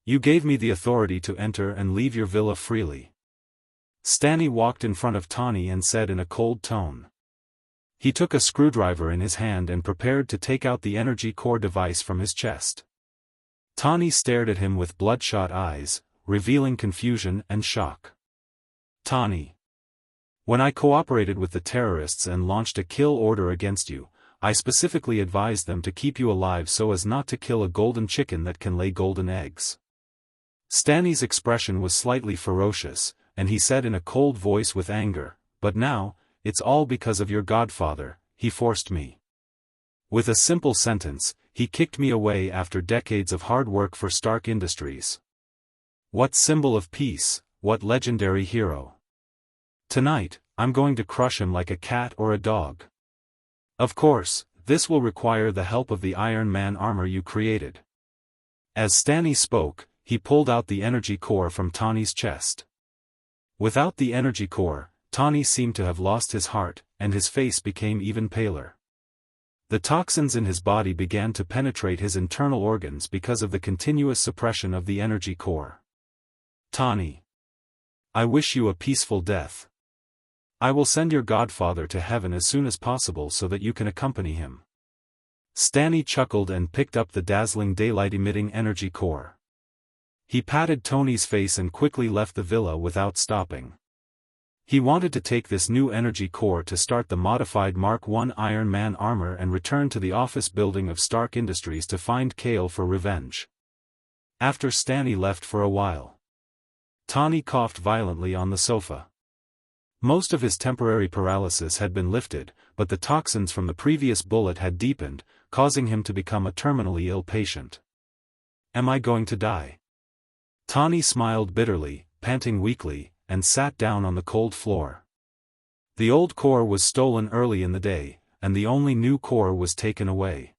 You gave me the authority to enter and leave your villa freely. Stanny walked in front of Tawny and said in a cold tone. He took a screwdriver in his hand and prepared to take out the energy core device from his chest. Tawny stared at him with bloodshot eyes, revealing confusion and shock. Tawny. When I cooperated with the terrorists and launched a kill order against you, I specifically advised them to keep you alive so as not to kill a golden chicken that can lay golden eggs. Stanny's expression was slightly ferocious, and he said in a cold voice with anger, "But now, it's all because of your godfather, he forced me." With a simple sentence, he kicked me away after decades of hard work for Stark Industries. What symbol of peace, what legendary hero. Tonight, I'm going to crush him like a cat or a dog. Of course, this will require the help of the Iron Man armor you created. As Stanny spoke, he pulled out the energy core from Tawny's chest. Without the energy core, Tawny seemed to have lost his heart, and his face became even paler. The toxins in his body began to penetrate his internal organs because of the continuous suppression of the energy core. Tawny. I wish you a peaceful death. I will send your godfather to heaven as soon as possible so that you can accompany him. Stanny chuckled and picked up the dazzling daylight-emitting energy core. He patted Tony's face and quickly left the villa without stopping. He wanted to take this new energy core to start the modified Mark I Iron Man armor and return to the office building of Stark Industries to find Kale for revenge. After Stanny left for a while, Tawny coughed violently on the sofa. Most of his temporary paralysis had been lifted, but the toxins from the previous bullet had deepened, causing him to become a terminally ill patient. Am I going to die? Tawny smiled bitterly, panting weakly, and sat down on the cold floor. The old core was stolen early in the day, and the only new core was taken away.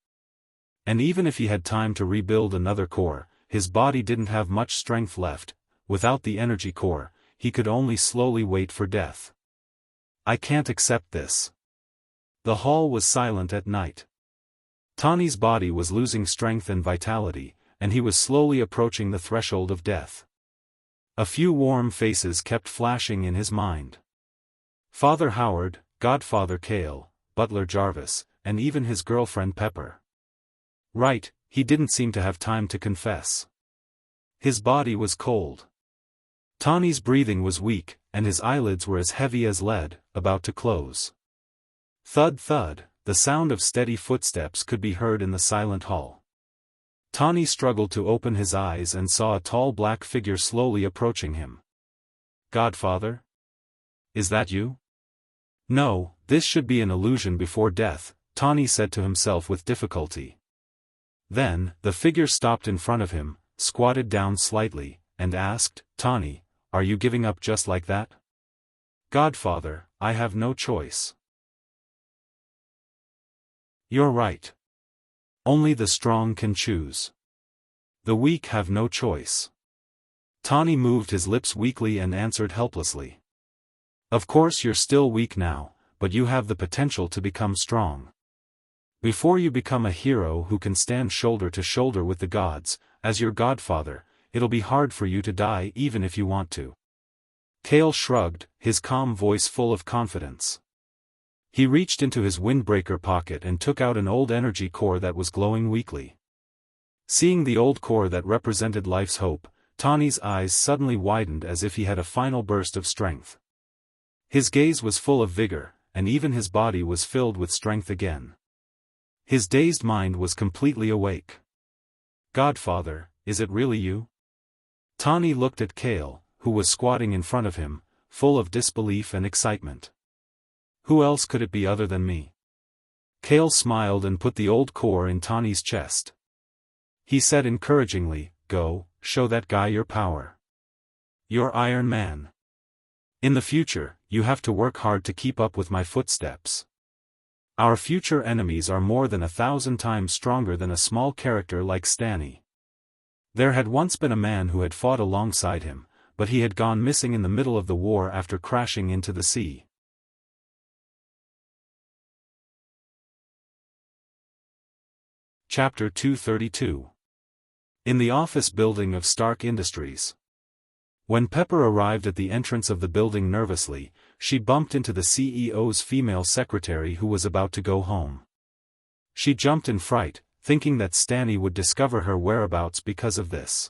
And even if he had time to rebuild another core, his body didn't have much strength left. Without the energy core, he could only slowly wait for death. I can't accept this. The hall was silent at night. Tawny's body was losing strength and vitality, and he was slowly approaching the threshold of death. A few warm faces kept flashing in his mind. Father Howard, Godfather Kale, Butler Jarvis, and even his girlfriend Pepper. Right, he didn't seem to have time to confess. His body was cold. Tawny's breathing was weak, and his eyelids were as heavy as lead, about to close. Thud thud, the sound of steady footsteps could be heard in the silent hall. Tawny struggled to open his eyes and saw a tall black figure slowly approaching him. Godfather? Is that you? No, this should be an illusion before death, Tawny said to himself with difficulty. Then, the figure stopped in front of him, squatted down slightly, and asked, Tawny, are you giving up just like that? Godfather, I have no choice. You're right. Only the strong can choose. The weak have no choice. Tawny moved his lips weakly and answered helplessly. Of course you're still weak now, but you have the potential to become strong. Before you become a hero who can stand shoulder to shoulder with the gods, as your godfather, it'll be hard for you to die even if you want to. Kale shrugged, his calm voice full of confidence. He reached into his windbreaker pocket and took out an old energy core that was glowing weakly. Seeing the old core that represented life's hope, Tawny's eyes suddenly widened as if he had a final burst of strength. His gaze was full of vigor, and even his body was filled with strength again. His dazed mind was completely awake. Godfather, is it really you? Tawny looked at Kale, who was squatting in front of him, full of disbelief and excitement. Who else could it be other than me? Kale smiled and put the old core in Tawny's chest. He said encouragingly, Go, show that guy your power. You're Iron Man. In the future, you have to work hard to keep up with my footsteps. Our future enemies are more than 1,000 times stronger than a small character like Stanny. There had once been a man who had fought alongside him, but he had gone missing in the middle of the war after crashing into the sea. Chapter 232. In the office building of Stark Industries. When Pepper arrived at the entrance of the building nervously, she bumped into the CEO's female secretary who was about to go home. She jumped in fright, thinking that Stanny would discover her whereabouts because of this.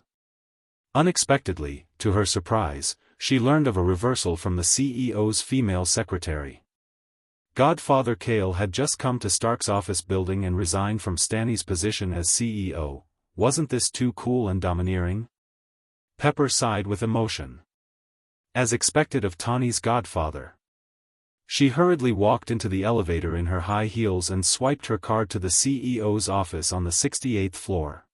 Unexpectedly, to her surprise, she learned of a reversal from the CEO's female secretary. Godfather Kale had just come to Stark's office building and resigned from Stanny's position as CEO. Wasn't this too cool and domineering? Pepper sighed with emotion. As expected of Tawny's godfather. She hurriedly walked into the elevator in her high heels and swiped her card to the CEO's office on the 68th floor.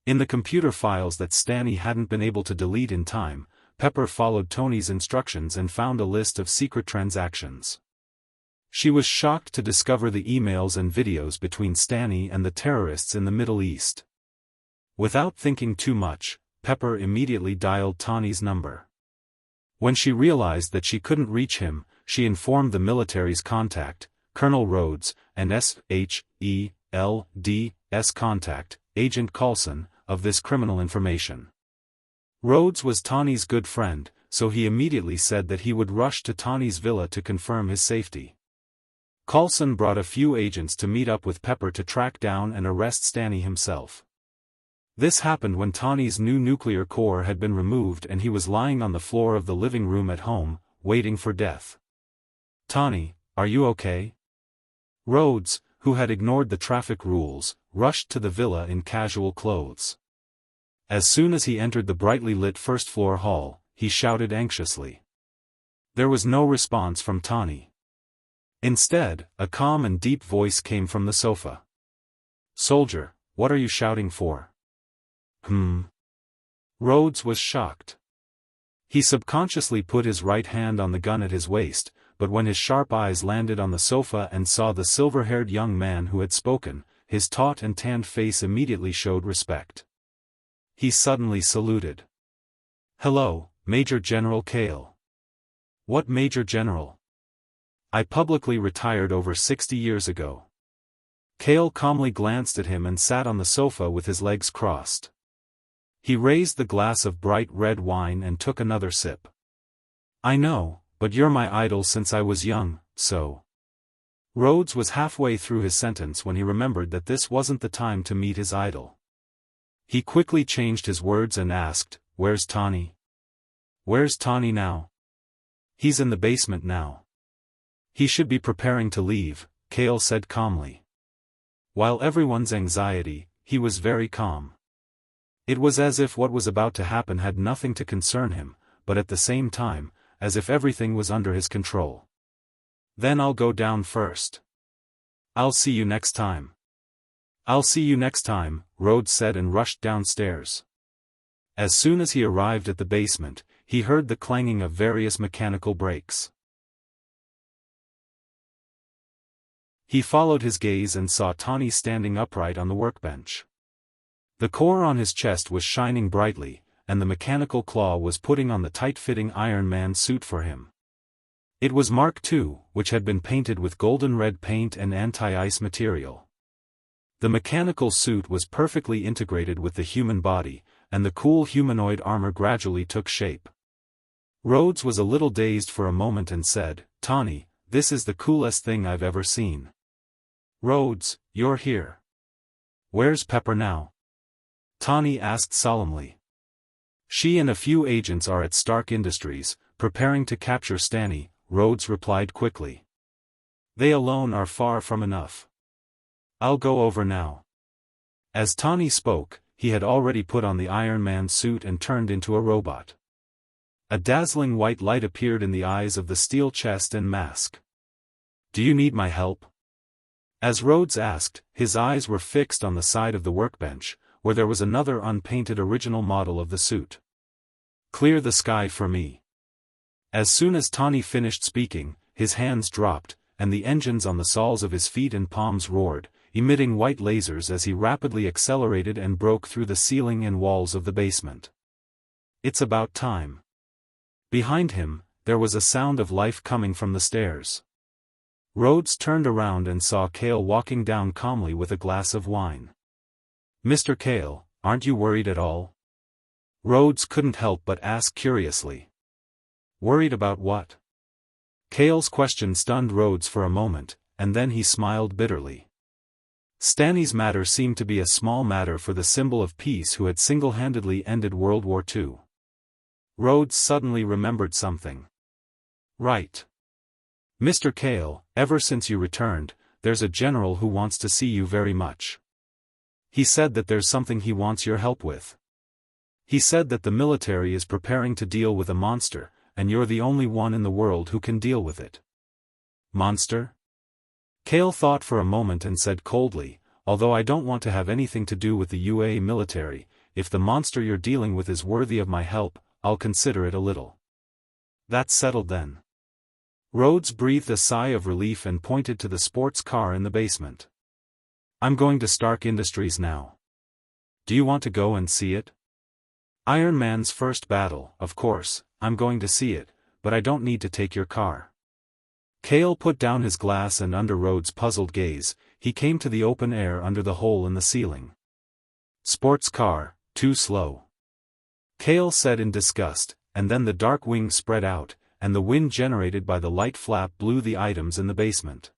In the computer files that Stanny hadn't been able to delete in time, Pepper followed Tony's instructions and found a list of secret transactions. She was shocked to discover the emails and videos between Stanny and the terrorists in the Middle East. Without thinking too much, Pepper immediately dialed Tawny's number. When she realized that she couldn't reach him, she informed the military's contact, Colonel Rhodes, and SHELD's contact, Agent Coulson, of this criminal information. Rhodes was Tawny's good friend, so he immediately said that he would rush to Tawny's villa to confirm his safety. Coulson brought a few agents to meet up with Pepper to track down and arrest Stanny himself. This happened when Tawny's new nuclear core had been removed and he was lying on the floor of the living room at home, waiting for death. "Tawny, are you okay?" Rhodes, who had ignored the traffic rules, rushed to the villa in casual clothes. As soon as he entered the brightly lit first-floor hall, he shouted anxiously. There was no response from Tawny. Instead, a calm and deep voice came from the sofa. "Soldier, what are you shouting for?" Rhodes was shocked. He subconsciously put his right hand on the gun at his waist, but when his sharp eyes landed on the sofa and saw the silver-haired young man who had spoken, his taut and tanned face immediately showed respect. He suddenly saluted. "Hello, Major General Kale." "What Major General?" "I publicly retired over 60 years ago." Kale calmly glanced at him and sat on the sofa with his legs crossed. He raised the glass of bright red wine and took another sip. "I know, but you're my idol since I was young, so." Rhodes was halfway through his sentence when he remembered that this wasn't the time to meet his idol. He quickly changed his words and asked, "Where's Tawny?" "Where's Tawny now?" "He's in the basement now." "He should be preparing to leave," Kale said calmly. While everyone's anxiety, he was very calm. It was as if what was about to happen had nothing to concern him, but at the same time, as if everything was under his control. "Then I'll go down first. I'll see you next time." "I'll see you next time," Rhodes said and rushed downstairs. As soon as he arrived at the basement, he heard the clanging of various mechanical brakes. He followed his gaze and saw Tawny standing upright on the workbench. The core on his chest was shining brightly, and the mechanical claw was putting on the tight-fitting Iron Man suit for him. It was Mark II, which had been painted with golden red paint and anti-ice material. The mechanical suit was perfectly integrated with the human body, and the cool humanoid armor gradually took shape. Rhodes was a little dazed for a moment and said, "Tawny, this is the coolest thing I've ever seen." "Rhodes, you're here. Where's Pepper now?" Tawny asked solemnly. "She and a few agents are at Stark Industries, preparing to capture Stanny," Rhodes replied quickly. "They alone are far from enough. I'll go over now." As Tawny spoke, he had already put on the Iron Man suit and turned into a robot. A dazzling white light appeared in the eyes of the steel chest and mask. "Do you need my help?" As Rhodes asked, his eyes were fixed on the side of the workbench, where there was another unpainted original model of the suit. "Clear the sky for me." As soon as Tawny finished speaking, his hands dropped, and the engines on the soles of his feet and palms roared, emitting white lasers as he rapidly accelerated and broke through the ceiling and walls of the basement. It's about time. Behind him, there was a sound of life coming from the stairs. Rhodes turned around and saw Kale walking down calmly with a glass of wine. "Mr. Kale, aren't you worried at all?" Rhodes couldn't help but ask curiously. "Worried about what?" Kale's question stunned Rhodes for a moment, and then he smiled bitterly. Stanny's matter seemed to be a small matter for the symbol of peace who had single-handedly ended World War II. Rhodes suddenly remembered something. "Right. Mr. Kale, ever since you returned, there's a general who wants to see you very much. He said that there's something he wants your help with. He said that the military is preparing to deal with a monster, and you're the only one in the world who can deal with it." "Monster?" Kale thought for a moment and said coldly, "Although I don't want to have anything to do with the UA military, if the monster you're dealing with is worthy of my help, I'll consider it a little." "That's settled then." Rhodes breathed a sigh of relief and pointed to the sports car in the basement. "I'm going to Stark Industries now. Do you want to go and see it? Iron Man's first battle, of course, I'm going to see it, but I don't need to take your car." Kale put down his glass and under Rhodes' puzzled gaze, he came to the open air under the hole in the ceiling. "Sports car, too slow," Kale said in disgust, and then the dark wing spread out, and the wind generated by the light flap blew the items in the basement.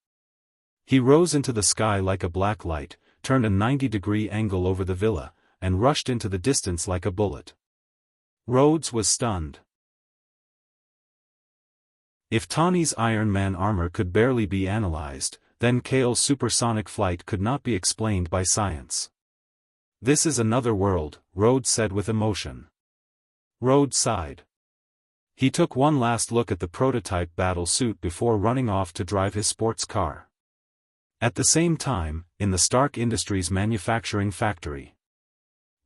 He rose into the sky like a black light, turned a 90-degree angle over the villa, and rushed into the distance like a bullet. Rhodes was stunned. If Tawny's Iron Man armor could barely be analyzed, then Kale's supersonic flight could not be explained by science. "This is another world," Rhodes said with emotion. Rhodes sighed. He took one last look at the prototype battle suit before running off to drive his sports car. At the same time, in the Stark Industries manufacturing factory,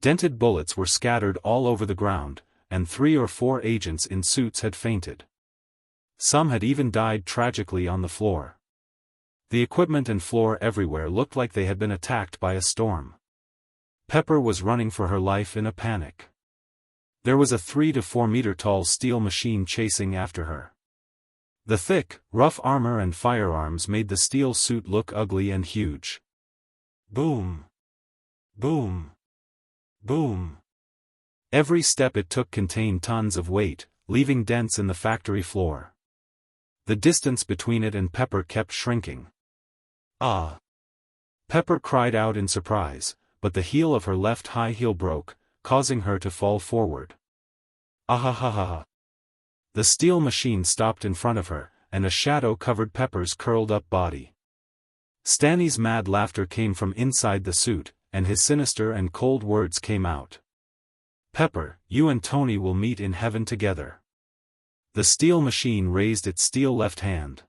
dented bullets were scattered all over the ground, and 3 or 4 agents in suits had fainted. Some had even died tragically on the floor. The equipment and floor everywhere looked like they had been attacked by a storm. Pepper was running for her life in a panic. There was a 3 to 4 meter tall steel machine chasing after her. The thick, rough armor and firearms made the steel suit look ugly and huge. Boom! Boom! Boom! Every step it took contained tons of weight, leaving dents in the factory floor. The distance between it and Pepper kept shrinking. "Ah!" Pepper cried out in surprise, but the heel of her left high heel broke, causing her to fall forward. "Ah-ha-ha-ha-ha!" The steel machine stopped in front of her, and a shadow covered Pepper's curled-up body. Stanny's mad laughter came from inside the suit, and his sinister and cold words came out. "Pepper, you and Tony will meet in heaven together." The steel machine raised its steel left hand.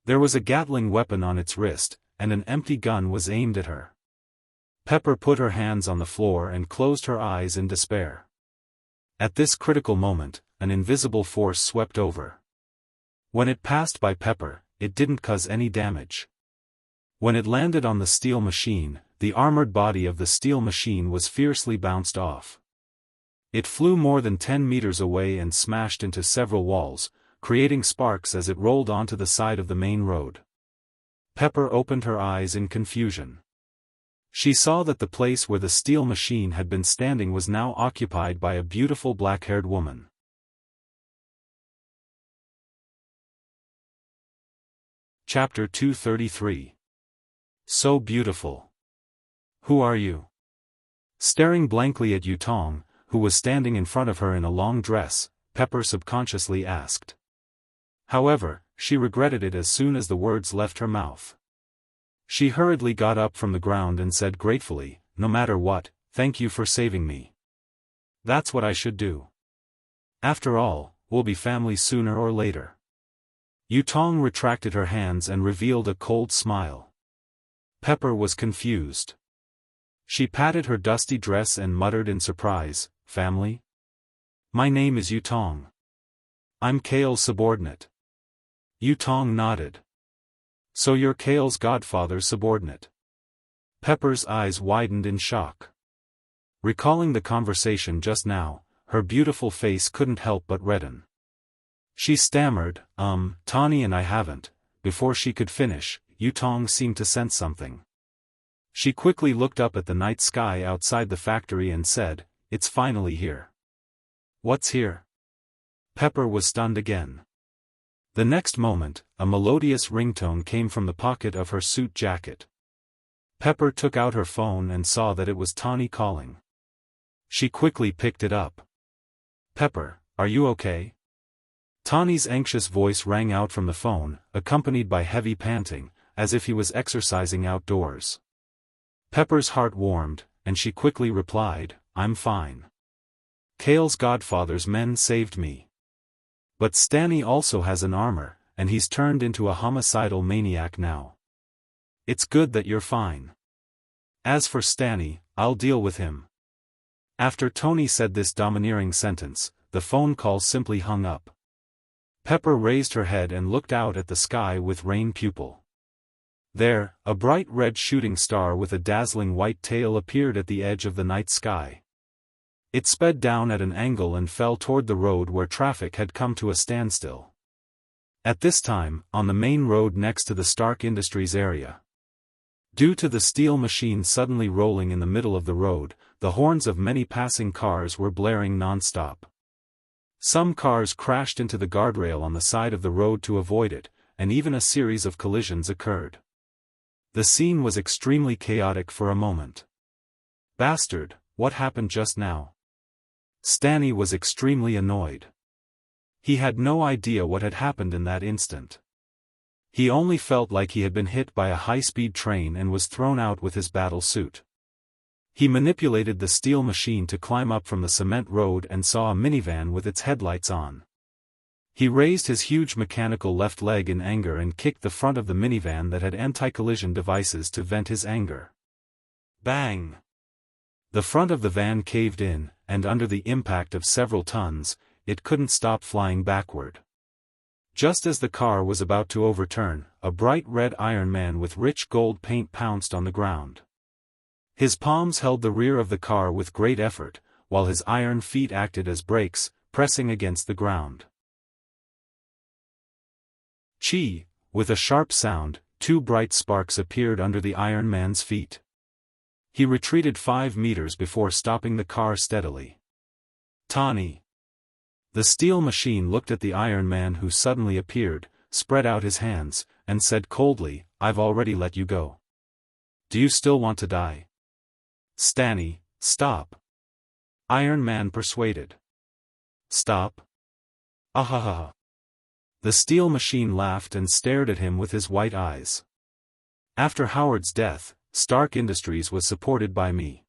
There was a Gatling weapon on its wrist, and an empty gun was aimed at her. Pepper put her hands on the floor and closed her eyes in despair. At this critical moment, an invisible force swept over. When it passed by Pepper, it didn't cause any damage. When it landed on the steel machine, the armored body of the steel machine was fiercely bounced off. It flew more than 10 meters away and smashed into several walls, creating sparks as it rolled onto the side of the main road. Pepper opened her eyes in confusion. She saw that the place where the steel machine had been standing was now occupied by a beautiful black-haired woman. Chapter 233. So beautiful. Who are you? Staring blankly at Yutong, who was standing in front of her in a long dress, Pepper subconsciously asked. However, she regretted it as soon as the words left her mouth. She hurriedly got up from the ground and said gratefully, "No matter what, thank you for saving me. That's what I should do. After all, we'll be family sooner or later." Yutong retracted her hands and revealed a cold smile. Pepper was confused. She patted her dusty dress and muttered in surprise, "Family? My name is Yutong. I'm Kale's subordinate." Yutong nodded. "So you're Kale's godfather's subordinate. Pepper's eyes widened in shock. Recalling the conversation just now, her beautiful face couldn't help but redden. She stammered, Tawny and I haven't. Before she could finish, Yutong seemed to sense something. She quickly looked up at the night sky outside the factory and said, "It's finally here." "What's here?" Pepper was stunned again. The next moment, a melodious ringtone came from the pocket of her suit jacket. Pepper took out her phone and saw that it was Tawny calling. She quickly picked it up. "Pepper, are you okay?" Tawny's anxious voice rang out from the phone, accompanied by heavy panting, as if he was exercising outdoors. Pepper's heart warmed, and she quickly replied, "I'm fine. Kale's godfather's men saved me. But Stanny also has an armor, and he's turned into a homicidal maniac now. It's good that you're fine. As for Stanny, I'll deal with him." After Tony said this domineering sentence, the phone call simply hung up. Pepper raised her head and looked out at the sky with rain pupil. There, a bright red shooting star with a dazzling white tail appeared at the edge of the night sky. It sped down at an angle and fell toward the road where traffic had come to a standstill. At this time, on the main road next to the Stark Industries area. Due to the steel machine suddenly rolling in the middle of the road, the horns of many passing cars were blaring non-stop. Some cars crashed into the guardrail on the side of the road to avoid it, and even a series of collisions occurred. The scene was extremely chaotic for a moment. "Bastard, what happened just now?" Stanny was extremely annoyed. He had no idea what had happened in that instant. He only felt like he had been hit by a high-speed train and was thrown out with his battle suit. He manipulated the steel machine to climb up from the cement road and saw a minivan with its headlights on. He raised his huge mechanical left leg in anger and kicked the front of the minivan that had anti-collision devices to vent his anger. Bang! The front of the van caved in, and under the impact of several tons, it couldn't stop flying backward. Just as the car was about to overturn, a bright red Iron Man with rich gold paint pounced on the ground. His palms held the rear of the car with great effort, while his iron feet acted as brakes, pressing against the ground. Chi! With a sharp sound, two bright sparks appeared under the Iron Man's feet. He retreated 5 meters before stopping the car steadily. "Tawny!" The steel machine looked at the Iron Man who suddenly appeared, spread out his hands, and said coldly, "I've already let you go. Do you still want to die?" "Stanny, stop!" Iron Man persuaded. "Stop? Ahaha!" The steel machine laughed and stared at him with his white eyes. "After Howard's death, Stark Industries was supported by me.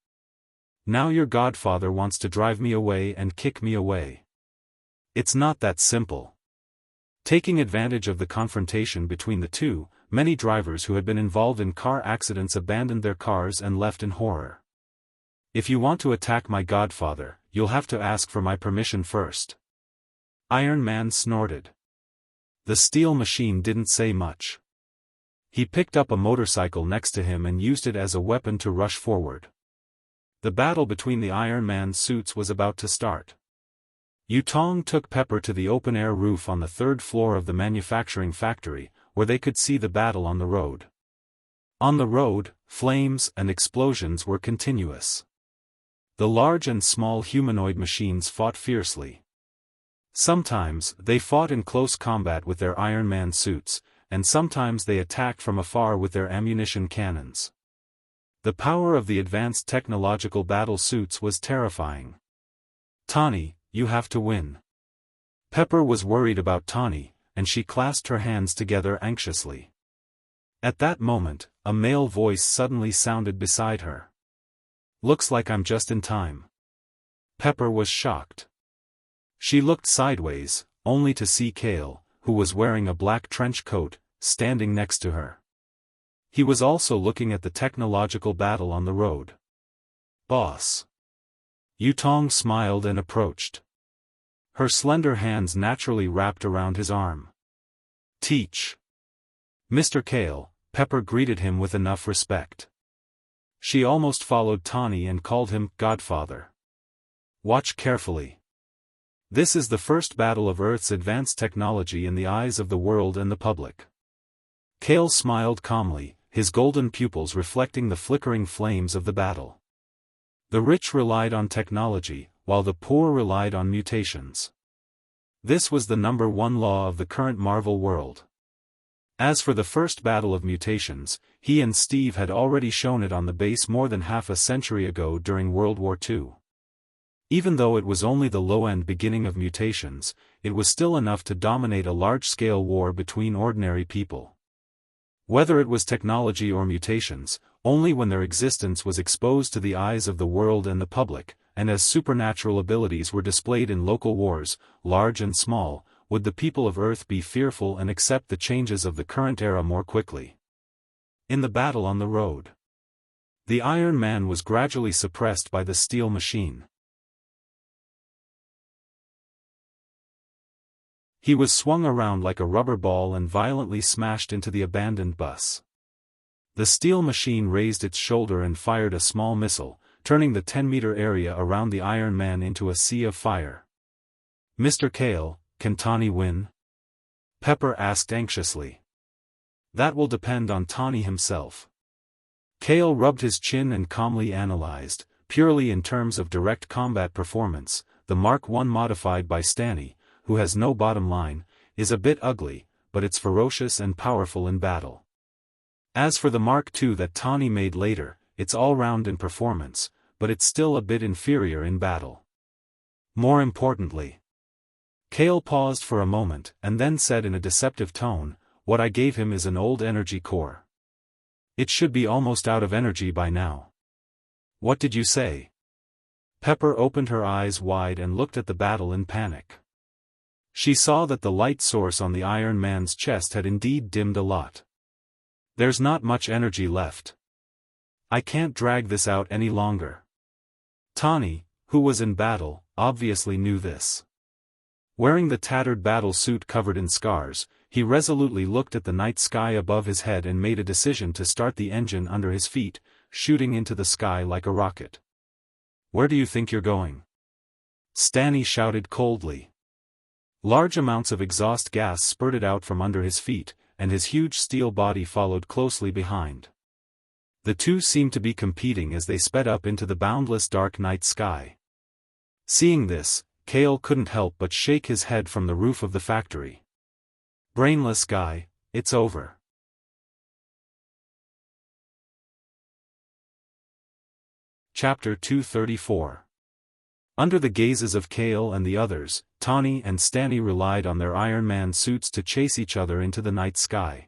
Now your godfather wants to drive me away and kick me away. It's not that simple." Taking advantage of the confrontation between the two, many drivers who had been involved in car accidents abandoned their cars and left in horror. "If you want to attack my godfather, you'll have to ask for my permission first." Iron Man snorted. The steel machine didn't say much. He picked up a motorcycle next to him and used it as a weapon to rush forward. The battle between the Iron Man suits was about to start. Yutong took Pepper to the open-air roof on the 3rd floor of the manufacturing factory, where they could see the battle on the road. On the road, flames and explosions were continuous. The large and small humanoid machines fought fiercely. Sometimes they fought in close combat with their Iron Man suits, and sometimes they attacked from afar with their ammunition cannons. The power of the advanced technological battle suits was terrifying. "Tawny, you have to win." Pepper was worried about Tawny, and she clasped her hands together anxiously. At that moment, a male voice suddenly sounded beside her. "Looks like I'm just in time." Pepper was shocked. She looked sideways, only to see Kale, who was wearing a black trench coat, standing next to her. He was also looking at the technological battle on the road. "Boss." Yutong smiled and approached. Her slender hands naturally wrapped around his arm. "Teach." "Mr. Kale," Pepper greeted him with enough respect. She almost followed Tani and called him Godfather. Watch carefully. This is the first battle of Earth's advanced technology in the eyes of the world and the public. Kale smiled calmly, his golden pupils reflecting the flickering flames of the battle. The rich relied on technology, while the poor relied on mutations. This was the #1 law of the current Marvel world. As for the first battle of mutations, he and Steve had already shown it on the base more than half a century ago during World War II. Even though it was only the low-end beginning of mutations, it was still enough to dominate a large-scale war between ordinary people. Whether it was technology or mutations, only when their existence was exposed to the eyes of the world and the public, and as supernatural abilities were displayed in local wars, large and small, would the people of Earth be fearful and accept the changes of the current era more quickly. In the battle on the road, the Iron Man was gradually suppressed by the steel machine. He was swung around like a rubber ball and violently smashed into the abandoned bus. The steel machine raised its shoulder and fired a small missile, turning the 10-meter area around the Iron Man into a sea of fire. "Mr. Kale, can Tani win?" Pepper asked anxiously. "That will depend on Tani himself." Kale rubbed his chin and calmly analyzed, purely in terms of direct combat performance, the Mark I modified by Stanny, who has no bottom line, is a bit ugly, but it's ferocious and powerful in battle. As for the Mark II that Tani made later, it's all-round in performance, but it's still a bit inferior in battle. More importantly, Kale paused for a moment and then said in a deceptive tone, "What I gave him is an old energy core. It should be almost out of energy by now." "What did you say?" Pepper opened her eyes wide and looked at the battle in panic. She saw that the light source on the Iron Man's chest had indeed dimmed a lot. "There's not much energy left. I can't drag this out any longer." Tani, who was in battle, obviously knew this. Wearing the tattered battle suit covered in scars, he resolutely looked at the night sky above his head and made a decision to start the engine under his feet, shooting into the sky like a rocket. "Where do you think you're going?" Stanny shouted coldly. Large amounts of exhaust gas spurted out from under his feet, and his huge steel body followed closely behind. The two seemed to be competing as they sped up into the boundless dark night sky. Seeing this, Kale couldn't help but shake his head from the roof of the factory. "Brainless guy, it's over." Chapter 234. Under the gazes of Kale and the others, Tani and Stanny relied on their Iron Man suits to chase each other into the night sky.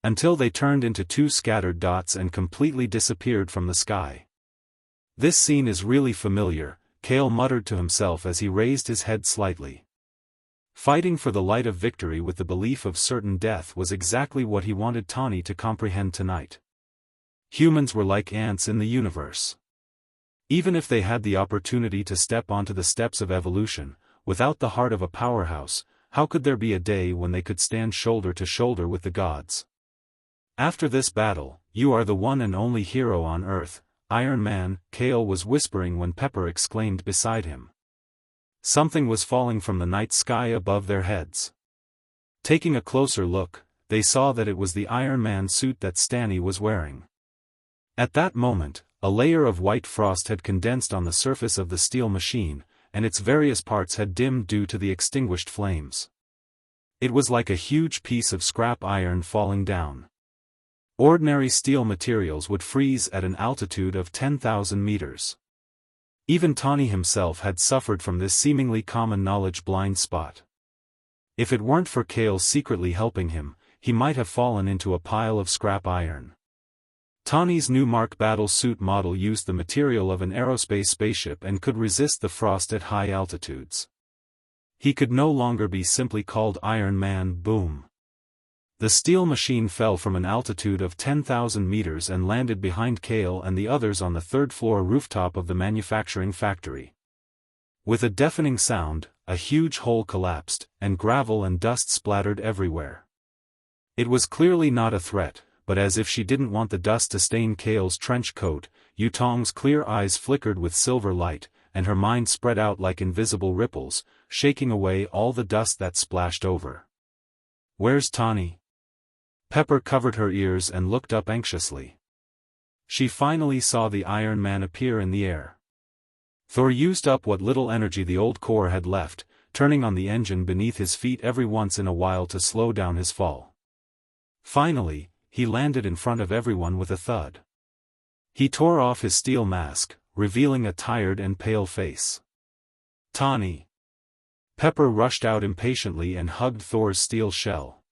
Until they turned into two scattered dots and completely disappeared from the sky. "This scene is really familiar," Kale muttered to himself as he raised his head slightly. Fighting for the light of victory with the belief of certain death was exactly what he wanted Tani to comprehend tonight. Humans were like ants in the universe. Even if they had the opportunity to step onto the steps of evolution, without the heart of a powerhouse, how could there be a day when they could stand shoulder to shoulder with the gods? "After this battle, you are the one and only hero on Earth, Iron Man," Kale was whispering when Pepper exclaimed beside him. Something was falling from the night sky above their heads. Taking a closer look, they saw that it was the Iron Man suit that Stanny was wearing. At that moment, a layer of white frost had condensed on the surface of the steel machine, and its various parts had dimmed due to the extinguished flames. It was like a huge piece of scrap iron falling down. Ordinary steel materials would freeze at an altitude of 10,000 meters. Even Tani himself had suffered from this seemingly common knowledge blind spot. If it weren't for Kale secretly helping him, he might have fallen into a pile of scrap iron. Tani's new Mark battle suit model used the material of an aerospace spaceship and could resist the frost at high altitudes. He could no longer be simply called Iron Man. Boom. The steel machine fell from an altitude of 10,000 meters and landed behind Kale and the others on the third-floor rooftop of the manufacturing factory. With a deafening sound, a huge hole collapsed, and gravel and dust splattered everywhere. It was clearly not a threat, but as if she didn't want the dust to stain Kale's trench coat, Yutong's clear eyes flickered with silver light, and her mind spread out like invisible ripples, shaking away all the dust that splashed over. "Where's Tawny?" Pepper covered her ears and looked up anxiously. She finally saw the Iron Man appear in the air. Thor used up what little energy the old core had left, turning on the engine beneath his feet every once in a while to slow down his fall. Finally, he landed in front of everyone with a thud. He tore off his steel mask, revealing a tired and pale face. "Tawny!" Pepper rushed out impatiently and hugged Thor's steel shell.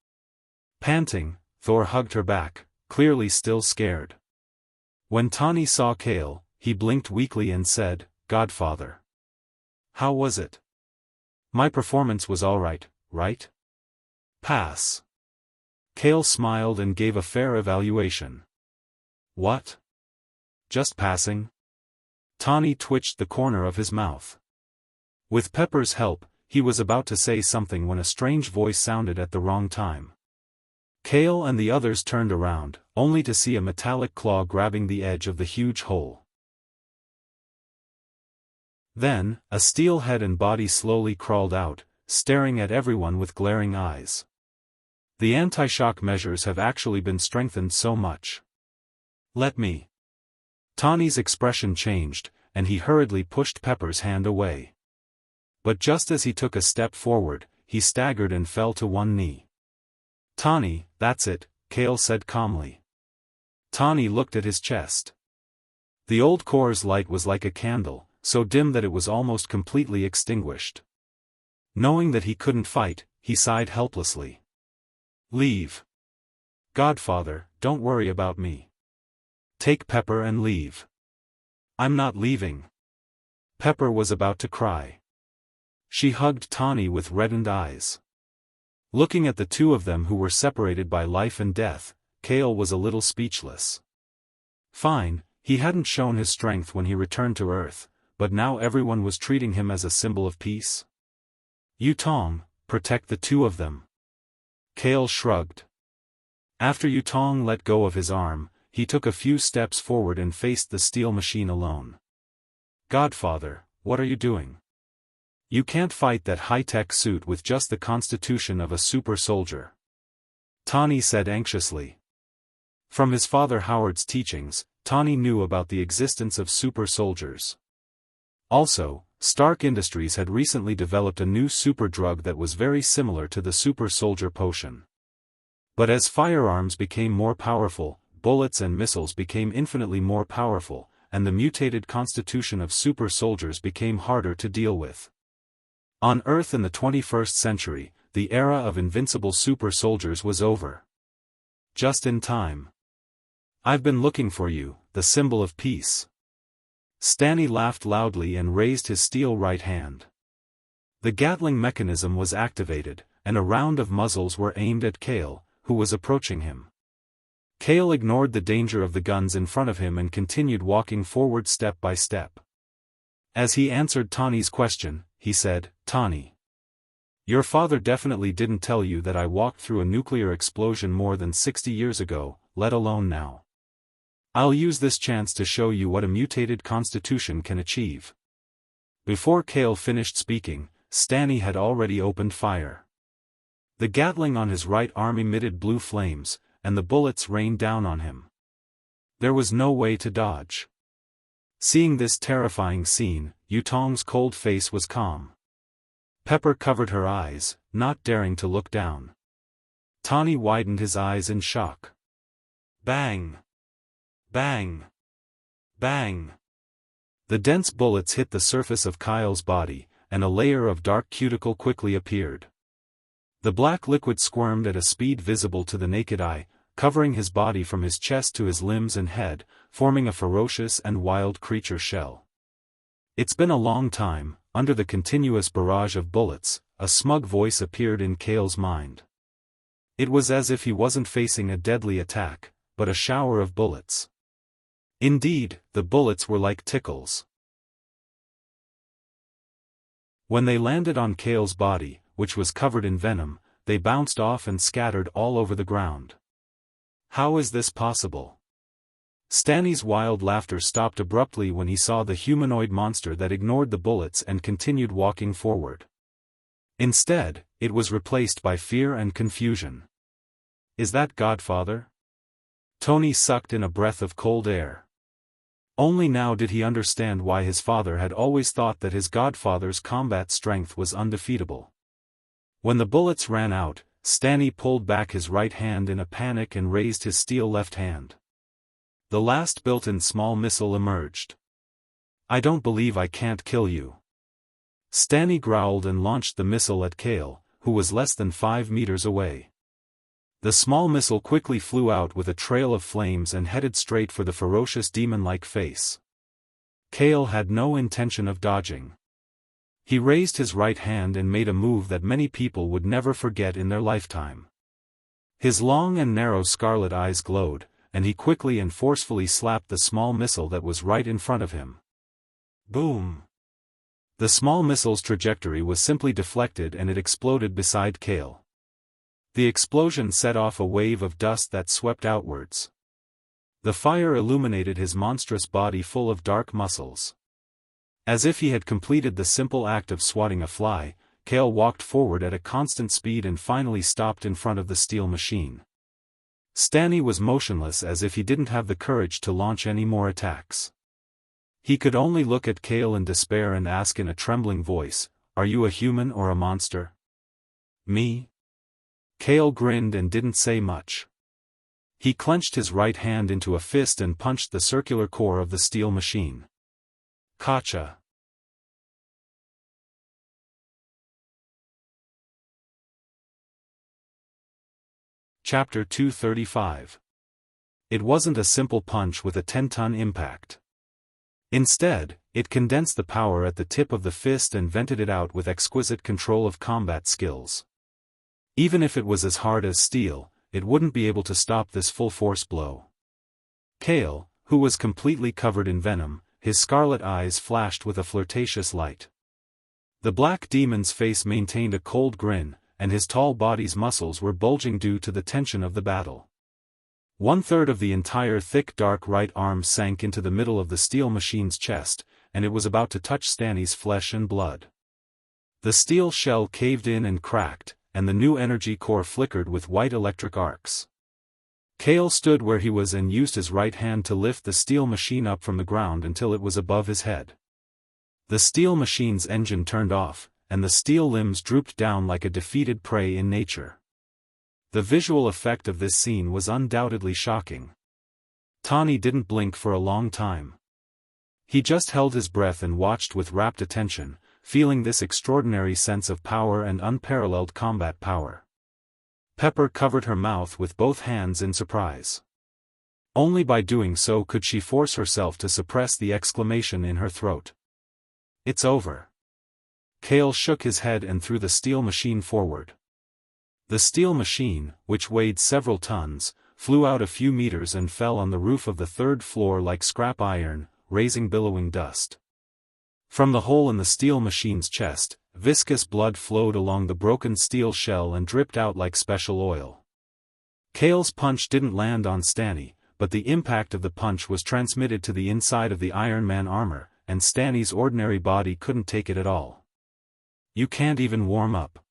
Panting, Thor hugged her back, clearly still scared. When Tawny saw Kale, he blinked weakly and said, "Godfather. How was it?" "My performance was alright, right?" "Pass." Kale smiled and gave a fair evaluation. "What? Just passing?" Tawny twitched the corner of his mouth. With Pepper's help, he was about to say something when a strange voice sounded at the wrong time. Kale and the others turned around, only to see a metallic claw grabbing the edge of the huge hole. Then, a steel head and body slowly crawled out, staring at everyone with glaring eyes. "The anti-shock measures have actually been strengthened so much. Let me." Tawny's expression changed, and he hurriedly pushed Pepper's hand away. But just as he took a step forward, he staggered and fell to one knee. "Tawny, that's it," Kale said calmly. Tawny looked at his chest. The old core's light was like a candle, so dim that it was almost completely extinguished. Knowing that he couldn't fight, he sighed helplessly. "Leave. Godfather, don't worry about me. Take Pepper and leave." "I'm not leaving." Pepper was about to cry. She hugged Tawny with reddened eyes. Looking at the two of them who were separated by life and death, Kale was a little speechless. Fine, he hadn't shown his strength when he returned to Earth, but now everyone was treating him as a symbol of peace. "Yutong, protect the two of them." Kale shrugged. After Yutong let go of his arm, he took a few steps forward and faced the steel machine alone. "Godfather, what are you doing? You can't fight that high-tech suit with just the constitution of a super soldier." Tawny said anxiously. From his father Howard's teachings, Tawny knew about the existence of super soldiers. Also, Stark Industries had recently developed a new super drug that was very similar to the super soldier potion. But as firearms became more powerful, bullets and missiles became infinitely more powerful, and the mutated constitution of super soldiers became harder to deal with. On Earth in the 21st century, the era of invincible super soldiers was over. Just in time. "I've been looking for you, the symbol of peace." Stanny laughed loudly and raised his steel right hand. The Gatling mechanism was activated, and a round of muzzles were aimed at Kale, who was approaching him. Kale ignored the danger of the guns in front of him and continued walking forward step by step. As he answered Tawny's question, he said, "Tawny, your father definitely didn't tell you that I walked through a nuclear explosion more than 60 years ago, let alone now. I'll use this chance to show you what a mutated constitution can achieve." Before Kale finished speaking, Stanny had already opened fire. The Gatling on his right arm emitted blue flames, and the bullets rained down on him. There was no way to dodge. Seeing this terrifying scene, Yutong's cold face was calm. Pepper covered her eyes, not daring to look down. Tawny widened his eyes in shock. Bang! Bang! Bang! The dense bullets hit the surface of Kyle's body, and a layer of dark cuticle quickly appeared. The black liquid squirmed at a speed visible to the naked eye, covering his body from his chest to his limbs and head, forming a ferocious and wild creature shell. "It's been a long time." Under the continuous barrage of bullets, a smug voice appeared in Kale's mind. It was as if he wasn't facing a deadly attack, but a shower of bullets. Indeed, the bullets were like tickles. When they landed on Kale's body, which was covered in venom, they bounced off and scattered all over the ground. How is this possible? Stanley's wild laughter stopped abruptly when he saw the humanoid monster that ignored the bullets and continued walking forward. Instead, it was replaced by fear and confusion. Is that Godfather? Tony sucked in a breath of cold air. Only now did he understand why his father had always thought that his godfather's combat strength was undefeatable. When the bullets ran out, Stanley pulled back his right hand in a panic and raised his steel left hand. The last built-in small missile emerged. I don't believe I can't kill you. Stanley growled and launched the missile at Kale, who was less than 5 meters away. The small missile quickly flew out with a trail of flames and headed straight for the ferocious demon-like face. Kale had no intention of dodging. He raised his right hand and made a move that many people would never forget in their lifetime. His long and narrow scarlet eyes glowed, and he quickly and forcefully slapped the small missile that was right in front of him. Boom! The small missile's trajectory was simply deflected and it exploded beside Kale. The explosion set off a wave of dust that swept outwards. The fire illuminated his monstrous body full of dark muscles. As if he had completed the simple act of swatting a fly, Kale walked forward at a constant speed and finally stopped in front of the steel machine. Stanley was motionless as if he didn't have the courage to launch any more attacks. He could only look at Kale in despair and ask in a trembling voice, "Are you a human or a monster?" "Me?" Kale grinned and didn't say much. He clenched his right hand into a fist and punched the circular core of the steel machine. Gotcha. Chapter 235. It wasn't a simple punch with a 10-ton impact. Instead, it condensed the power at the tip of the fist and vented it out with exquisite control of combat skills. Even if it was as hard as steel, it wouldn't be able to stop this full-force blow. Kale, who was completely covered in venom, his scarlet eyes flashed with a flirtatious light. The black demon's face maintained a cold grin, and his tall body's muscles were bulging due to the tension of the battle. 1/3 of the entire thick dark right arm sank into the middle of the steel machine's chest, and it was about to touch Stanley's flesh and blood. The steel shell caved in and cracked, and the new energy core flickered with white electric arcs. Kale stood where he was and used his right hand to lift the steel machine up from the ground until it was above his head. The steel machine's engine turned off, and the steel limbs drooped down like a defeated prey in nature. The visual effect of this scene was undoubtedly shocking. Tawny didn't blink for a long time. He just held his breath and watched with rapt attention, feeling this extraordinary sense of power and unparalleled combat power. Pepper covered her mouth with both hands in surprise. Only by doing so could she force herself to suppress the exclamation in her throat. It's over. Kale shook his head and threw the steel machine forward. The steel machine, which weighed several tons, flew out a few meters and fell on the roof of the 3rd floor like scrap iron, raising billowing dust. From the hole in the steel machine's chest, viscous blood flowed along the broken steel shell and dripped out like special oil. Kale's punch didn't land on Stanley, but the impact of the punch was transmitted to the inside of the Iron Man armor, and Stanley's ordinary body couldn't take it at all. You can't even warm up.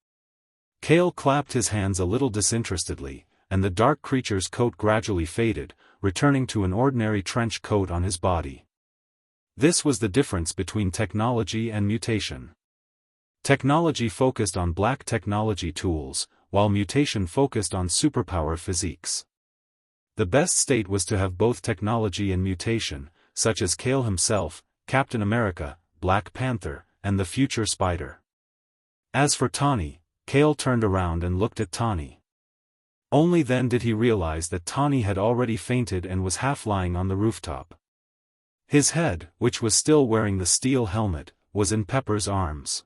Kale clapped his hands a little disinterestedly, and the dark creature's coat gradually faded, returning to an ordinary trench coat on his body. This was the difference between technology and mutation. Technology focused on black technology tools, while mutation focused on superpower physiques. The best state was to have both technology and mutation, such as Kale himself, Captain America, Black Panther, and the future Spider. As for Tawny, Kale turned around and looked at Tawny. Only then did he realize that Tawny had already fainted and was half lying on the rooftop. His head, which was still wearing the steel helmet, was in Pepper's arms.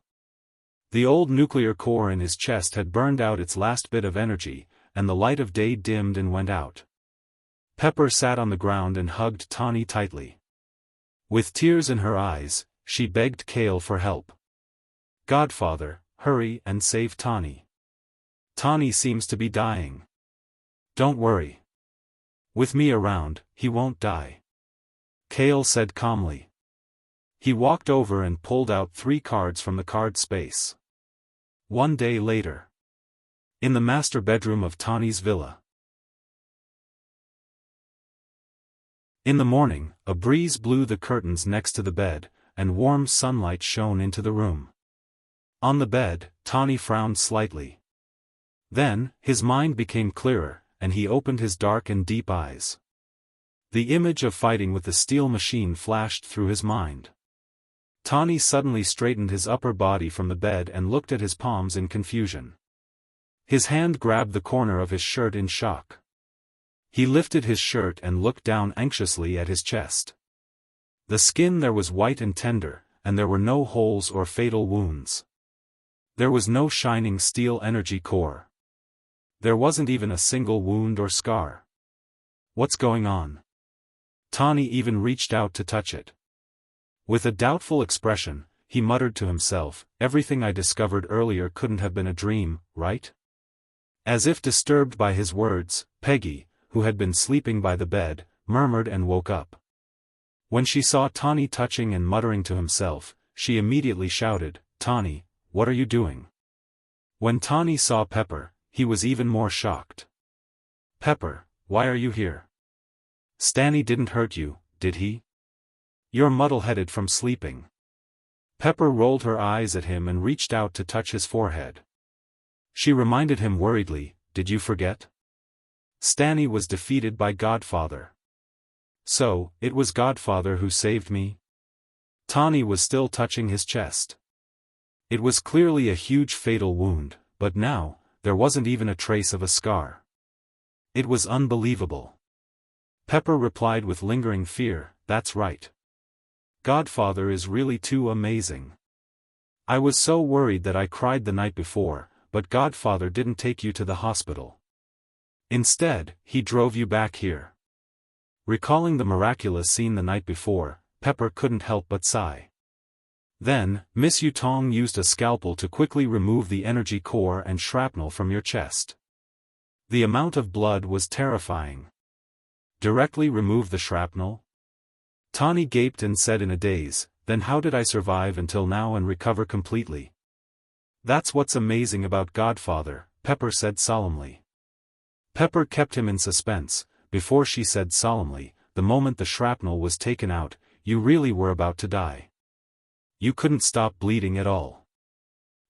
The old nuclear core in his chest had burned out its last bit of energy, and the light of day dimmed and went out. Pepper sat on the ground and hugged Tawny tightly. With tears in her eyes, she begged Kale for help. "Godfather, hurry and save Tawny. Tawny seems to be dying." "Don't worry. With me around, he won't die. Kale said calmly. He walked over and pulled out 3 cards from the card space. One day later. In the master bedroom of Tani's villa. In the morning, a breeze blew the curtains next to the bed, and warm sunlight shone into the room. On the bed, Tani frowned slightly. Then, his mind became clearer, and he opened his dark and deep eyes. The image of fighting with the steel machine flashed through his mind. Tani suddenly straightened his upper body from the bed and looked at his palms in confusion. His hand grabbed the corner of his shirt in shock. He lifted his shirt and looked down anxiously at his chest. The skin there was white and tender, and there were no holes or fatal wounds. There was no shining steel energy core. There wasn't even a single wound or scar. What's going on? Tani even reached out to touch it. With a doubtful expression, he muttered to himself, "Everything I discovered earlier couldn't have been a dream, right?" As if disturbed by his words, Peggy, who had been sleeping by the bed, murmured and woke up. When she saw Tani touching and muttering to himself, she immediately shouted, "Tani, what are you doing?" When Tani saw Pepper, he was even more shocked. "Pepper, why are you here? Stanny didn't hurt you, did he? You're muddle-headed from sleeping." Pepper rolled her eyes at him and reached out to touch his forehead. She reminded him worriedly, "Did you forget? Stanny was defeated by Godfather. So, it was Godfather who saved me?" Tani was still touching his chest. It was clearly a huge fatal wound, but now, there wasn't even a trace of a scar. It was unbelievable. Pepper replied with lingering fear, "That's right. Godfather is really too amazing. I was so worried that I cried the night before, but Godfather didn't take you to the hospital. Instead, he drove you back here." Recalling the miraculous scene the night before, Pepper couldn't help but sigh. Then, Miss Yutong used a scalpel to quickly remove the energy core and shrapnel from your chest. The amount of blood was terrifying. "Directly remove the shrapnel?" Tani gaped and said in a daze, "Then how did I survive until now and recover completely?" "That's what's amazing about Godfather," Pepper said solemnly. Pepper kept him in suspense, before she said solemnly, "The moment the shrapnel was taken out, you really were about to die. You couldn't stop bleeding at all.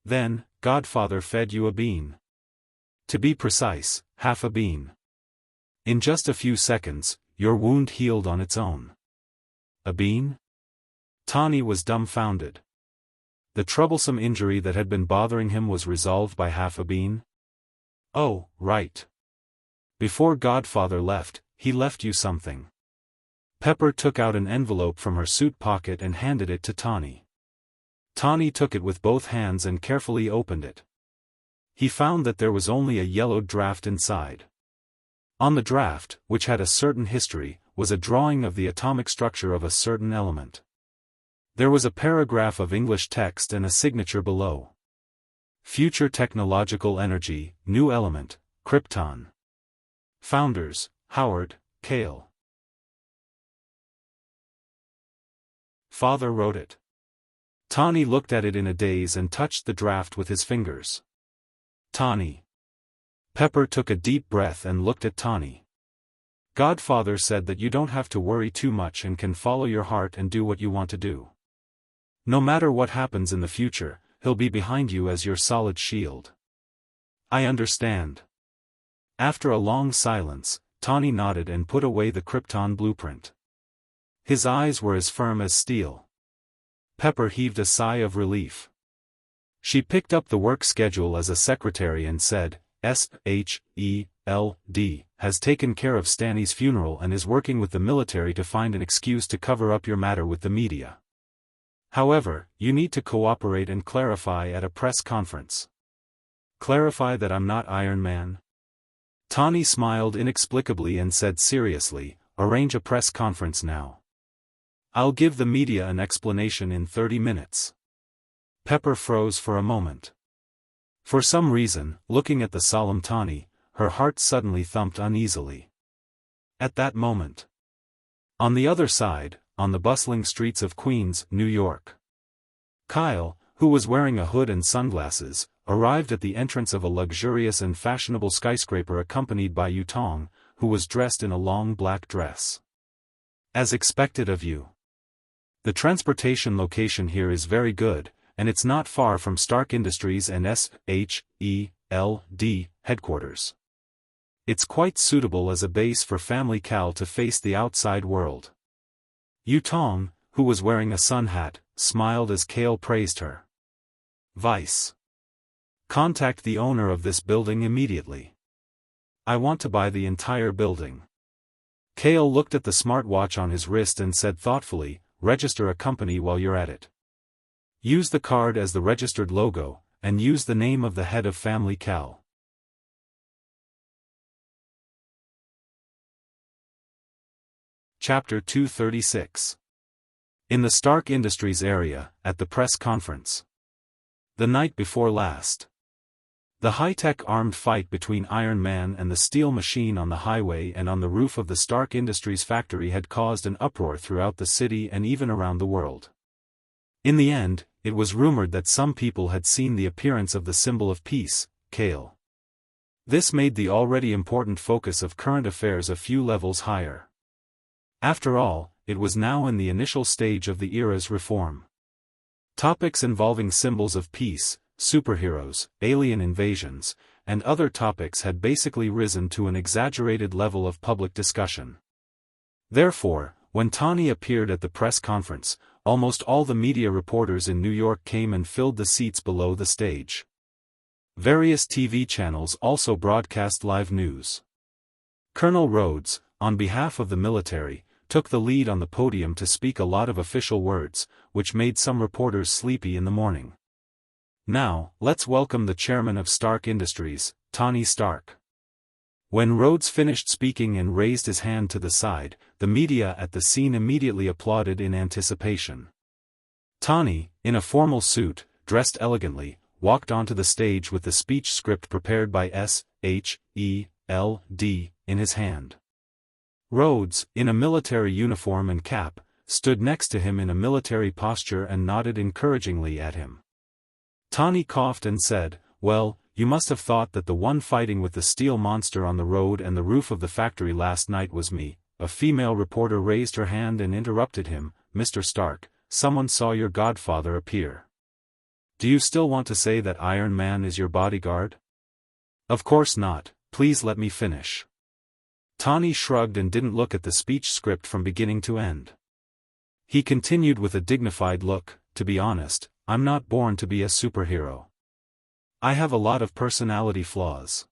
Then, Godfather fed you a bean. To be precise, half a bean. In just a few seconds, your wound healed on its own." "A bean?" Tani was dumbfounded. The troublesome injury that had been bothering him was resolved by half a bean? "Oh, right. Before Godfather left, he left you something." Pepper took out an envelope from her suit pocket and handed it to Tani. Tani took it with both hands and carefully opened it. He found that there was only a yellowed draft inside. On the draft, which had a certain history, was a drawing of the atomic structure of a certain element. There was a paragraph of English text and a signature below. "Future technological energy, new element, Krypton. Founders, Howard, Kale." Father wrote it. Tani looked at it in a daze and touched the draft with his fingers. "Tani." Pepper took a deep breath and looked at Tani. "Godfather said that you don't have to worry too much and can follow your heart and do what you want to do. No matter what happens in the future, he'll be behind you as your solid shield." "I understand." After a long silence, Tani nodded and put away the Krypton blueprint. His eyes were as firm as steel. Pepper heaved a sigh of relief. She picked up the work schedule as a secretary and said, "SHELD has taken care of Stanny's funeral and is working with the military to find an excuse to cover up your matter with the media. However, you need to cooperate and clarify at a press conference." "Clarify that I'm not Iron Man?" Tani smiled inexplicably and said seriously, "Arrange a press conference now. I'll give the media an explanation in 30 minutes. Pepper froze for a moment. For some reason, looking at the solemn Tani, her heart suddenly thumped uneasily. At that moment. On the other side, on the bustling streets of Queens, New York. Kyle, who was wearing a hood and sunglasses, arrived at the entrance of a luxurious and fashionable skyscraper accompanied by Yutong, who was dressed in a long black dress. As expected of you. The transportation location here is very good, and it's not far from Stark Industries and SHELD headquarters. It's quite suitable as a base for Family Cal to face the outside world. Yutong, who was wearing a sun hat, smiled as Kale praised her. Vice. Contact the owner of this building immediately. I want to buy the entire building. Kale looked at the smartwatch on his wrist and said thoughtfully, register a company while you're at it. Use the card as the registered logo, and use the name of the head of Family Cal. Chapter 236. In the Stark Industries area, at the press conference. The night before last. The high-tech armed fight between Iron Man and the Steel Machine on the highway and on the roof of the Stark Industries factory had caused an uproar throughout the city and even around the world. In the end, it was rumored that some people had seen the appearance of the symbol of peace, Kale. This made the already important focus of current affairs a few levels higher. After all, it was now in the initial stage of the era's reform. Topics involving symbols of peace, superheroes, alien invasions, and other topics had basically risen to an exaggerated level of public discussion. Therefore, when Tawny appeared at the press conference, almost all the media reporters in New York came and filled the seats below the stage. Various TV channels also broadcast live news. Colonel Rhodes, on behalf of the military, took the lead on the podium to speak a lot of official words, which made some reporters sleepy in the morning. Now, let's welcome the chairman of Stark Industries, Tony Stark. When Rhodes finished speaking and raised his hand to the side, the media at the scene immediately applauded in anticipation. Tony, in a formal suit, dressed elegantly, walked onto the stage with the speech script prepared by SHELD in his hand. Rhodes, in a military uniform and cap, stood next to him in a military posture and nodded encouragingly at him. Tawny coughed and said, "Well, you must have thought that the one fighting with the steel monster on the road and the roof of the factory last night was me." A female reporter raised her hand and interrupted him, "Mr. Stark, someone saw your godfather appear. Do you still want to say that Iron Man is your bodyguard?" "Of course not, please let me finish." Tawny shrugged and didn't look at the speech script from beginning to end. He continued with a dignified look, "To be honest, I'm not born to be a superhero. I have a lot of personality flaws.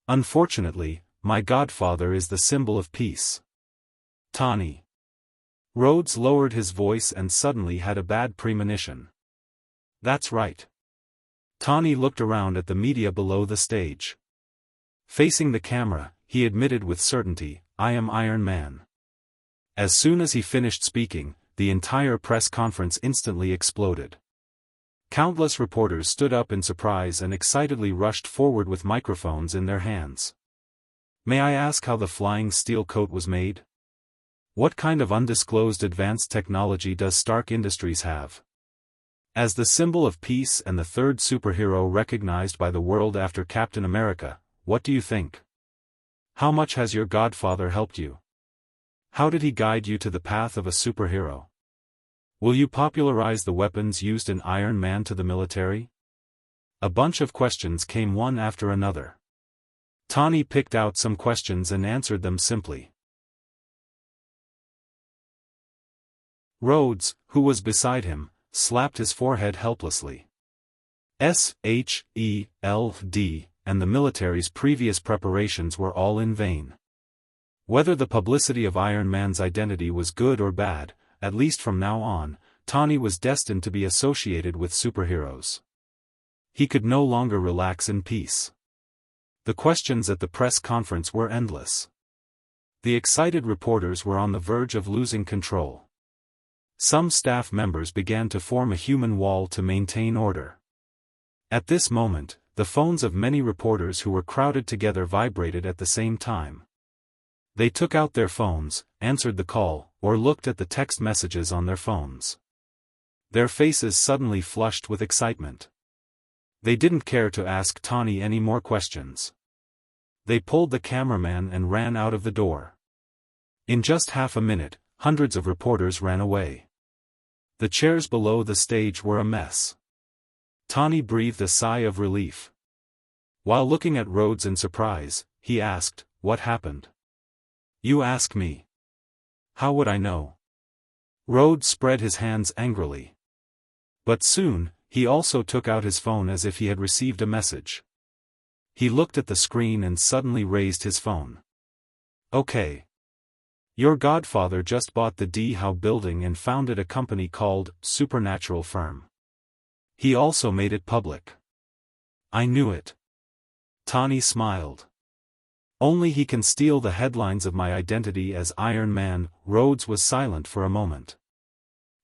Unfortunately, my godfather is the symbol of peace." Tawny. Rhodes lowered his voice and suddenly had a bad premonition. "That's right." Tawny looked around at the media below the stage. Facing the camera, he admitted with certainty, "I am Iron Man." As soon as he finished speaking, the entire press conference instantly exploded. Countless reporters stood up in surprise and excitedly rushed forward with microphones in their hands. "May I ask how the flying steel coat was made? What kind of undisclosed advanced technology does Stark Industries have? As the symbol of peace and the third superhero recognized by the world after Captain America, what do you think? How much has your godfather helped you? How did he guide you to the path of a superhero? Will you popularize the weapons used in Iron Man to the military?" A bunch of questions came one after another. Tawny picked out some questions and answered them simply. Rhodes, who was beside him, slapped his forehead helplessly. SHELD and the military's previous preparations were all in vain. Whether the publicity of Iron Man's identity was good or bad, at least from now on, Tawny was destined to be associated with superheroes. He could no longer relax in peace. The questions at the press conference were endless. The excited reporters were on the verge of losing control. Some staff members began to form a human wall to maintain order. At this moment, the phones of many reporters who were crowded together vibrated at the same time. They took out their phones, answered the call, or looked at the text messages on their phones. Their faces suddenly flushed with excitement. They didn't care to ask Tani any more questions. They pulled the cameraman and ran out of the door. In just half a minute, hundreds of reporters ran away. The chairs below the stage were a mess. Tani breathed a sigh of relief. While looking at Rhodes in surprise, he asked, "What happened?" "You ask me. How would I know?" Rhodes spread his hands angrily. But soon, he also took out his phone as if he had received a message. He looked at the screen and suddenly raised his phone. "Okay. Your godfather just bought the D Howe building and founded a company called Supernatural Firm. He also made it public." "I knew it." Tani smiled. "Only he can steal the headlines of my identity as Iron Man." Rhodes was silent for a moment.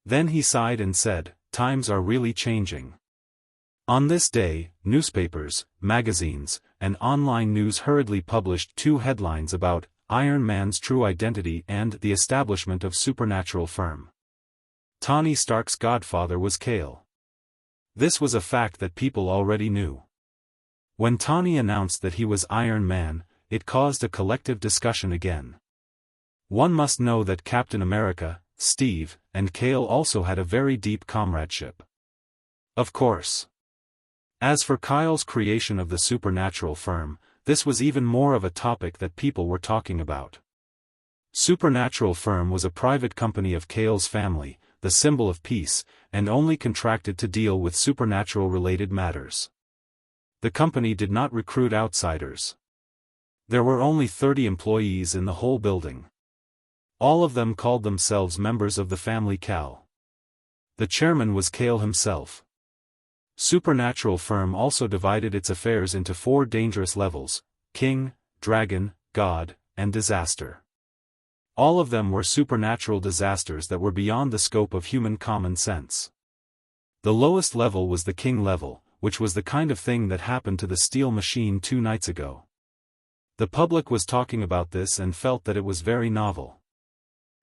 Then he sighed and said, "Times are really changing." On this day, newspapers, magazines, and online news hurriedly published two headlines about Iron Man's true identity and the establishment of Supernatural Firm. Tony Stark's godfather was Kale. This was a fact that people already knew. When Tony announced that he was Iron Man, it caused a collective discussion again. One must know that Captain America, Steve, and Kale also had a very deep comradeship. Of course. As for Kyle's creation of the Supernatural Firm, this was even more of a topic that people were talking about. Supernatural Firm was a private company of Kale's family, the symbol of peace, and only contracted to deal with supernatural-related matters. The company did not recruit outsiders. There were only 30 employees in the whole building. All of them called themselves members of the family Cal. The chairman was Kale himself. Supernatural Firm also divided its affairs into 4 dangerous levels: King, Dragon, God, and Disaster. All of them were supernatural disasters that were beyond the scope of human common sense. The lowest level was the King level, which was the kind of thing that happened to the Steel Machine 2 nights ago. The public was talking about this and felt that it was very novel.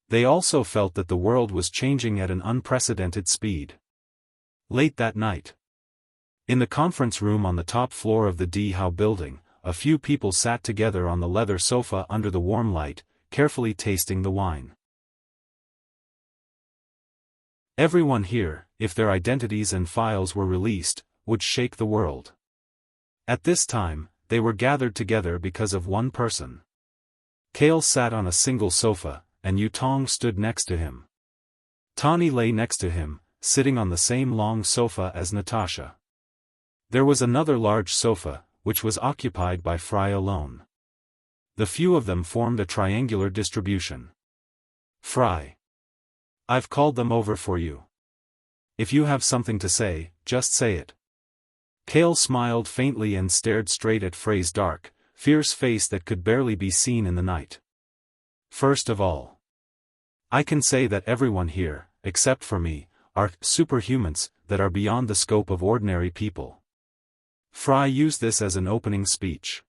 They also felt that the world was changing at an unprecedented speed. Late that night, in the conference room on the top floor of the D Howe building, a few people sat together on the leather sofa under the warm light, carefully tasting the wine. Everyone here, if their identities and files were released, would shake the world. At this time, they were gathered together because of one person. Kale sat on a single sofa, and Yutong stood next to him. Tani lay next to him, sitting on the same long sofa as Natasha. There was another large sofa, which was occupied by Fry alone. The few of them formed a triangular distribution. "Fry. I've called them over for you. If you have something to say, just say it." Kale smiled faintly and stared straight at Frey's dark, fierce face that could barely be seen in the night. "First of all, I can say that everyone here, except for me, are superhumans that are beyond the scope of ordinary people." Fry used this as an opening speech.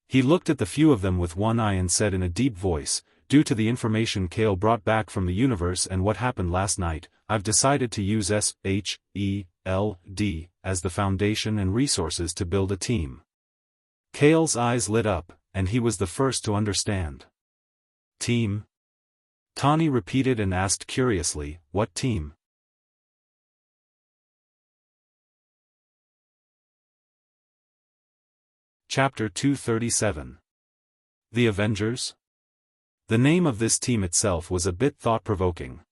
He looked at the few of them with one eye and said in a deep voice, "Due to the information Kale brought back from the universe and what happened last night, I've decided to use SHELD as the foundation and resources to build a team." Kale's eyes lit up, and he was the first to understand. "Team?" Tani repeated and asked curiously, "What team?" Chapter 237. The Avengers? The name of this team itself was a bit thought-provoking.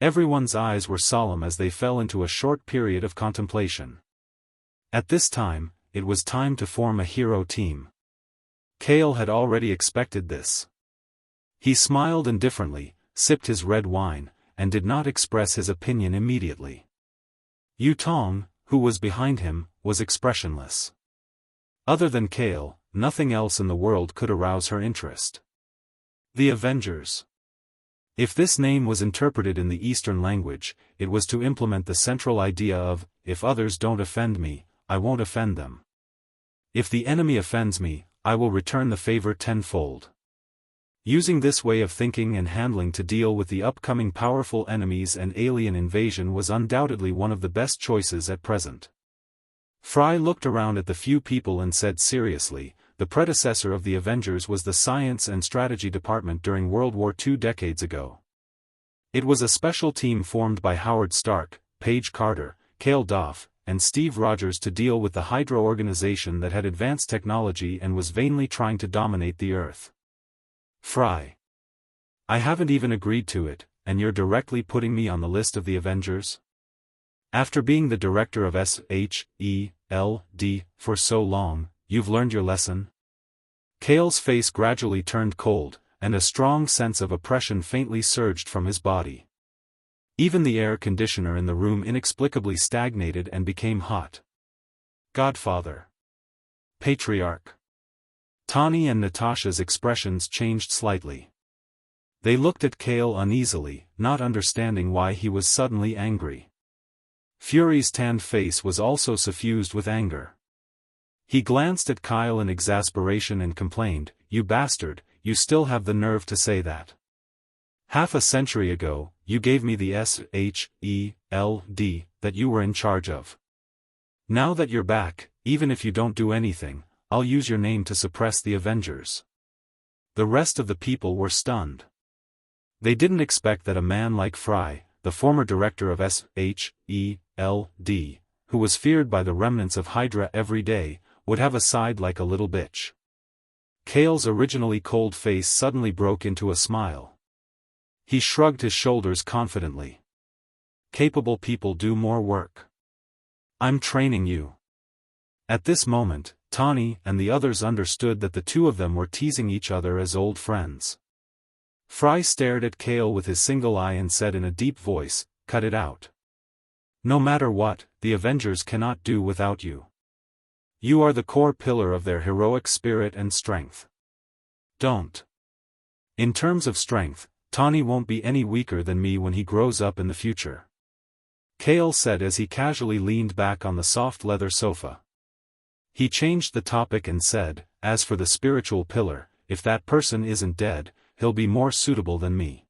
Everyone's eyes were solemn as they fell into a short period of contemplation. At this time, it was time to form a hero team. Kale had already expected this. He smiled indifferently, sipped his red wine, and did not express his opinion immediately. Yutong, who was behind him, was expressionless. Other than Kale, nothing else in the world could arouse her interest. The Avengers. If this name was interpreted in the Eastern language, it was to implement the central idea of, if others don't offend me, I won't offend them. If the enemy offends me, I will return the favor tenfold. Using this way of thinking and handling to deal with the upcoming powerful enemies and alien invasion was undoubtedly one of the best choices at present. Fry looked around at the few people and said seriously, the predecessor of the Avengers was the Science and Strategy Department during World War II decades ago. It was a special team formed by Howard Stark, Paige Carter, Cale Doff, and Steve Rogers to deal with the Hydra organization that had advanced technology and was vainly trying to dominate the Earth. Fry. I haven't even agreed to it, and you're directly putting me on the list of the Avengers? After being the director of SHELD for so long, you've learned your lesson? Cale's face gradually turned cold, and a strong sense of oppression faintly surged from his body. Even the air conditioner in the room inexplicably stagnated and became hot. Godfather. Patriarch. Tawny and Natasha's expressions changed slightly. They looked at Cale uneasily, not understanding why he was suddenly angry. Fury's tanned face was also suffused with anger. He glanced at Kyle in exasperation and complained, "You bastard, you still have the nerve to say that. Half a century ago, you gave me the SHELD that you were in charge of. Now that you're back, even if you don't do anything, I'll use your name to suppress the Avengers." The rest of the people were stunned. They didn't expect that a man like Fry, the former director of SHELD, who was feared by the remnants of Hydra every day, would have a side like a little bitch. Cale's originally cold face suddenly broke into a smile. He shrugged his shoulders confidently. Capable people do more work. I'm training you. At this moment, Tawny and the others understood that the two of them were teasing each other as old friends. Fry stared at Cale with his single eye and said in a deep voice, "Cut it out. No matter what, the Avengers cannot do without you. You are the core pillar of their heroic spirit and strength. Don't. In terms of strength, Tawny won't be any weaker than me when he grows up in the future," Cale said as he casually leaned back on the soft leather sofa. He changed the topic and said, "As for the spiritual pillar, if that person isn't dead, he'll be more suitable than me."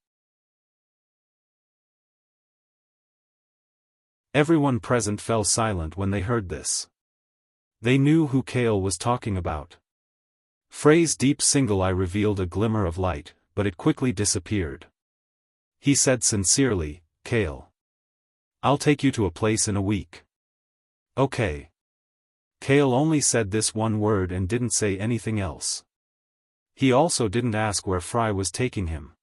Everyone present fell silent when they heard this. They knew who Cale was talking about. Frey's deep single eye revealed a glimmer of light, but it quickly disappeared. He said sincerely, "Cale. I'll take you to a place in a week." "Okay." Cale only said this one word and didn't say anything else. He also didn't ask where Fry was taking him.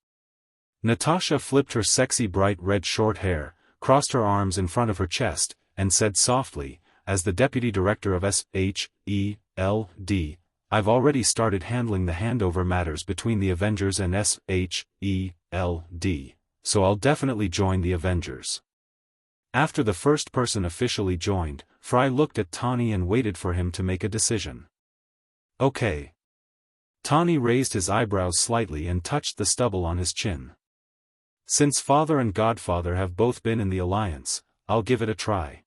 Natasha flipped her sexy bright red short hair, crossed her arms in front of her chest, and said softly, "As the deputy director of SHELD, I've already started handling the handover matters between the Avengers and SHELD, so I'll definitely join the Avengers." After the first person officially joined, Fry looked at Tawny and waited for him to make a decision. "Okay." Tawny raised his eyebrows slightly and touched the stubble on his chin. "Since Father and Godfather have both been in the Alliance, I'll give it a try."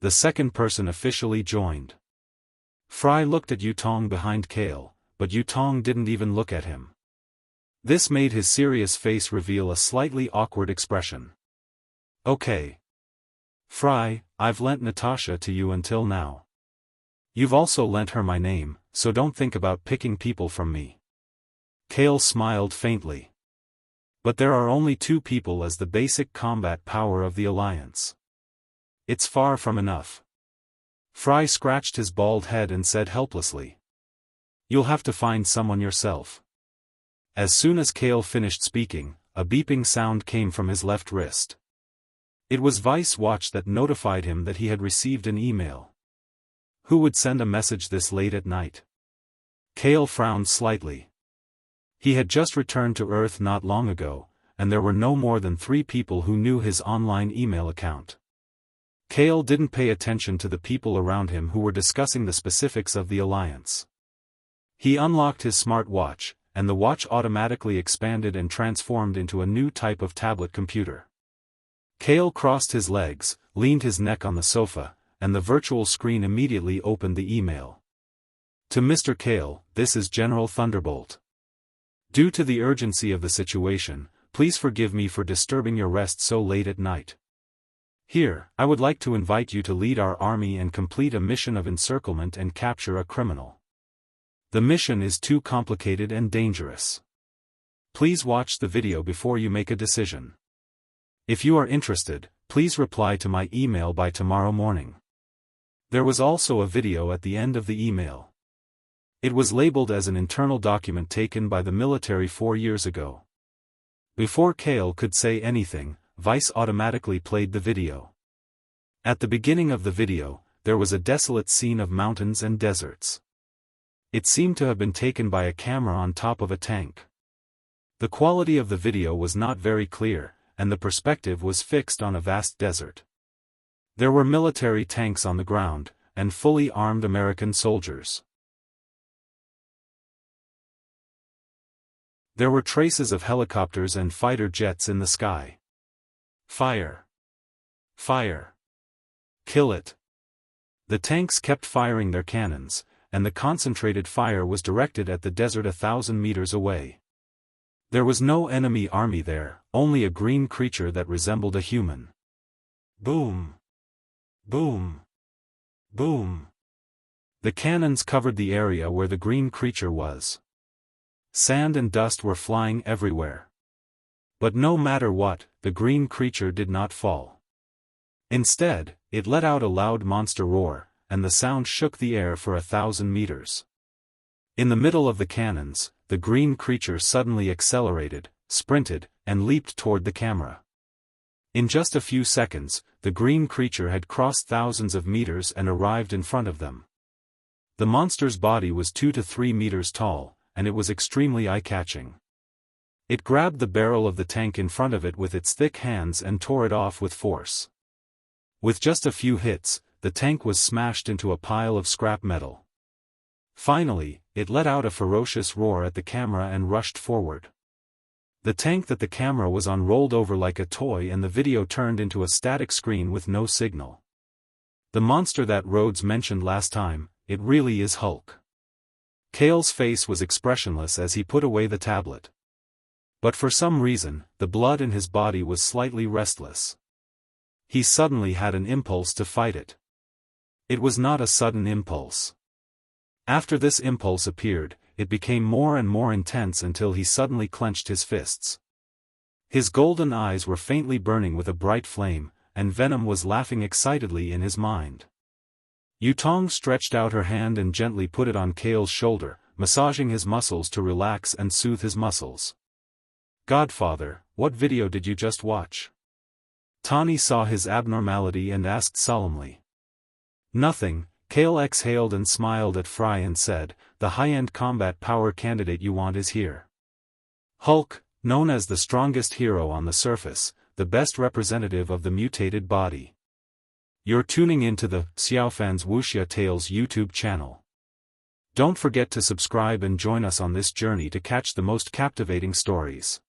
The second person officially joined. Fry looked at Yutong behind Cale, but Yutong didn't even look at him. This made his serious face reveal a slightly awkward expression. "Okay. Fry, I've lent Natasha to you until now. You've also lent her my name, so don't think about picking people from me." Cale smiled faintly. "But there are only two people as the basic combat power of the Alliance. It's far from enough." Fry scratched his bald head and said helplessly, "You'll have to find someone yourself." As soon as Cale finished speaking, a beeping sound came from his left wrist. It was Vice Watch that notified him that he had received an email. Who would send a message this late at night? Cale frowned slightly. He had just returned to Earth not long ago, and there were no more than 3 people who knew his online email account. Cale didn't pay attention to the people around him who were discussing the specifics of the Alliance. He unlocked his smart watch, and the watch automatically expanded and transformed into a new type of tablet computer. Cale crossed his legs, leaned his neck on the sofa, and the virtual screen immediately opened the email. "To Mr. Cale, this is General Thunderbolt. Due to the urgency of the situation, please forgive me for disturbing your rest so late at night. Here, I would like to invite you to lead our army and complete a mission of encirclement and capture a criminal. The mission is too complicated and dangerous. Please watch the video before you make a decision. If you are interested, please reply to my email by tomorrow morning. There was also a video at the end of the email. It was labeled as an internal document taken by the military 4 years ago. Before Kale could say anything, Vice automatically played the video. At the beginning of the video, there was a desolate scene of mountains and deserts. It seemed to have been taken by a camera on top of a tank. The quality of the video was not very clear, and the perspective was fixed on a vast desert. There were military tanks on the ground, and fully armed American soldiers. There were traces of helicopters and fighter jets in the sky. Fire! Fire! Kill it! The tanks kept firing their cannons, and the concentrated fire was directed at the desert 1,000 meters away. There was no enemy army there, only a green creature that resembled a human. Boom! Boom! Boom! The cannons covered the area where the green creature was. Sand and dust were flying everywhere. But no matter what, the green creature did not fall. Instead, it let out a loud monster roar, and the sound shook the air for 1,000 meters. In the middle of the cannons, the green creature suddenly accelerated, sprinted, and leaped toward the camera. In just a few seconds, the green creature had crossed thousands of meters and arrived in front of them. The monster's body was 2 to 3 meters tall, and it was extremely eye-catching. It grabbed the barrel of the tank in front of it with its thick hands and tore it off with force. With just a few hits, the tank was smashed into a pile of scrap metal. Finally, it let out a ferocious roar at the camera and rushed forward. The tank that the camera was on rolled over like a toy and the video turned into a static screen with no signal. The monster that Rhodes mentioned last time, it really is Hulk. Kale's face was expressionless as he put away the tablet. But for some reason, the blood in his body was slightly restless. He suddenly had an impulse to fight it. It was not a sudden impulse. After this impulse appeared, it became more and more intense until he suddenly clenched his fists. His golden eyes were faintly burning with a bright flame, and venom was laughing excitedly in his mind. Yutong stretched out her hand and gently put it on Kale's shoulder, massaging his muscles to relax and soothe his muscles. "Godfather, what video did you just watch?" Tani saw his abnormality and asked solemnly. "Nothing." Kale exhaled and smiled at Fry and said, "The high-end combat power candidate you want is here. Hulk, known as the strongest hero on the surface, the best representative of the mutated body. You're tuning into the Xiaofan's Wuxia Tales YouTube channel. Don't forget to subscribe and join us on this journey to catch the most captivating stories."